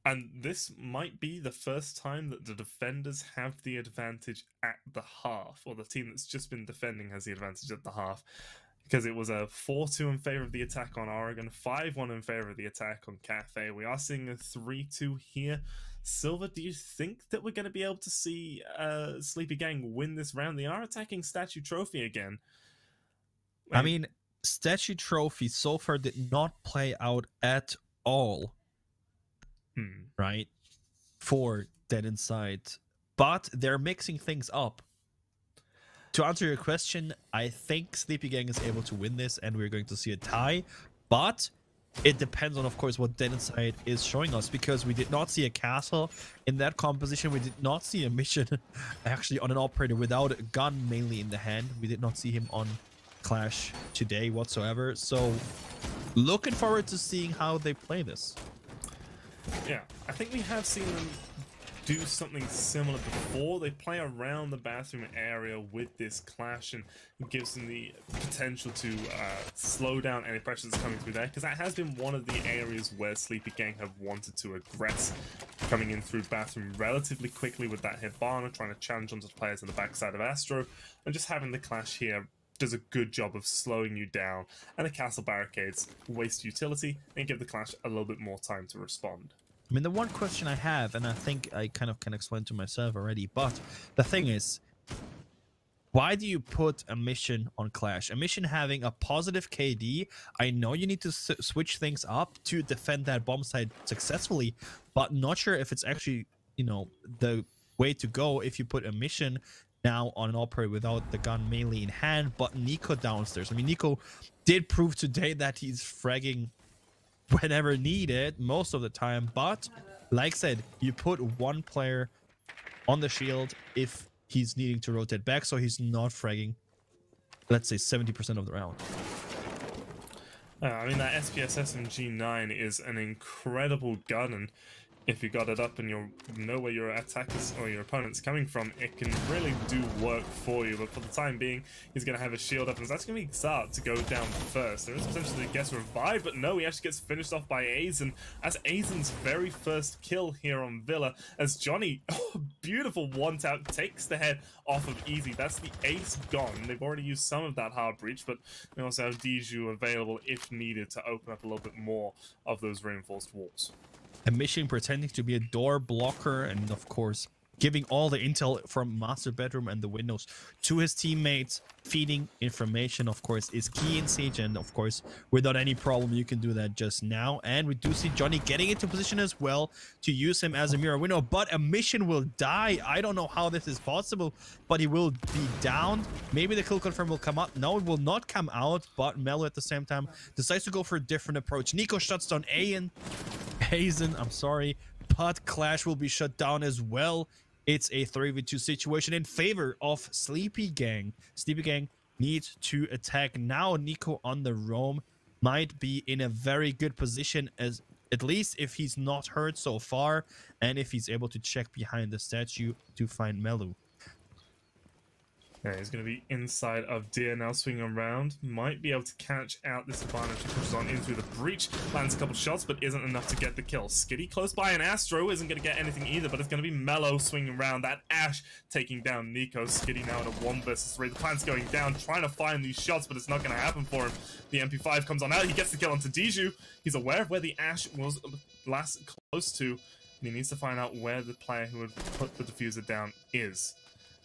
And this might be the first time that the defenders have the advantage at the half, or the team that's just been defending has the advantage at the half. because it was a 4-2 in favor of the attack on Oregon, 5-1 in favor of the attack on Cathay. We are seeing a 3-2 here. Silver, do you think that we're going to be able to see Sleepy Gang win this round? They are attacking Statue Trophy again. I mean, Statue Trophy so far did not play out at all, right, for Dead Inside. But they're mixing things up. To answer your question, I think Sleepy Gang is able to win this, and we're going to see a tie. But it depends on, of course, what Dead Inside is showing us, because we did not see a castle in that composition. We did not see a mission actually on an operator without a gun mainly in the hand. We did not see him on Clash today whatsoever. So looking forward to seeing how they play this. Yeah, I think we have seen them do something similar before. They play around the bathroom area with this Clash, and it gives them the potential to slow down any pressure that's coming through there, because that has been one of the areas where Sleepy Gang have wanted to aggress, coming in through bathroom relatively quickly with that Hibana, trying to challenge onto the players on the backside of Astro, and just having the Clash here does a good job of slowing you down, and the castle barricades waste utility and give the Clash a little bit more time to respond. I mean, the one question I have, and I think I kind of can explain to myself already, but the thing is, why do you put a mission on Clash? A mission having a positive KD, I know you need to switch things up to defend that bomb site successfully, but not sure if it's actually, you know, the way to go if you put a mission now on an operator without the gun mainly in hand, but NiKo downstairs. I mean, NiKo did prove today that he's fragging whenever needed most of the time, but like I said, you put one player on the shield if he's needing to rotate back, so he's not fragging, let's say, 70% of the round. I mean, that SPSS and G9 is an incredible gun, and if you got it up and you know where your attackers or your opponent's coming from, it can really do work for you. But for the time being, he's going to have his shield up, and that's going to be Xart to go down first. There is potential to get revived, but no, he actually gets finished off by Aizen. That's Aizen's very first kill here on Villa, as Johnny, beautiful one-tap, takes the head off of Easy. That's the ace gone. They've already used some of that hard breach, but we also have Diju available if needed to open up a little bit more of those reinforced walls. A mission pretending to be a door blocker, and of course giving all the intel from master bedroom and the windows to his teammates, feeding information, of course, is key in Siege, and of course without any problem you can do that just now. And we do see Johnny getting into position as well to use him as a mirror window, but a mission will die. I don't know how this is possible, but he will be down. Maybe the kill confirm will come out. No, it will not come out, but Melo at the same time decides to go for a different approach. NiKo shuts down Aizen, I'm sorry, but Clash will be shut down as well. It's a 3v2 situation in favor of Sleepy Gang. Sleepy Gang needs to attack now. NiKo on the roam might be in a very good position, as at least if he's not hurt so far, and if he's able to check behind the statue to find Melu. Yeah, he's going to be inside of Deer now, swinging around. Might be able to catch out this Hibana. She pushes on in through the breach, lands a couple shots, but isn't enough to get the kill. Skitty close by, and Astro isn't going to get anything either, but it's going to be Melo swinging around. That Ash taking down NiKo. Skitty now in a 1 versus 3. The plan's going down, trying to find these shots, but it's not going to happen for him. The MP5 comes on out. He gets the kill onto Diju. He's aware of where the Ash was last close to, and he needs to find out where the player who would put the diffuser down is.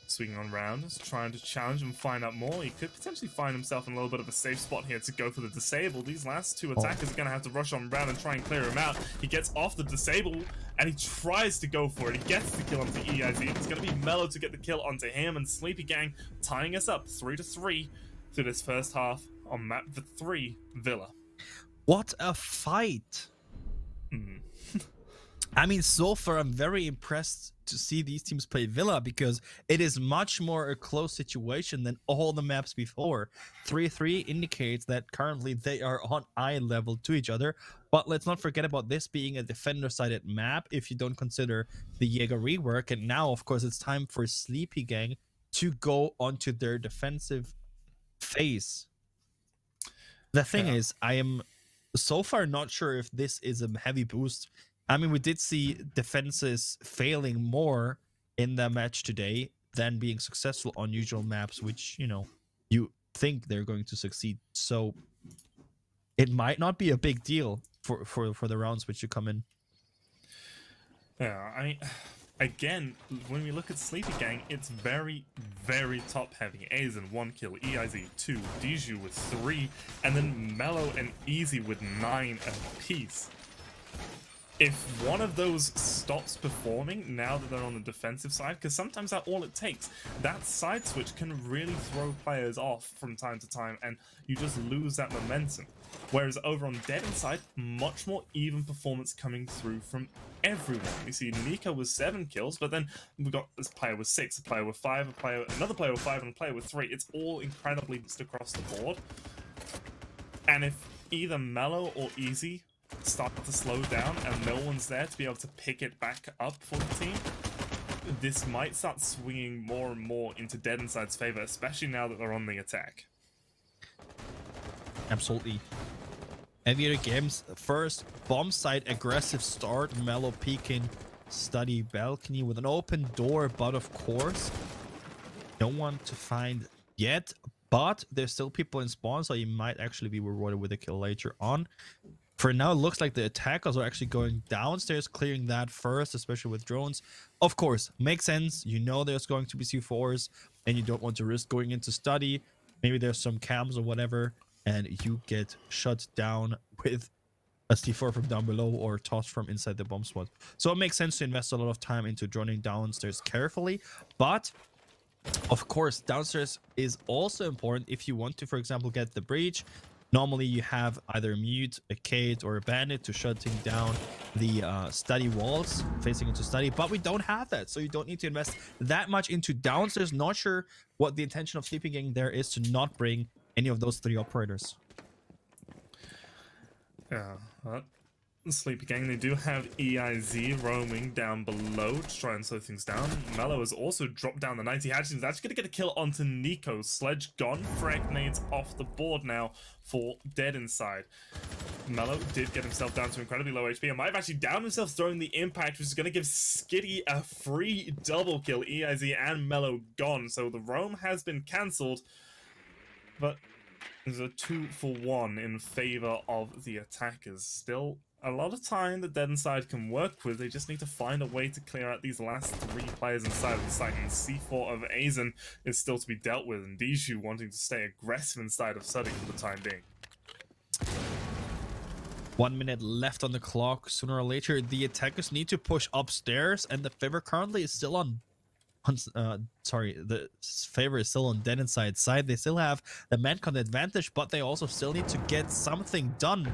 Swinging on round, trying to challenge and find out more. He could potentially find himself in a little bit of a safe spot here to go for the disable. These last two attackers are going to have to rush on round and try and clear him out. He gets off the disable and he tries to go for it. He gets the kill onto EIZ. It's going to be Melo to get the kill onto him, and Sleepy Gang tying us up 3-3 through this first half on map 3 Villa. What a fight! I mean, so far I'm very impressed to see these teams play Villa, because it is much more a close situation than all the maps before. 3-3 indicates that currently they are on eye level to each other, but let's not forget about this being a defender-sided map if you don't consider the Jaeger rework. And now, of course, it's time for Sleepy Gang to go onto their defensive phase. The thing is, I am so far not sure if this is a heavy boost. I mean, we did see defenses failing more in the match today than being successful on usual maps, which, you know, you think they're going to succeed. So it might not be a big deal for the rounds which you come in. Yeah, I mean, again, when we look at Sleepy Gang, it's very, very top heavy. Aizen 1 kill, EIZ 2, Diju with 3, and then Mellow and Easy with 9 apiece. If one of those stops performing now that they're on the defensive side, because sometimes that's all it takes, that side switch can really throw players off from time to time, and you just lose that momentum. Whereas over on Dead Inside, much more even performance coming through from everyone. We see NiKo with 7 kills, but then we got this player with 6, a player with 5, another player with 5, and a player with 3. It's all incredibly just across the board. And if either Mellow or Easy start to slow down and no one's there to be able to pick it back up for the team, this might start swinging more and more into Dead Inside's favor, especially now that they're on the attack. Absolutely. Aviator Games first bomb site aggressive start, Mellow peeking study balcony with an open door, but of course no one to find yet, but there's still people in spawn, so you might actually be rewarded with a kill later on. For now, it looks like the attackers are actually going downstairs, clearing that first, especially with drones. Of course, makes sense. You know there's going to be C4s, and you don't want to risk going into study. Maybe there's some cams or whatever, and you get shut down with a C4 from down below or tossed from inside the bomb spot. So it makes sense to invest a lot of time into droning downstairs carefully. But, of course, downstairs is also important if you want to, for example, get the breach. Normally, you have either a Mute, a Kate, or a Bandit to shutting down the study walls facing into study, but we don't have that, so you don't need to invest that much into downstairs. Not sure what the intention of Sleepy Gang there is to not bring any of those 3 operators. Yeah, Sleepy Gang, they do have EIZ roaming down below to try and slow things down. Mellow has also dropped down the 90 hatches. He's actually going to get a kill onto NiKo. Sledge gone. Frag nades off the board now for Dead Inside. Mellow did get himself down to incredibly low HP and might have actually downed himself throwing the impact, which is going to give Skitty a free double kill. EIZ and Mellow gone. So the roam has been cancelled, but there's a 2-for-1 in favor of the attackers. Still a lot of time that Dead Inside can work with. They just need to find a way to clear out these last 3 players inside of the site. And C4 of Aizen is still to be dealt with, and Diju wanting to stay aggressive inside of Suddy for the time being. 1 minute left on the clock. Sooner or later, the attackers need to push upstairs, and the favor currently is still on the favor is still on Dead Inside side. They still have the man-con advantage, but they also still need to get something done.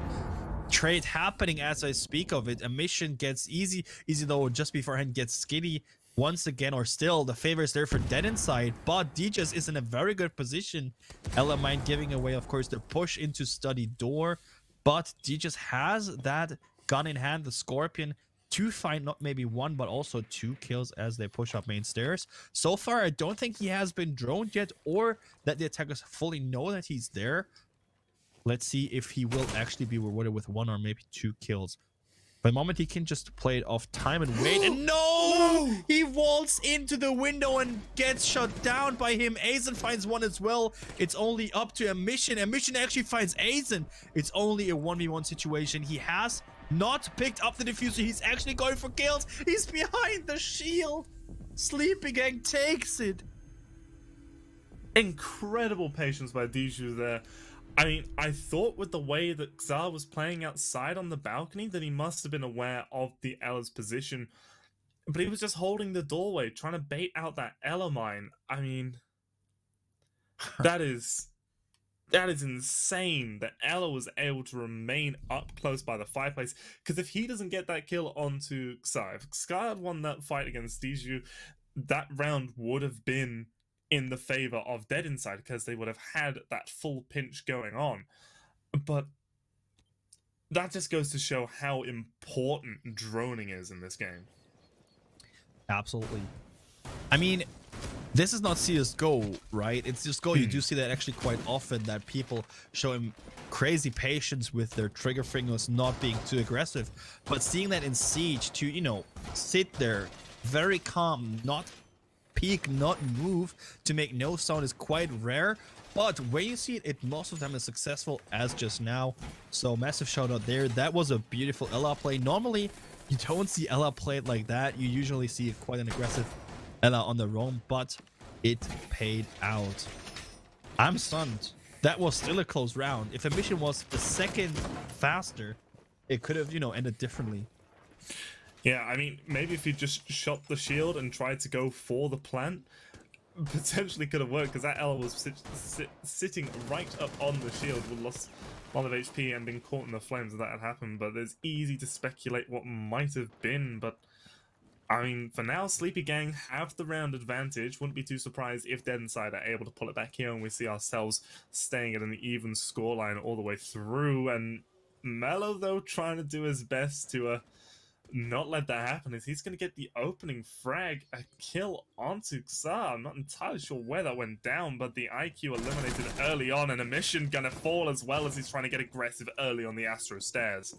Trade happening as I speak of it. A mission gets easy though just beforehand gets Skitty once again, or still the favor is there for Dead Inside, but Djus is in a very good position. Elamine giving away, of course, the push into study door, but Djus has that gun in hand, the Scorpion, to find not maybe 1 but also 2 kills as they push up main stairs. So far I don't think he has been droned yet, or that the attackers fully know that he's there. Let's see if he will actually be rewarded with 1 or maybe 2 kills. By the moment he can just play it off time and wait, and no! He vaults into the window and gets shot down by him. Aizen finds 1 as well. It's only up to Emission. Emission actually finds Aizen. It's only a 1v1 situation. He has not picked up the diffuser. He's actually going for kills. He's behind the shield. Sleepy Gang takes it. Incredible patience by Diju there. I mean, I thought with the way that Xar was playing outside on the balcony that he must have been aware of the Ella's position, but he was just holding the doorway, trying to bait out that Ella mine. I mean, that is insane that Ella was able to remain up close by the fireplace, because if he doesn't get that kill onto Xar, if Xar had won that fight against Diju, that round would have been in the favor of Dead Inside, because they would have had that full pinch going on. But that just goes to show how important droning is in this game. Absolutely. I mean, this is not CSGO, right? It's just Go. You do see that actually quite often, that people show him crazy patience with their trigger fingers not being too aggressive. But seeing that in Siege, to, you know, sit there very calm, not peek, not move, to make no sound is quite rare. But where you see it, it most of the time is successful, as just now. So massive shout out there. That was a beautiful Ela play. Normally, you don't see Ela played like that. You usually see quite an aggressive Ela on the roam, but it paid out. I'm stunned. That was still a close round. If a mission was a second faster, it could have, you know, ended differently. Yeah, I mean, maybe if you just shot the shield and tried to go for the plant, potentially could have worked, because that Ela was sitting right up on the shield, would lost a lot of HP and been caught in the flames if that had happened. But it's easy to speculate what might have been. But I mean, for now, Sleepy Gang have the round advantage. Wouldn't be too surprised if Dead Inside are able to pull it back here, and we see ourselves staying at an even scoreline all the way through. And Mellow, though, trying to do his best to not let that happen, as he's going to get the opening frag, a kill onto Xar. I'm not entirely sure where that went down, but the IQ eliminated early on, and Emission going to fall as well, as he's trying to get aggressive early on the Astro stairs.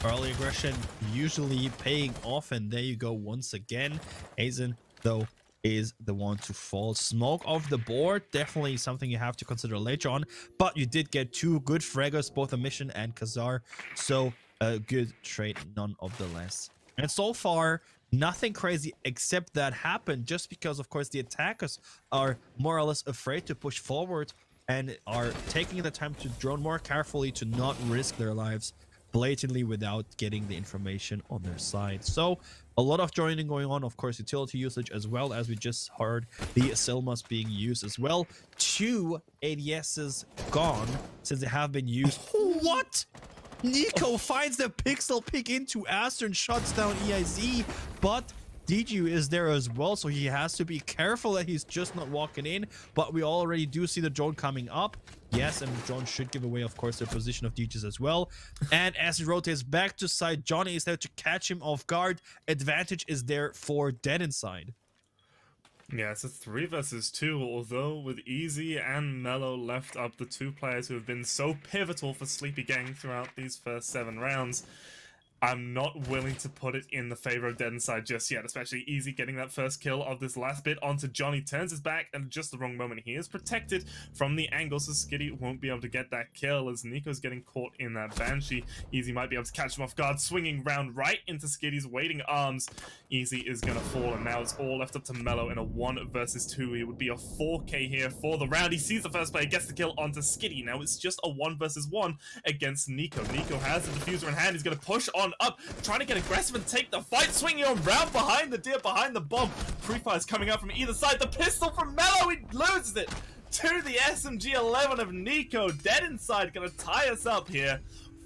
Early aggression usually paying off, and there you go once again. Hazen, though, is the one to fall. Smoke off the board, definitely something you have to consider later on, but you did get two good fraggers, both Emission and Khazar, so a good trade none of the less. And so far, nothing crazy except that happened, just because, of course, the attackers are more or less afraid to push forward and are taking the time to drone more carefully to not risk their lives blatantly without getting the information on their side. So a lot of joining going on, of course, utility usage, as well as we just heard the Selmas being used as well. 2 ADSs gone since they have been used. What? NiKo finds the pixel pick into Aster and shuts down EIZ, but DG is there as well, so he has to be careful that he's just not walking in. But we already do see the drone coming up. Yes, and the drone should give away, of course, the position of DG's as well. And as he rotates back to side, Johnny is there to catch him off guard. Advantage is there for Dead Inside. Yeah, it's a 3 versus 2, although with Easy and Mellow left up, the two players who have been so pivotal for Sleepy Gang throughout these first 7 rounds, I'm not willing to put it in the favor of Dead Inside just yet, especially Easy getting that first kill of this last bit onto Johnny. Turns his back, and at just the wrong moment, he is protected from the angle, so Skitty won't be able to get that kill, as NiKo's getting caught in that Banshee. Easy might be able to catch him off guard, swinging round right into Skitty's waiting arms. Easy is going to fall, and now it's all left up to Mellow in a 1 versus 2. It would be a 4K here for the round. He sees the first player, gets the kill onto Skitty. Now it's just a 1 versus 1 against NiKo. NiKo has the diffuser in hand. He's going to push on up, trying to get aggressive and take the fight, swinging on round behind the deer, behind the bomb. Free fire's coming out from either side. The pistol from Mellow, he loses it to the SMG-11 of NiKo. Dead Inside gonna tie us up here,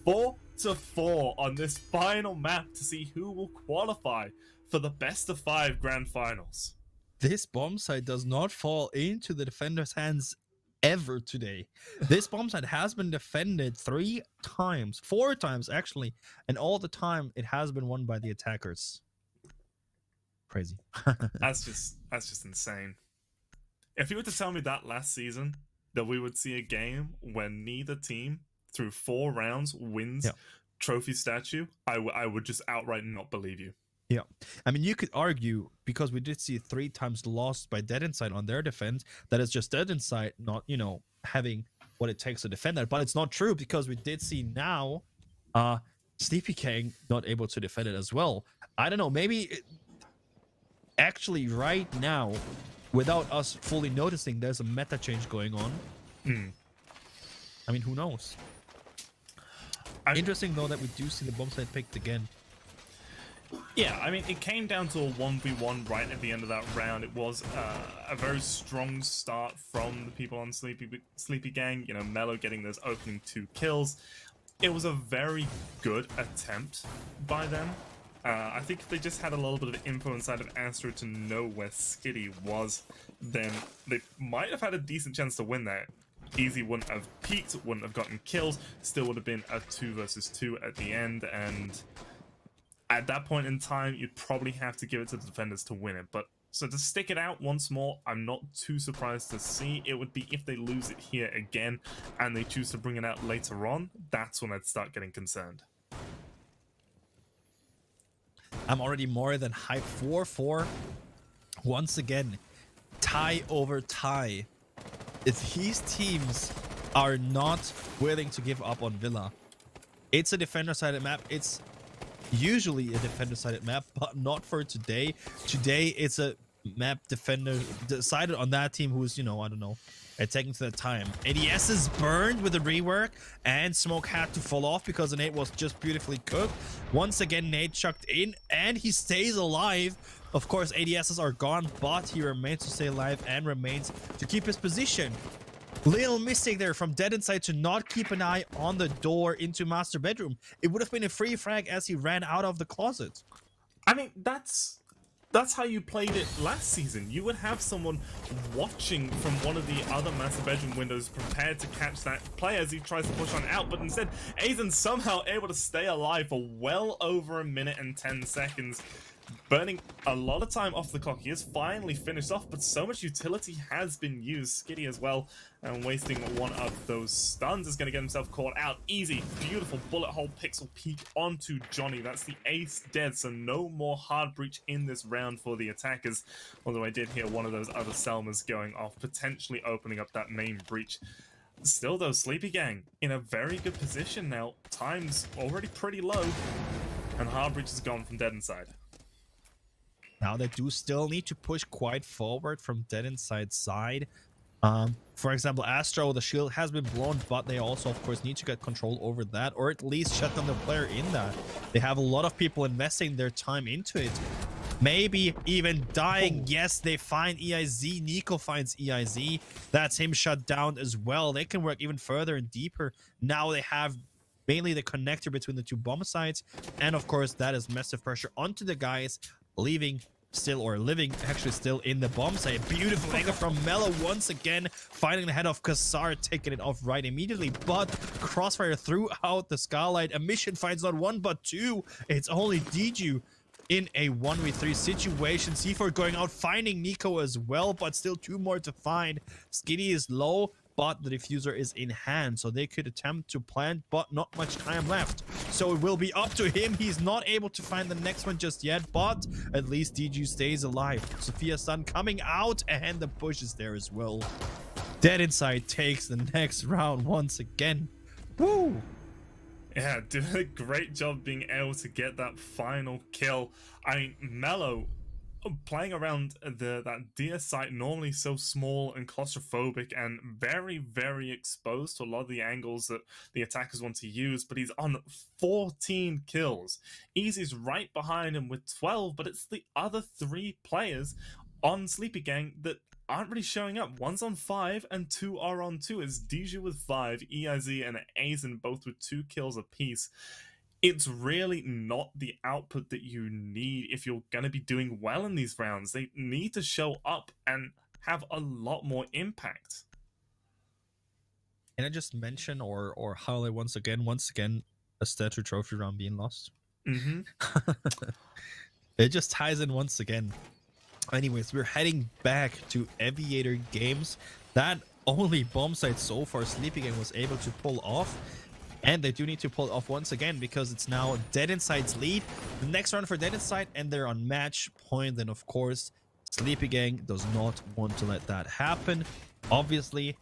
4-4 on this final map to see who will qualify for the best of 5 grand finals. This bomb site does not fall into the defender's hands ever today. This bomb site has been defended 3 times, 4 times actually, and all the time it has been won by the attackers. Crazy. That's just insane. If you were to tell me that last season that we would see a game when neither team through 4 rounds wins trophy statue, I would just outright not believe you. Yeah, I mean, you could argue, because we did see 3 times lost by Dead Inside on their defense, that it's just Dead Inside not, you know, having what it takes to defend that. But it's not true, because we did see now Sleepy Gang not able to defend it as well. I don't know, maybe actually right now, without us fully noticing, there's a meta change going on. I mean, who knows? Interesting, though, that we do see the bomb site picked again. Yeah, I mean, it came down to a 1v1 right at the end of that round. It was a very strong start from the people on Sleepy Gang. You know, Mellow getting those opening 2 kills. It was a very good attempt by them. I think if they just had a little bit of info inside of Astro to know where Skitty was, then they might have had a decent chance to win that. Easy wouldn't have peaked, wouldn't have gotten kills, still would have been a 2 versus 2 at the end, and at that point in time, you'd probably have to give it to the defenders to win it. But so to stick it out once more, I'm not too surprised to see. It would be if they lose it here again and they choose to bring it out later on, that's when I'd start getting concerned. I'm already more than hyped. 4-4. Once again, tie over tie. these teams are not willing to give up on Villa. It's a defender-sided map. It's usually a defender-sided map, but not for today. Today, it's a map defender decided on that team who's, you know, I don't know, taking to the time. ADS is burned with the rework, and Smoke had to fall off because the nade was just beautifully cooked. Once again, nade chucked in, and he stays alive. Of course, ADSs are gone, but he remains to stay alive and remains to keep his position. Little mistake there from Dead Inside to not keep an eye on the door into master bedroom. It would have been a free frag as he ran out of the closet. I mean, that's how you played it last season. You would have someone watching from one of the other master bedroom windows prepared to catch that player as he tries to push on out, but instead Aizen somehow able to stay alive for well over a minute and 10 seconds, burning a lot of time off the clock. He is finally finished off, but so much utility has been used. Skitty as well, and wasting one of those stuns is going to get himself caught out. Easy, beautiful bullet hole pixel peek onto Johnny. That's the ace dead, so no more hard breach in this round for the attackers. Although I did hear one of those other Selmas going off, potentially opening up that main breach. Still though, Sleepy Gang in a very good position now. Time's already pretty low, and hard breach is gone from Dead Inside. Now they do still need to push quite forward from Dead Inside side. For example, Astro, the shield has been blown, but they also, of course, need to get control over that, or at least shut down the player in that. They have a lot of people investing their time into it. Maybe even dying. Yes, they find EIZ. Nico finds EIZ. That's him shut down as well. They can work even further and deeper. Now they have mainly the connector between the two bomb sites. And, of course, that is massive pressure onto the guys living actually still in the bomb site. Beautiful angle from Mellow once again, finding the head of Kassar, taking it off right immediately, but Crossfire throughout the skylight. A mission finds not one but two. It's only Diju in a 1v3 situation. C4 going out, finding Nico as well, but still two more to find. Skitty is low, but the diffuser is in hand, so they could attempt to plant, but not much time left. So it will be up to him. He's not able to find the next one just yet, but at least DG stays alive. Sophia Sun coming out, and the push is there as well. Dead Inside takes the next round once again. Woo! Yeah, did a great job being able to get that final kill. I mean, Mellow playing around that DS site, normally so small and claustrophobic and very, very exposed to a lot of the angles that the attackers want to use, but he's on 14 kills. Easy's right behind him with 12, but it's the other three players on Sleepy Gang that aren't really showing up. One's on 5 and 2 are on 2. It's Diju with 5, EIZ and Aizen both with 2 kills apiece. It's really not the output that you need if you're going to be doing well in these rounds. They need to show up and have a lot more impact. Can I just mention or highlight once again a statue trophy round being lost? Mm-hmm. It just ties in once again. Anyways, we're heading back to Aviator Games. That only bomb site so far Sleepy Gang was able to pull off. And they do need to pull it off once again because it's now Dead Inside's lead. The next round for Dead Inside, and they're on match point. Then, of course, Sleepy Gang does not want to let that happen, obviously.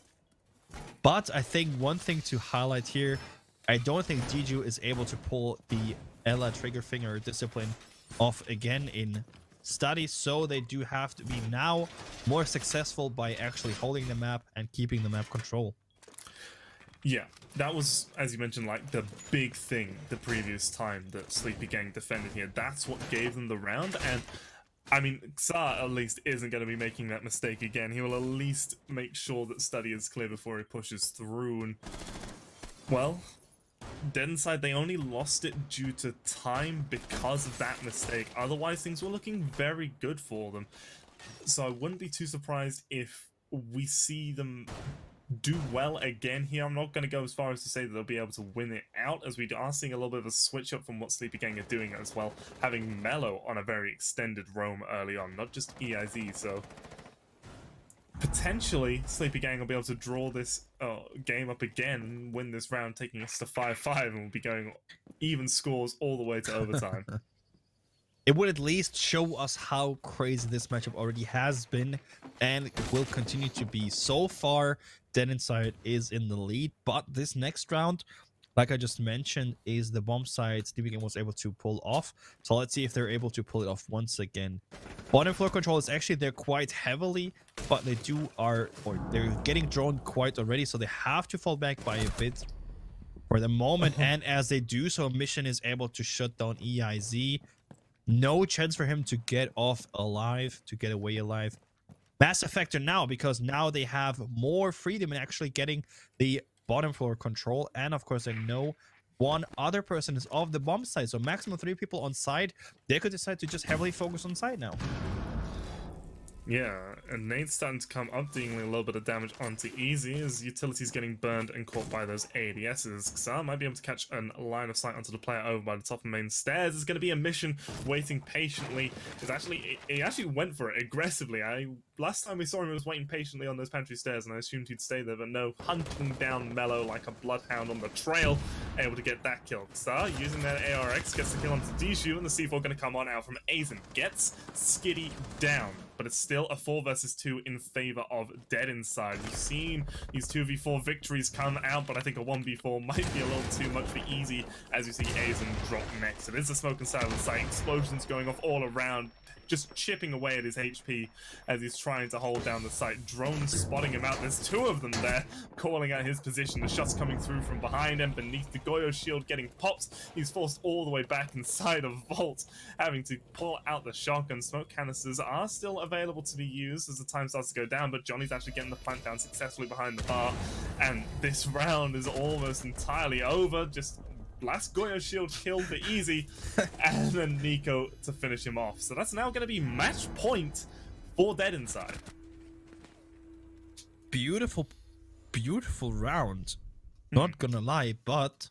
But I think one thing to highlight here, I don't think Diju is able to pull the Ela trigger finger discipline off again in study. So they do have to be now more successful by actually holding the map and keeping the map control. Yeah, that was, as you mentioned, like the big thing the previous time that Sleepy Gang defended here. That's what gave them the round, and I mean, Xar at least isn't going to be making that mistake again. He will at least make sure that study is clear before he pushes through, and well, Dead Inside, they only lost it due to time because of that mistake. Otherwise, things were looking very good for them. So I wouldn't be too surprised if we see them do well again here. I'm not going to go as far as to say that they'll be able to win it out, as we are seeing a little bit of a switch up from what Sleepy Gang are doing as well, having Mellow on a very extended roam early on, not just EIZ. So potentially Sleepy Gang will be able to draw this game up again and win this round, taking us to 5-5, and we'll be going even scores all the way to overtime. it would at least show us how crazy this matchup already has been and will continue to be. So far, Dead Inside is in the lead, but this next round, like I just mentioned, is the bomb side Sleepy Gang was able to pull off. So let's see if they're able to pull it off once again. Bottom floor control is actually there quite heavily, but they're getting drawn quite already, so they have to fall back by a bit for the moment. And as they do so, Mission is able to shut down EIZ. No chance for him to get off alive, to get away alive. Massive factor now, because now they have more freedom in actually getting the bottom floor control. And of course, they know one other person is off the bomb side, so maximum 3 people on side. They could decide to just heavily focus on side now. Yeah, and Nate's starting to come up, dealing a little bit of damage onto Easy as Utility's getting burned and caught by those ADSs. Xar might be able to catch a line of sight onto the player over by the top of main stairs. There's going to be a Mission waiting patiently. He actually went for it aggressively. Last time we saw him, he was waiting patiently on those pantry stairs, and I assumed he'd stay there, but no, hunting down Mellow like a bloodhound on the trail, able to get that kill. Xar, using that ARX, gets the kill onto Dijou, and the C4 going to come on out from Aizen. Gets Skitty down, but it's still a 4 versus 2 in favor of Dead Inside. We've seen these 2v4 victories come out, but I think a 1v4 might be a little too much for Easy as you see Aizen drop next. It is a smoke inside of the site, explosions going off all around, just chipping away at his HP as he's trying to hold down the site. Drones spotting him out. There's 2 of them there, calling out his position. The shots coming through from behind him, beneath the Goyo shield getting popped. He's forced all the way back inside of Vault, having to pull out the shotgun. Smoke canisters are still available to be used as the time starts to go down, but Johnny's actually getting the plant down successfully behind the bar, and this round is almost entirely over. Just last Goyo shield kill for Easy, and then Nico to finish him off. So that's now going to be match point for Dead Inside. Beautiful, beautiful round. Not gonna lie, but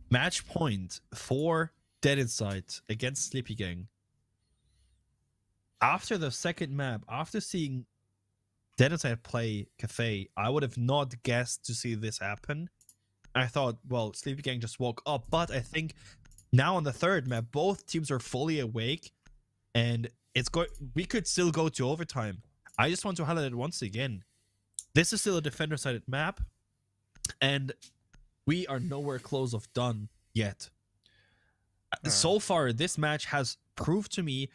match point for Dead Inside against Sleepy Gang. After the second map, after seeing Dead Inside play Cafe, I would have not guessed to see this happen. I thought, well, Sleepy Gang just woke up, but I think now on the third map, both teams are fully awake, and we could still go to overtime. I just want to highlight it once again. This is still a defender-sided map, and we are nowhere close of done yet. So far, this match has proved to me,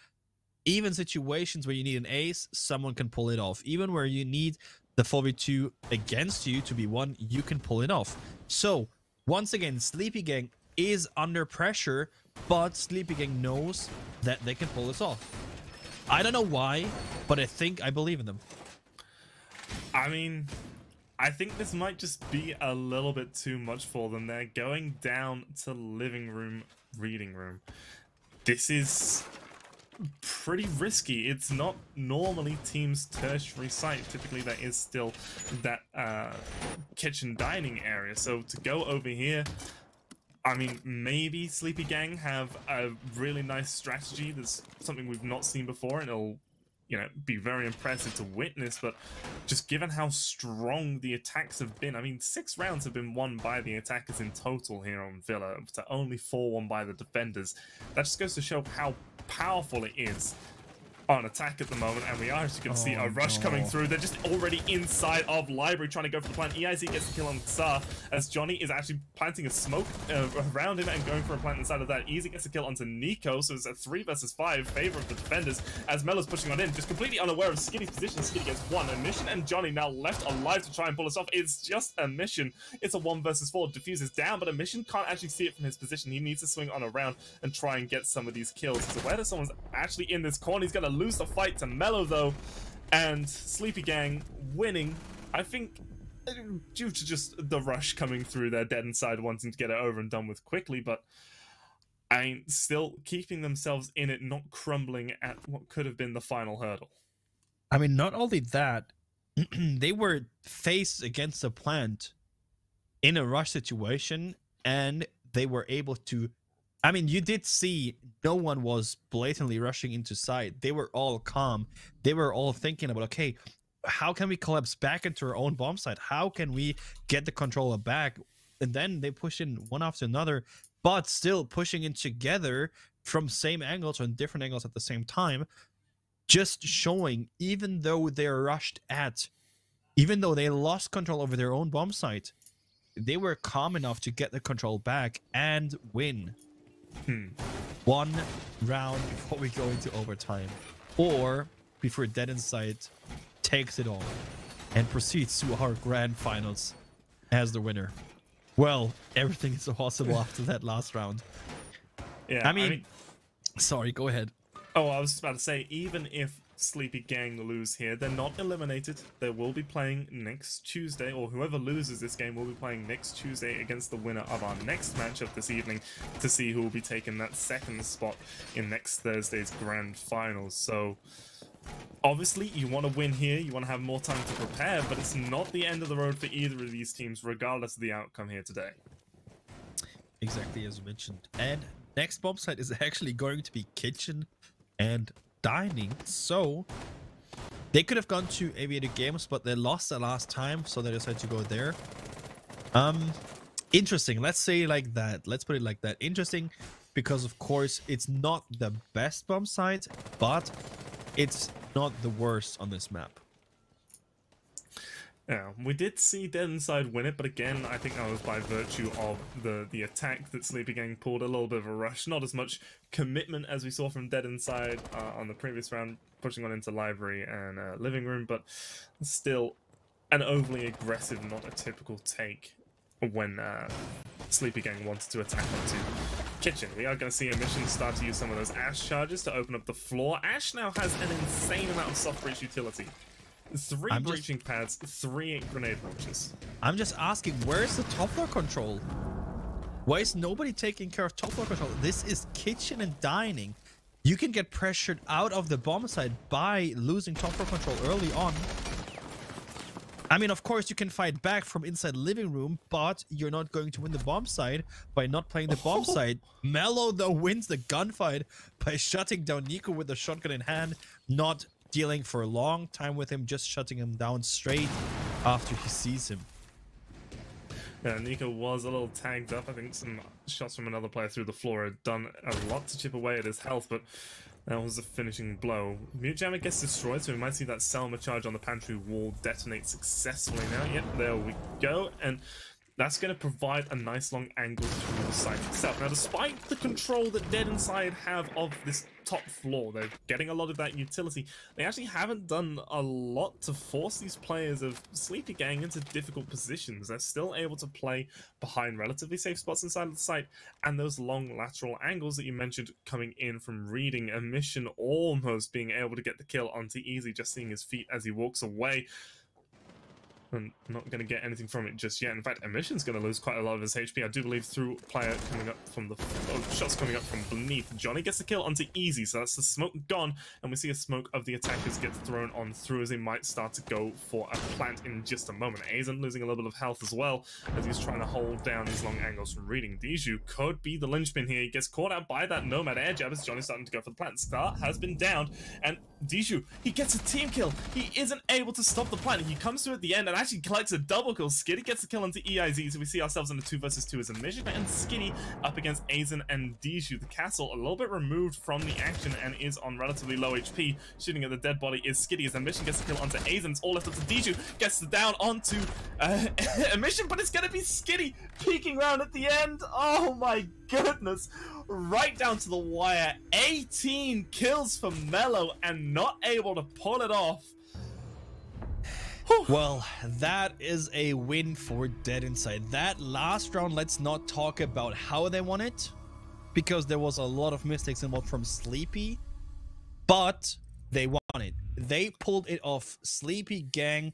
even situations where you need an ace, someone can pull it off. Even where you need the 4v2 against you to be won, you can pull it off. So, once again, Sleepy Gang is under pressure, but Sleepy Gang knows that they can pull this off. I don't know why, but I believe in them. I mean, I think this might just be a little bit too much for them. They're going down to living room, reading room. This is pretty risky. It's not normally team's tertiary site. Typically there is still that kitchen dining area, so to go over here, I mean, maybe Sleepy Gang have a really nice strategy. There's something we've not seen before, and it'll, you know, be very impressive to witness. But just given how strong the attacks have been, I mean, 6 rounds have been won by the attackers in total here on Villa, to only 4 won by the defenders. That just goes to show how powerful it is on attack at the moment, and we are actually going to see a rush coming through. They're just already inside of Library trying to go for the plant. EIZ gets the kill on Xar as Johnny is actually planting a smoke around him and going for a plant inside of that. Easy gets a kill onto Nico, so it's a 3 versus 5 favor of the defenders as Melo's pushing on in, just completely unaware of Skitty's position. Skitty gets 1. A Mission and Johnny now left alive to try and pull us off. It's just a Mission. It's a 1 versus 4. Diffuse is down, but a Mission can't actually see it from his position. He needs to swing on around and try and get some of these kills. So whether someone's actually in this corner, he's going to lose the fight to Mellow though, and Sleepy Gang winning, I think, due to just the rush coming through there, Dead Inside wanting to get it over and done with quickly, but I mean, still keeping themselves in it, not crumbling at what could have been the final hurdle. I mean, not only that, they were faced against a plant in a rush situation, and they were able to, I mean, you did see no one was blatantly rushing into side. They were all calm. They were all thinking about, okay, how can we collapse back into our own bomb site? How can we get the controller back? And then they push in one after another. but still pushing in together from same angles or different angles at the same time, just showing even though they're rushed at, even though they lost control over their own bomb site, they were calm enough to get the control back and win. One round before we go into overtime, or before Dead Inside takes it all and proceeds to our grand finals as the winner. Well, everything is possible after that last round. Yeah, I mean, sorry, go ahead. Oh, I was just about to say, even if Sleepy Gang lose here, they're not eliminated. They will be playing next Tuesday, or whoever loses this game will be playing next Tuesday against the winner of our next matchup this evening to see who will be taking that second spot in next Thursday's grand finals. So obviously you want to win here, you want to have more time to prepare, but it's not the end of the road for either of these teams regardless of the outcome here today. Exactly as you mentioned. And next bomb site is actually going to be Kitchen and Dining. So they could have gone to Aviator Games, but they lost the last time, so they decided to go there. Interesting. Let's say like that. Let's put it like that. Interesting because of course it's not the best bomb site, but it's not the worst on this map. Yeah, we did see Dead Inside win it, but again, I think that was by virtue of the attack that Sleepy Gang pulled. A little bit of a rush, not as much commitment as we saw from Dead Inside on the previous round, pushing on into Library and Living Room, but still an overly aggressive, not a typical take when Sleepy Gang wanted to attack onto Kitchen. We are going to see Emission start to use some of those Ash charges to open up the floor. Ash now has an insane amount of soft breach utility. 3 breaching pads, 3 grenade launchers. I'm just asking, where's the top floor control? Why is nobody taking care of top floor control? This is Kitchen and Dining. You can get pressured out of the bomb site by losing top floor control early on. I mean, of course, you can fight back from inside Living Room, but you're not going to win the bomb site by not playing the bomb site. Mellow, though, wins the gunfight by shutting down Nico with the shotgun in hand, not dealing for a long time with him, just shutting him down straight after he sees him. Yeah, Nico was a little tagged up. I think some shots from another player through the floor had done a lot to chip away at his health, but that was a finishing blow. Mute Jammer gets destroyed, so we might see that Selma charge on the pantry wall detonate successfully now. Yep, there we go. And that's going to provide a nice long angle through the site itself. Now, despite the control that Dead Inside have of this top floor, they're getting a lot of that utility. They actually haven't done a lot to force these players of Sleepy Gang into difficult positions. They're still able to play behind relatively safe spots inside of the site, and those long lateral angles that you mentioned coming in from reading Emission, almost being able to get the kill onto Easy, just seeing his feet as he walks away. And not going to get anything from it just yet. In fact, Emission's going to lose quite a lot of his HP. I do believe through player coming up from the shots coming up from beneath. Johnny gets the kill onto Easy, so that's the smoke gone, and we see a smoke of the attackers get thrown on through as they might start to go for a plant in just a moment. Aizen losing a little bit of health as well as he's trying to hold down these long angles from reading. Dijuu could be the linchpin here. He gets caught out by that Nomad air jab as Johnny's starting to go for the plant. Scar has been downed, and Dijuu, he gets a team kill. He isn't able to stop the plant. He comes through at the end and actually collects a double kill. Skitty gets the kill onto EIZ, so we see ourselves in a 2 versus 2 as Emission and Skitty up against Aizen and Dijuu. The castle a little bit removed from the action and is on relatively low HP. Shooting at the dead body is Skitty as Emission gets the kill onto Aizen. It's all left up to Dijuu. Gets the down onto Emission, but it's going to be Skitty peeking round at the end. Oh my goodness. Right down to the wire. 18 kills for Mellow and not able to pull it off. Well, that is a win for Dead Inside. That last round, let's not talk about how they won it, because there was a lot of mistakes involved from Sleepy, but they won it. They pulled it off. Sleepy Gang